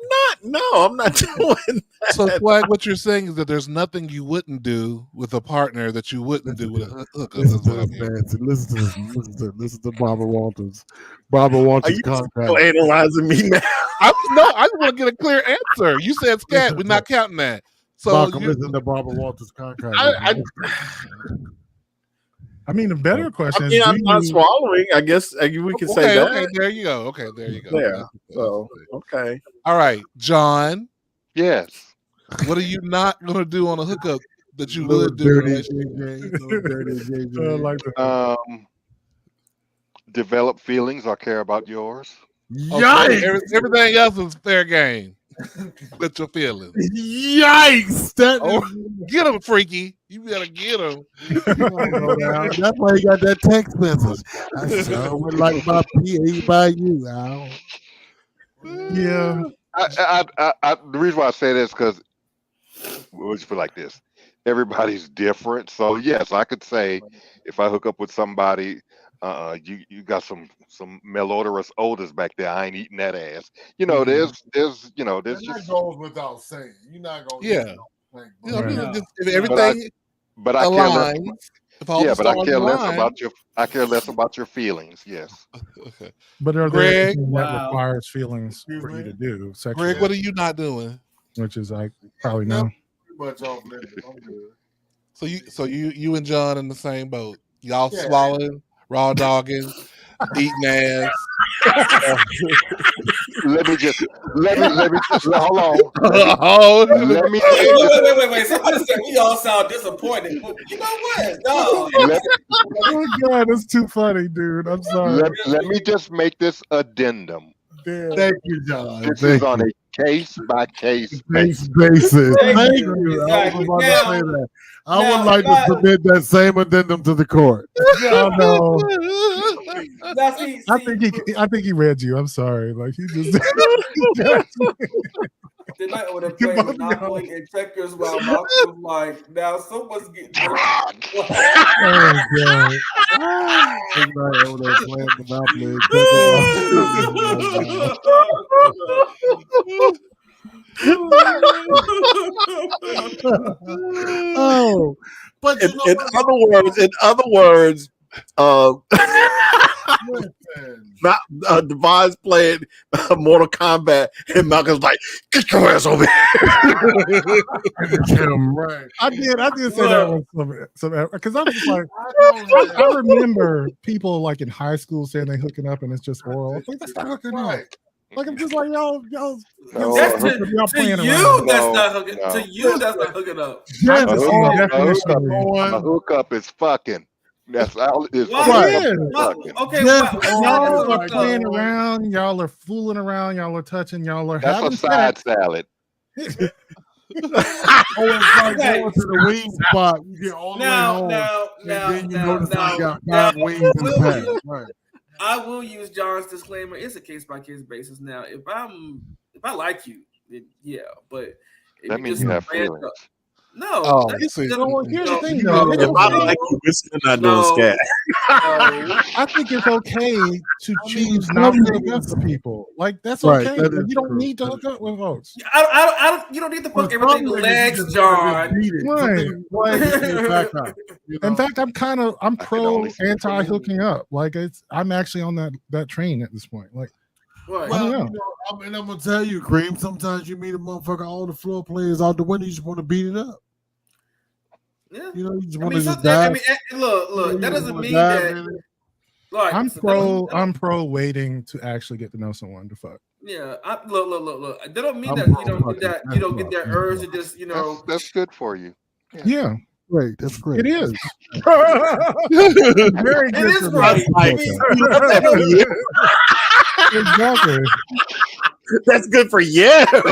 A: not doing that.
D: So, SWaG, what you're saying is that there's nothing you wouldn't do with a partner that you wouldn't do with a hookup.
B: Listen to this, Nancy. Listen to Barbara Walters. Barbara Walters.
A: Are you still analyzing me now?
D: I just want to get a clear answer. You said scat. We're not counting that. So
B: Malcolm, listen to Barbara Walters' contract.
F: I mean, the better question
A: is, I'm not swallowing. I guess we can say that.
D: Okay, there you go. Okay, there you go.
A: Yeah. So, okay.
D: All right, John.
E: Yes.
D: What are you not going to do on a hookup that you would do?
E: Develop feelings or care about yours.
D: Okay, everything else is fair game. With your feelings.
B: Yikes!
D: Get him, freaky. You better get him.
B: That's why he got that text message. I sure would like my PA by you, Al.
F: Yeah.
E: The reason why I say this because we just feel like this. Everybody's different. So yes, I could say if I hook up with somebody, you got some malodorous odors back there. I ain't eating that ass. There's
B: that goes without saying. You're not gonna
D: if everything
E: but I
D: aligns.
E: I care less about your feelings. Yes.
D: Okay.
F: But are
D: Greg,
F: that requires feelings for you to do? Sexually?
D: Greg, what are you not doing?
F: Which is like probably no.
B: Much off limits. I'm good.
D: So you and John in the same boat. Y'all swallowing, raw dogging, eating ass.
E: Let me just hold on.
C: Wait. Somebody said we all sound disappointed. You know what? No.
F: Oh God, that's too funny, dude. I'm sorry.
E: Let me just make this addendum.
B: Thank you, John.
E: This is on a case-by-case basis.
B: Thank you. I was about to say that. I would like to submit that same addendum to the court.
F: No.
C: Now, see,
F: I think he read you. I'm sorry. Like he just
C: tonight when they played Monopoly and checkers while Malcolm was like, now someone's getting
F: Oh God.
B: Tonight over there playing Monopoly and
A: Oh, but in other words, not Devine's playing Mortal Kombat, and Malcolm's like, "Get your ass over here!"
B: Right.
F: I did say that one because I'm just like, I remember people like in high school saying they hooking up and it's just oral. Like, that's not hooking up. Like I'm just like y'all
C: that's
F: playing
C: to you.
F: around.
C: That's not hooking. To you, that's not hooking up.
F: Yes,
E: A hookup is fucking. That's all it is.
C: Okay,
F: y'all are playing around. Y'all are fooling around. Y'all are touching. Y'all are
E: having a side salad.
B: It's like going to the wing spot. You get all the way home, and then you notice you got 5 wings in the pack. Right.
C: I will use John's disclaimer. It's a case-by-case basis. Now, if I like you, then yeah. But if
E: that means you have feelings.
C: No.
F: Here's the thing,
A: though. If I like you, we're still not doing scat.
F: I think it's okay to choose not to hook up with people. Like that's okay. Like, you don't need to hook up with folks.
C: You don't need to fuck everything legs, John.
F: Right. In fact, I'm pro anti hooking up. Like I'm actually on that train at this point. Like.
C: Right.
B: Well, I'm gonna tell you, Cream. Sometimes you meet a motherfucker, all the floor players out the window. You just want to beat it up.
C: Yeah.
B: You just want to die.
C: Look. That doesn't mean that. Like,
F: I'm
C: so
F: pro waiting to actually get to know someone to fuck.
C: Yeah, look. That don't mean
B: I'm
C: that you don't get that urge to just
E: That's good for you.
F: Yeah.
B: Great. That's great.
F: It is.
B: Very
C: It
B: good.
C: is
B: to
C: great.
B: know.
C: I mean,
F: Exactly.
A: That's good for you.
F: Yeah, did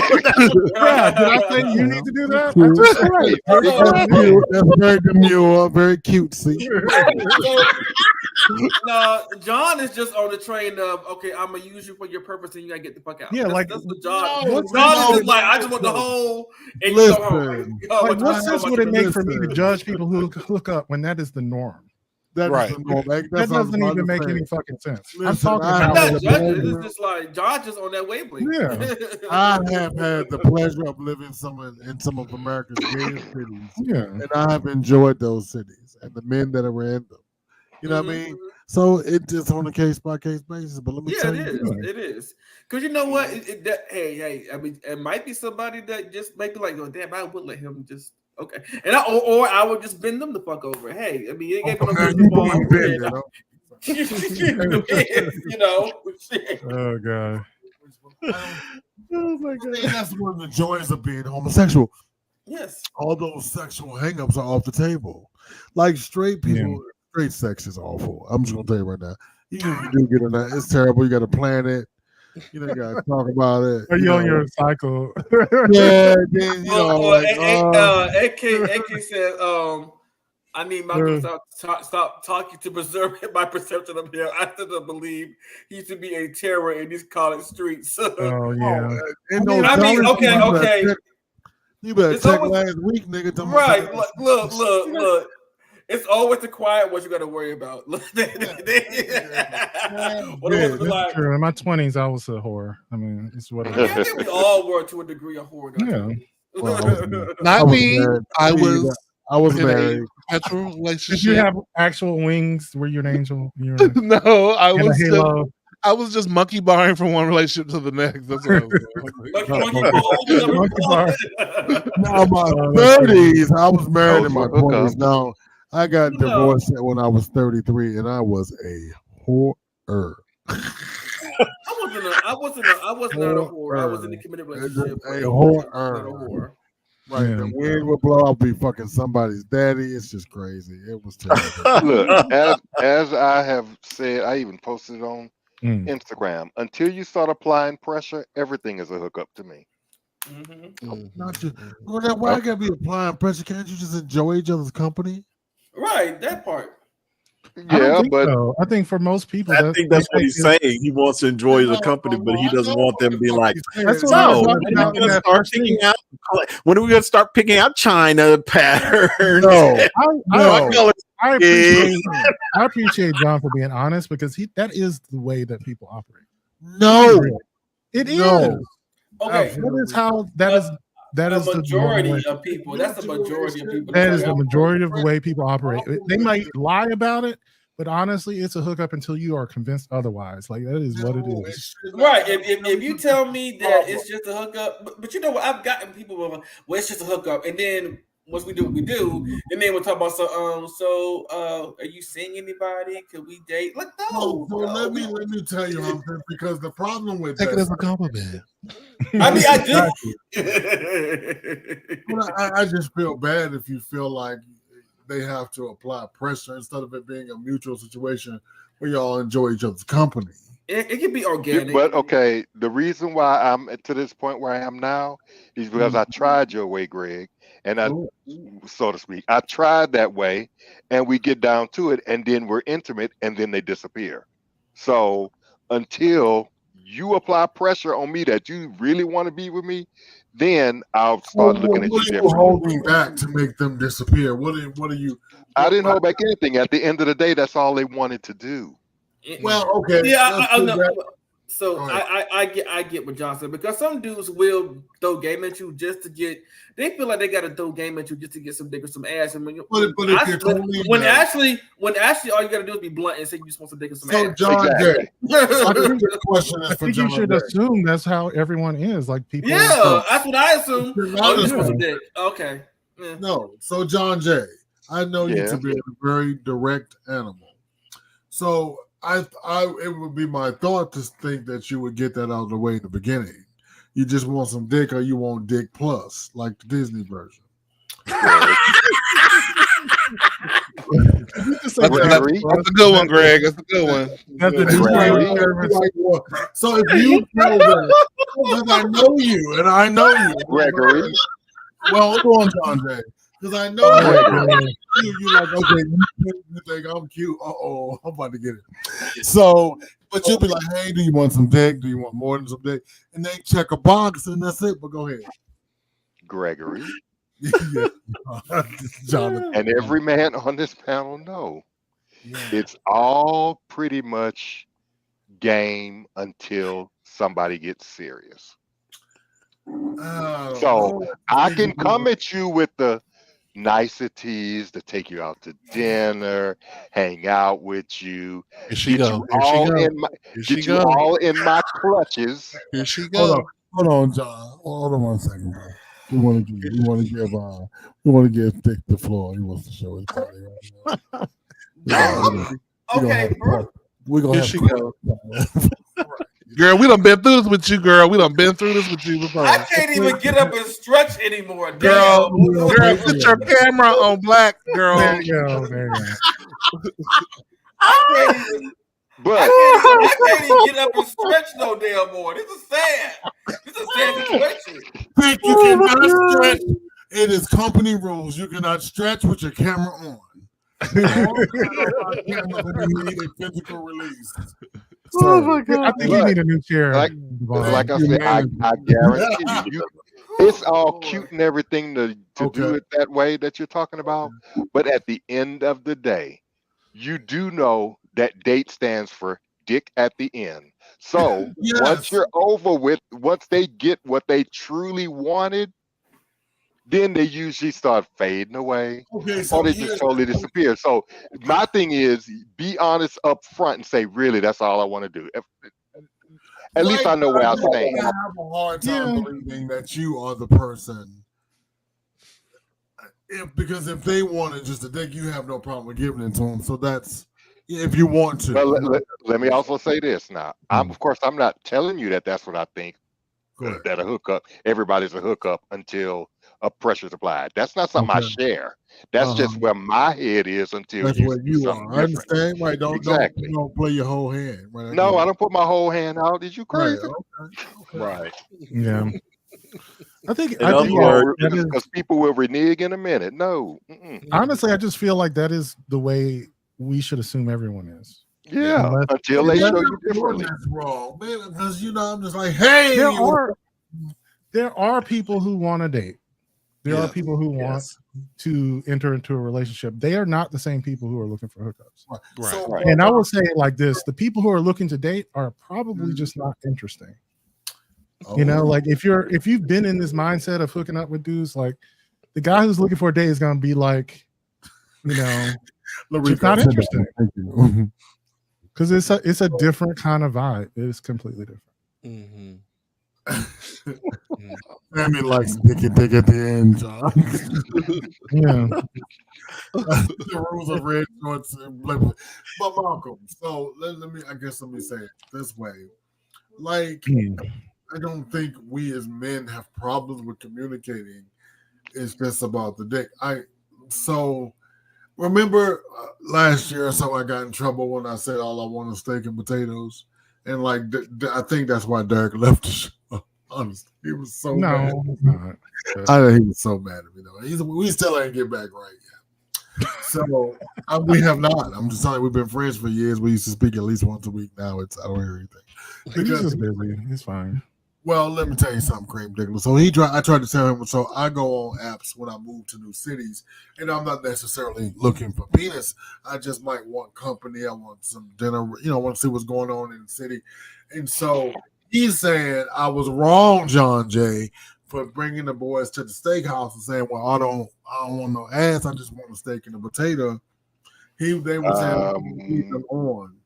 F: I say you need to do that? I just said
B: Right.
F: it.
B: That's cute. That's very demure, very cutesy.
C: no, John is just on the train of okay. I'm gonna use you for your purpose, and you gotta get the fuck out.
F: Yeah,
C: that's,
F: like
C: that's what John.
B: no,
C: John is
B: no,
C: just like I just want the whole, and you go home.
F: Like, what sense would it make for me to judge people who hook up when that is the norm?
B: That
D: Right.
B: is the norm.
F: That doesn't even make any fucking sense. I'm
B: Listen,
F: talking
B: I
C: I'm
F: about
C: not judging. It's just like John just on that wavelength.
F: Yeah.
B: I have had the pleasure of living in some of America's gayest cities.
F: Yeah.
B: And I have enjoyed those cities and the men that are in them. You know what I mean? So it just on a case by case basis. But let me tell you,
C: it is. Because you know what? Hey, I mean, it might be somebody that just might be like, oh, damn, I would let him just okay, and or I would just bend them the fuck over. Hey, I mean, it ain't gonna you know.
F: Oh god.
B: Oh my god. That's one of the joys of being homosexual.
C: Yes.
B: All those sexual hangups are off the table. Like straight people, straight sex is awful. I'm just gonna tell you right now. Even if you do get on that, it's terrible. You gotta plan it. You know, you gotta talk about it.
F: Are you on your cycle?
B: Yeah, then, you know,
C: AK said, I need Malcolm to stop talking to preserve my perception of him. I still don't believe he used to be a terror in these college streets.
F: Oh yeah.
C: I mean, okay.
B: You better
C: It's
B: check
C: always,
B: last week, nigga.
C: Right. Look. It's always the quiet ones you got to worry about.
F: True. In my 20s, I was a whore. I mean, it's what it
C: I
F: is.
C: think we all were to a degree a whore.
F: Yeah.
D: Not me. I was
B: married.
D: in a perpetual relationship.
F: Did you have actual wings? Were you an angel? You were
D: No, I was
F: a halo?
D: I was just monkey barring from one relationship to the next. That's what I was doing.
B: Now, my 30s, I was married in my 20s. Now, I got divorced when I was 33, and I was a whore.
C: I wasn't not a whore. I was in a committed relationship.
B: A whore. Right, the wind would blow. I'll be fucking somebody's daddy. It's just crazy. It was terrible.
E: Look, as I have said, I even posted it on Instagram. Until you start applying pressure, everything is a hookup to me.
B: Not just, well, why I gotta be applying pressure? Can't you just enjoy each other's company?
C: Right, that part.
E: Yeah, but
F: so. I think for most people,
A: I think that's what he's saying. He wants to enjoy the company, but he doesn't want them to be like, so when are we gonna start picking out? When are we gonna start picking out China patterns?
B: No,
F: I appreciate John for being honest because that is the way that people operate.
B: No,
F: it is.
C: Okay,
F: that is the
C: majority of people. That's the majority of people.
F: That is the majority of the way people operate. They might lie about it, but honestly, it's a hookup until you are convinced otherwise. Like that is what it is.
C: Right. If you tell me that it's just a hookup, but you know what? I've gotten people well, it's just a hookup, and then once we do what we do, and then we'll talk about are you seeing anybody? Could we date? Like no.
B: So let me tell you something because the problem with
D: take it as a compliment.
C: I mean, I do.
B: I just feel bad if you feel like they have to apply pressure instead of it being a mutual situation where y'all enjoy each other's company.
C: It can be organic.
E: But okay, the reason why I'm to this point where I am now is because I tried your way, Greg, and so to speak, I tried that way, and we get down to it, and then we're intimate, and then they disappear. So until you apply pressure on me that you really want to be with me, then I'll start looking at you differently.
B: Holding back to make them disappear. What are you?
E: I didn't hold back anything. At the end of the day, that's all they wanted to do.
B: Well, okay.
C: Yeah, I know. So I get what John said because some dudes will throw game at you just to get. They feel like they got to throw game at you just to get some dick or some ass. And when actually, all you got to do is be blunt and say you just want some dick or some ass.
B: John,
E: exactly.
B: the question is
F: I think you should assume that's how everyone is. Like people.
C: Yeah, that's what I assume. Oh, you just want some dick. Okay.
B: Yeah. No, so John Jay, I know you to be a very direct animal. So it would be my thought to think that you would get that out of the way in the beginning. You just want some dick, or you want dick plus, like the Disney version.
D: That's a good one, Greg. That's a good one.
B: So if you know that, because I know you, and I know you,
E: Gregory.
B: Well, hold on, John Jay, because I know you like, okay, you think I'm cute. I'm about to get it. So, but you'll be like, hey, do you want some dick? Do you want more than some dick? And they check a box, and that's it. But go ahead,
E: Gregory.
B: Jonathan.
E: And every man on this panel know it's all pretty much game until somebody gets serious. So I can come at you with the niceties to take you out to dinner, hang out with you, get you all in my clutches.
D: Here she goes.
B: Hold on, John. Hold on 1 second, bro. We want to give Dick the floor. He wants to show his body right now.
C: Okay, bro.
B: We're gonna
D: Here she goes. Girl, we done been through this with you, girl. We done been through this with you before.
C: I can't even get up and stretch anymore.
D: Girl, put your camera on black, girl.
F: There you go.
C: I can't even get up and stretch no damn more. This is sad. This is a sad situation.
B: Think you cannot stretch. It is company rules. You cannot stretch with your camera on. You need a physical release.
F: Oh my God! I think you need a new chair.
E: Like I said, I guarantee you, it's all cute and everything to do it that way that you're talking about. But at the end of the day, you do know that date stands for dick at the end. So once you're over with, once they get what they truly wanted, then they usually start fading away, or they just totally disappear. So my thing is, be honest up front and say, really, that's all I want to do. At least I know where I stand.
B: I have a hard time believing that you are the person. Because if they wanted just a dick, you have no problem with giving it to them. So that's if you want to.
E: Well, let me also say this now. Of course, I'm not telling you that that's what I think. That a hookup, everybody's a hookup until a pressure's applied. That's not something I share. That's just where my head is until
B: that's where you are. I understand. Right? Don't play your whole hand. Right?
E: No, I don't put my whole hand out. Did you crazy?
B: Right.
F: Yeah. I think
E: because people will renege in a minute. No.
F: Honestly, I just feel like that is the way we should assume everyone is.
E: Yeah, until they show you differently.
B: That's wrong, man. Because I'm just like, hey,
F: there are people who want to date. There are people who want to enter into a relationship. They are not the same people who are looking for hookups.
B: Right.
F: And I will say it like this: the people who are looking to date are probably just not interesting. You know, like if you've been in this mindset of hooking up with dudes, like the guy who's looking for a date is going to be like, you know, just not interesting. Because it's a different kind of vibe. It's completely different.
B: Sammy likes dick at the end, John.
F: Yeah.
B: The rules of red shorts and blah, blah. But Malcolm, so let me say it this way. Like, I don't think we as men have problems with communicating. It's just about the dick. Remember last year or so I got in trouble when I said all I want is steak and potatoes, and like I think that's why Derek left the show. Honestly, he was so mad. I know he was so mad at me though. We still ain't get back right yet. So we have not. I'm just telling you, we've been friends for years. We used to speak at least once a week. Now I don't hear anything.
F: He's just busy. He's fine.
B: Well, let me tell you something, Cream Diggler. So I tried to tell him, so I go on apps when I move to new cities, and I'm not necessarily looking for penis. I just might want company. I want some dinner, I want to see what's going on in the city. And so he's saying I was wrong, John Jay, for bringing the boys to the steakhouse and saying, well, I don't want no ass. I just want a steak and a potato. They were saying keep them on.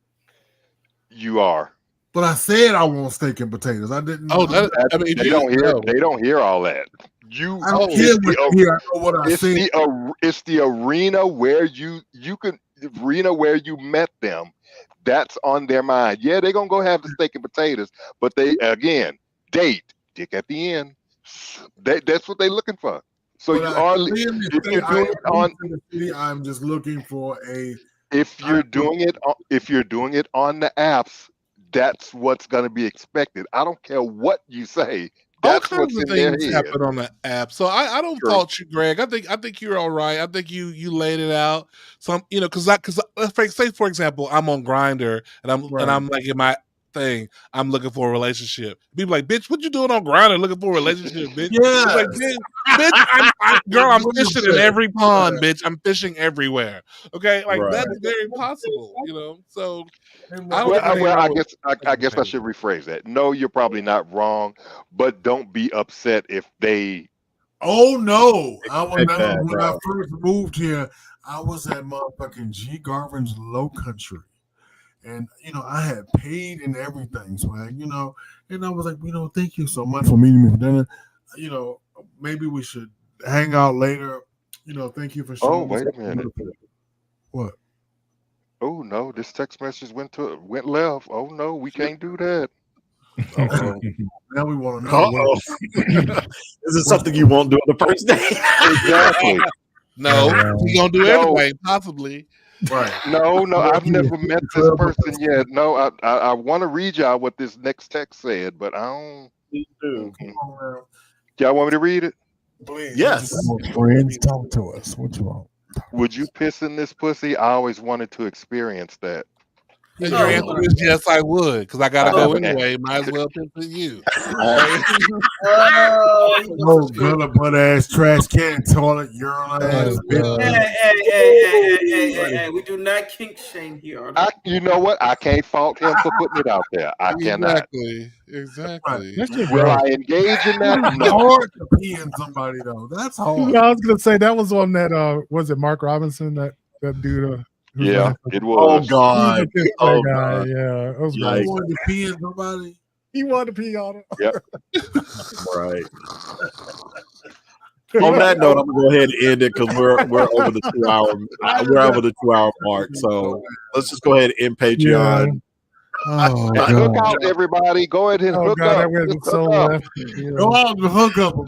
E: You are.
B: But I said I want steak and potatoes. I didn't.
E: They don't hear. They don't hear all that.
B: I don't hear what I know what I said.
E: It's the arena where you can. arena where you met them, that's on their mind. Yeah, they're gonna go have the steak and potatoes, but they again date dick at the end. That's what they're looking for. So
B: But
E: you are if you're doing it on
B: I'm just looking for a.
E: if you're doing it on the apps, that's what's going to be expected. I don't care what you say.
D: All
E: That's
D: kinds
E: what's
D: of
E: in their
D: things
E: head.
D: happen on the app. So I don't
E: True.
D: fault you, Greg. I think you're all right. I think you laid it out. So because say for example, I'm on Grindr and I'm like in my thing, I'm looking for a relationship. People like, bitch, what you doing on Grindr looking for a relationship, bitch?
B: Yeah.
D: It's like, bitch, girl, I'm fishing in every pond, bitch. I'm fishing everywhere. Okay, like that's very possible, So I don't think there's anything wrong with
E: I guess I should rephrase that. No, you're probably not wrong, but don't be upset if they.
B: Oh no! I was
A: Expect
B: never
A: that,
B: when
A: bro.
B: I first moved here. I was at motherfucking G Garvin's Low Country, and I had paid and everything, SWaG. And I was like, thank you so much for meeting me for dinner. Maybe we should hang out later. Thank you for
E: Oh,
B: showing me.
E: wait a minute.
B: What?
E: Oh no, this text message went left. Oh no, we can't do that.
B: Now we want to know.
A: Is it something you won't do on the first day?
E: Exactly.
D: No, we gonna do everything possibly.
B: Right.
E: No, I've never met this person yet. No, I want to read y'all what this next text said, but I don't. Y'all want me to read it?
B: Please.
A: Yes.
B: Friends, talk to us. What you want?
E: Would you piss in this pussy? I always wanted to experience that.
D: And your answer is yes, I would, because I gotta go anyway. Might as well piss at you.
B: Oh, gutter butt ass trash can toilet urinal ass bitch.
C: Hey, we do not kink shame here.
E: You know what? I can't fault him for putting it out there. I cannot.
D: Exactly.
E: Will I engage in that?
B: It's
E: No.
B: hard to pee in somebody though. That's hard.
F: I was gonna say that was on that. Was it Mark Robinson that dude?
E: Yeah, it was.
A: Oh God. Oh
F: guy.
A: God.
F: Yeah, it was
B: You
F: great.
B: wanted to pee in somebody.
F: He wanted to pee on him.
E: Yep.
A: Right. On that note, I'm gonna go ahead and end it because we're over the 2 hour over the 2 hour mark. So let's just go ahead and end Patreon.
F: Oh,
E: Hook out, everybody. Go ahead and hook up.
F: That went so left.
B: Go out and hook up.